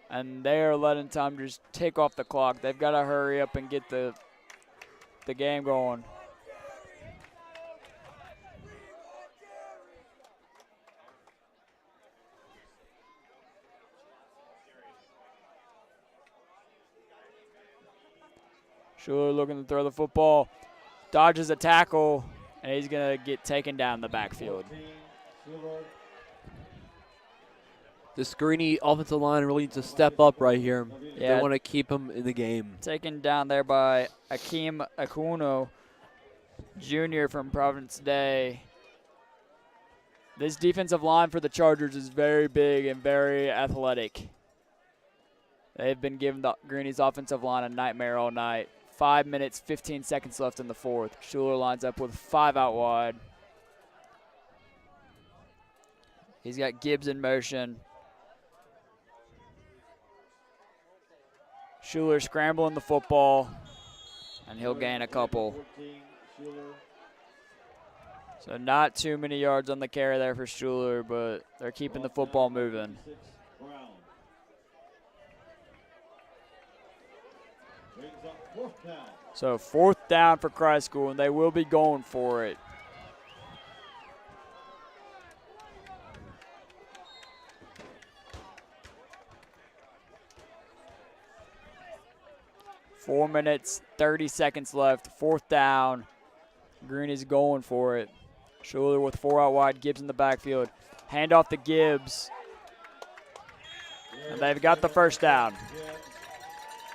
And they are letting time just take off the clock. They've got to hurry up and get the game going. Schuler looking to throw the football. Dodges a tackle, and he's going to get taken down the backfield. 14, Schuler. This Greenie offensive line really needs to step up right here. Yeah. They want to keep him in the game. Taken down there by Akeem Akuno, Jr. from Providence Day. This defensive line for the Chargers is very big and very athletic. They've been giving the Greenies offensive line a nightmare all night. 5 minutes, 15 seconds left in the fourth. Schuler lines up with 5 out wide. He's got Gibbs in motion. Schuler scrambling the football, and he'll gain a couple. 14, Schuler. So not too many yards on the carry there for Schuler, but they're keeping the football moving. 6, Brown. Brings up 4th down. So 4th down for Christ School, and they will be going for it. Four minutes, 30 seconds left. 4th down. Green is going for it. Schuler with 4 out wide. Gibbs in the backfield. Hand off to Gibbs. And they've got the 1st down.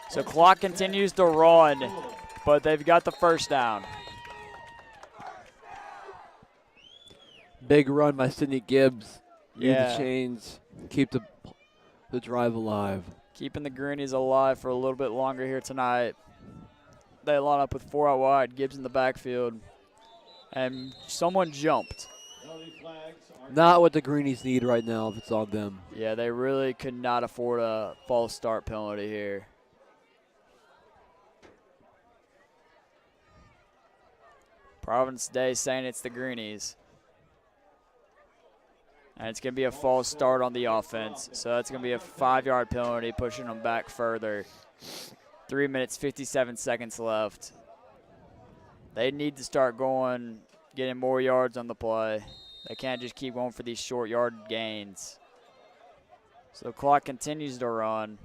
So clock continues to run, but they've got the 1st down. Big run by Sidney Gibbs. Use Yeah. the chains. Keep the drive alive. Keeping the Greenies alive for a little bit longer here tonight. They line up with 4 out wide. Gibbs in the backfield. And someone jumped. Penalty flags are Not what the Greenies need right now if it's on them. Yeah, they really could not afford a false start penalty here. Providence Day saying it's the Greenies. And it's going to be a false start on the offense. So that's going to be a 5-yard penalty, pushing them back further. 3 minutes, 57 seconds left. They need to start going, getting more yards on the play. They can't just keep going for these short yard gains. So the clock continues to run.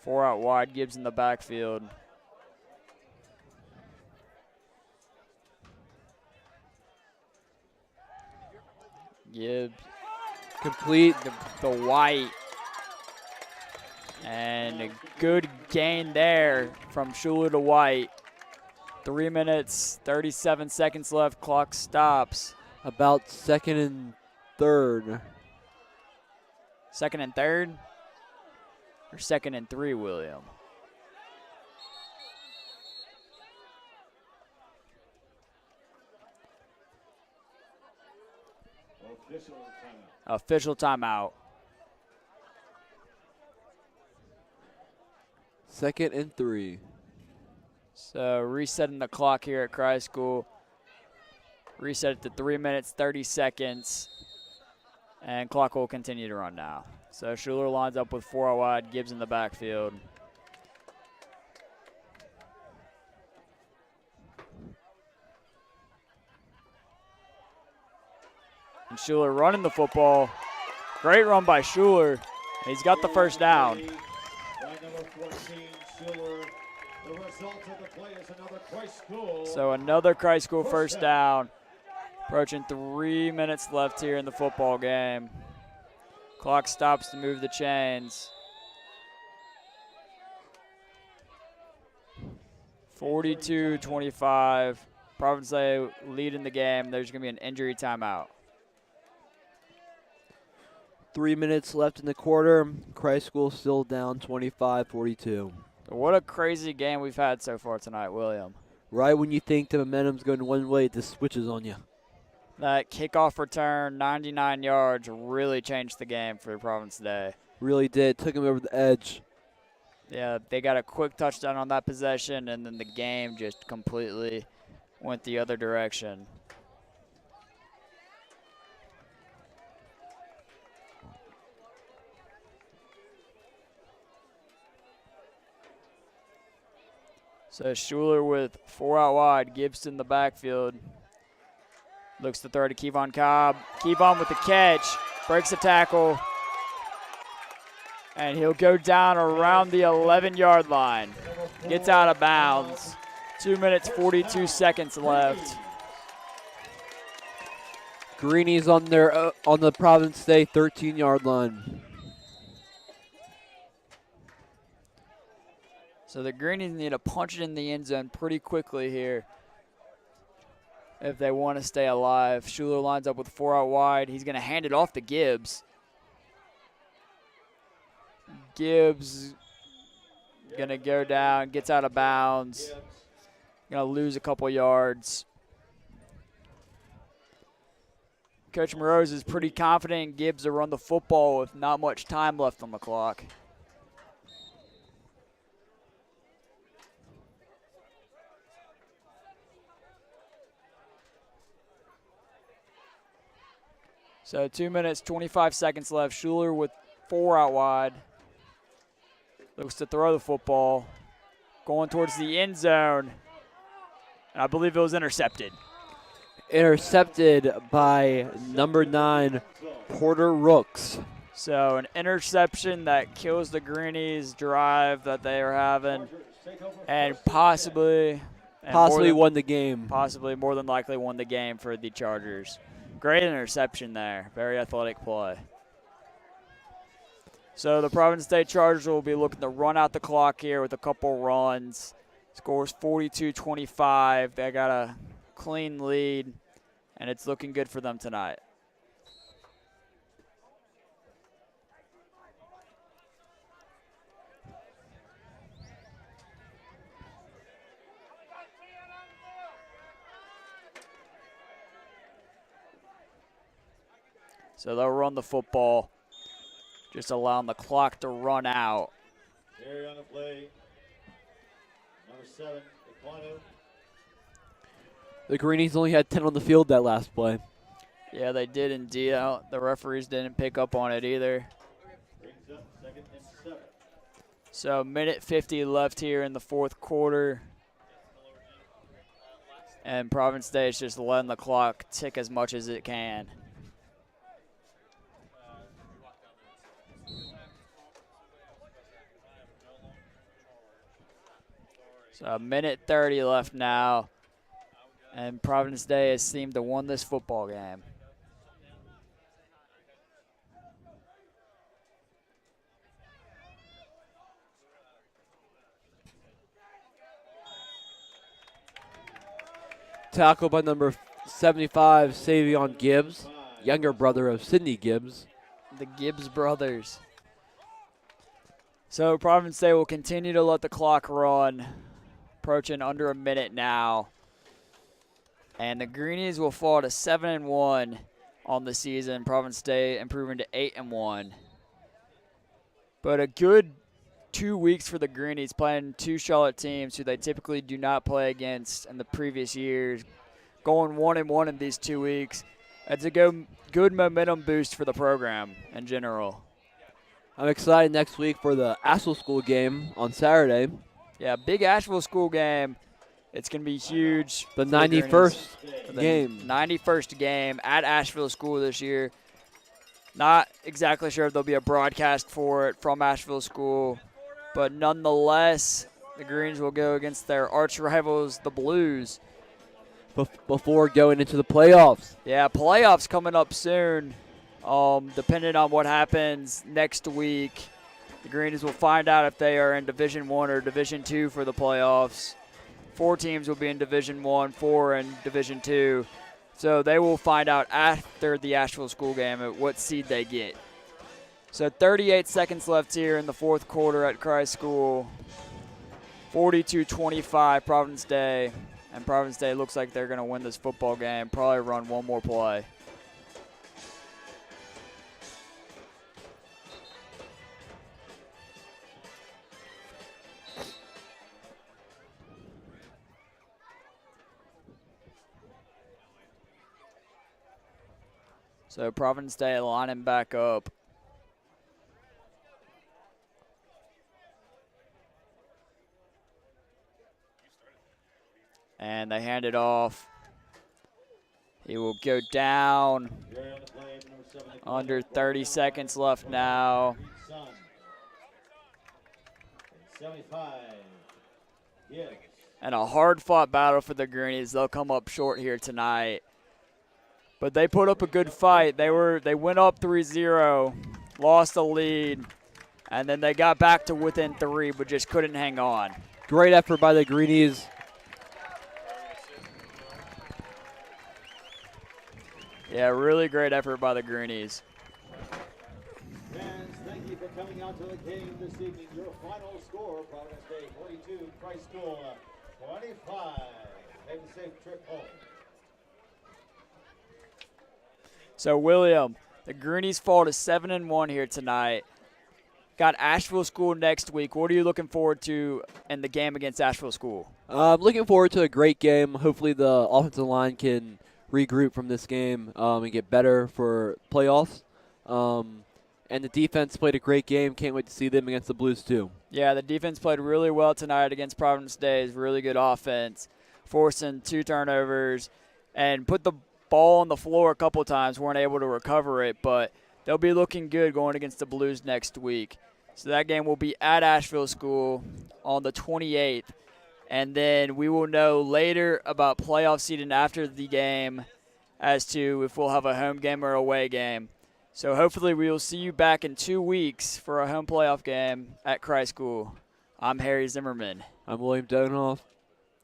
4 out wide, Gibbs in the backfield. Gibbs. Complete. The white. And a good gain there from Schuler to White. 3 minutes, 37 seconds left. Clock stops. About 2nd and 3rd. 2nd and 3rd? Or 2nd and 3, William? official timeout. Official timeout. 2nd and 3. So resetting the clock here at Christ School. Reset it to 3 minutes, 30 seconds. And clock will continue to run now. So Schuler lines up with 4 out wide, Gibbs in the backfield. And Schuler running the football. Great run by Schuler. He's got the first down. By number 14, Schuler. The result of the play is another Christ School. So another Christ School first down. Approaching 3 minutes left here in the football game. Clock stops to move the chains. 42-25. Providence Day leading the game. There's going to be an injury timeout. 3 minutes left in the quarter. Christ School still down 25-42. What a crazy game we've had so far tonight, William. Right when you think the momentum's going one way, it just switches on you. That kickoff return, 99 yards, really changed the game for Providence Day. Really did. Took him over the edge. Yeah, they got a quick touchdown on that possession, and then the game just completely went the other direction. So Schuler with 4 out wide, Gibbs in the backfield. Looks to throw to Kevon Cobb. Kevon with the catch, breaks the tackle, and he'll go down around the 11-yard line. Gets out of bounds. 2 minutes, 42 seconds left. Greenies on the Providence Day 13-yard line. So the Greenies need to punch it in the end zone pretty quickly here if they want to stay alive. Schuler lines up with 4 out wide. He's going to hand it off to Gibbs. Gibbs going to go down, gets out of bounds. Going to lose a couple yards. Coach Moroz is pretty confident in Gibbs to run the football with not much time left on the clock. So 2 minutes, 25 seconds left. Schuler with 4 out wide. Looks to throw the football. Going towards the end zone. And I believe it was intercepted. Intercepted by number 9, Porter Rooks. So an interception that kills the Greenies' drive that they are having. And possibly Won the game. Possibly, more than likely, won the game for the Chargers. Great interception there. Very athletic play. So the Providence State Chargers will be looking to run out the clock here with a couple runs. Scores 42-25. They got a clean lead, and it's looking good for them tonight. So they'll run the football, just allowing the clock to run out. Here on the play, number 7, Aquino. The Greenies only had 10 on the field that last play. Yeah, they did indeed. The referees didn't pick up on it either. Brings up 2nd and 7. So minute 50 left here in the fourth quarter. And Providence Day is just letting the clock tick as much as it can. So a minute 30 left now, and Providence Day has seemed to win this football game. Tackle by number 75, Savion Gibbs, younger brother of Sidney Gibbs. The Gibbs brothers. So Providence Day will continue to let the clock run. Approaching under a minute now. And the Greenies will fall to 7-1 on the season. Providence Day improving to 8-1. But a good 2 weeks for the Greenies, playing 2 Charlotte teams who they typically do not play against in the previous years. Going 1-1 in these 2 weeks. It's a good momentum boost for the program in general. I'm excited next week for the Asheville School game on Saturday. Yeah, big Asheville School game It's going to be huge. The for Greenies. 91st The game. 91st game at Asheville School this year. Not exactly sure if there'll be a broadcast for it from Asheville School, but nonetheless, the Greens will go against their arch rivals, the Blues. Before going into the playoffs. Yeah, playoffs coming up soon. Depending on what happens next week, the Greenies will find out if they are in Division I or Division II for the playoffs. 4 teams will be in Division I, 4 in Division II. So they will find out after the Asheville School game at what seed they get. So 38 seconds left here in the fourth quarter at Christ School. 42-25 Providence Day. And Providence Day looks like they're going to win this football game, probably run one more play. So Providence Day lining back up. And they hand it off. He will go down. Under 30 seconds left now. 75. Yes. And a hard-fought battle for the Greenies. They'll come up short here tonight. But they put up a good fight. They went up 3-0, lost the lead, and then they got back to within 3, but just couldn't hang on. Great effort by the Greenies. Yeah, really great effort by the Greenies. Fans, thank you for coming out to the game this evening. Your final score, Providence Day 42, Christ School 25. Have a safe trip home. So, William, the Greenies fall to 7-1 here tonight. Got Asheville School next week. What are you looking forward to in the game against Asheville School? I'm looking forward to a great game. Hopefully the offensive line can regroup from this game and get better for playoffs. And the defense played a great game. Can't wait to see them against the Blues too. Yeah, the defense played really well tonight against Providence Day's really good offense, forcing 2 turnovers and put the ball on the floor a couple times, weren't able to recover it, but they'll be looking good going against the Blues next week. So that game will be at Asheville School on the 28th. And then we will know later about playoff seeding after the game as to if we'll have a home game or away game. So hopefully we will see you back in 2 weeks for a home playoff game at Christ School. I'm Harry Zimmerman. I'm William Donoff.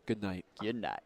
Good night. Good night.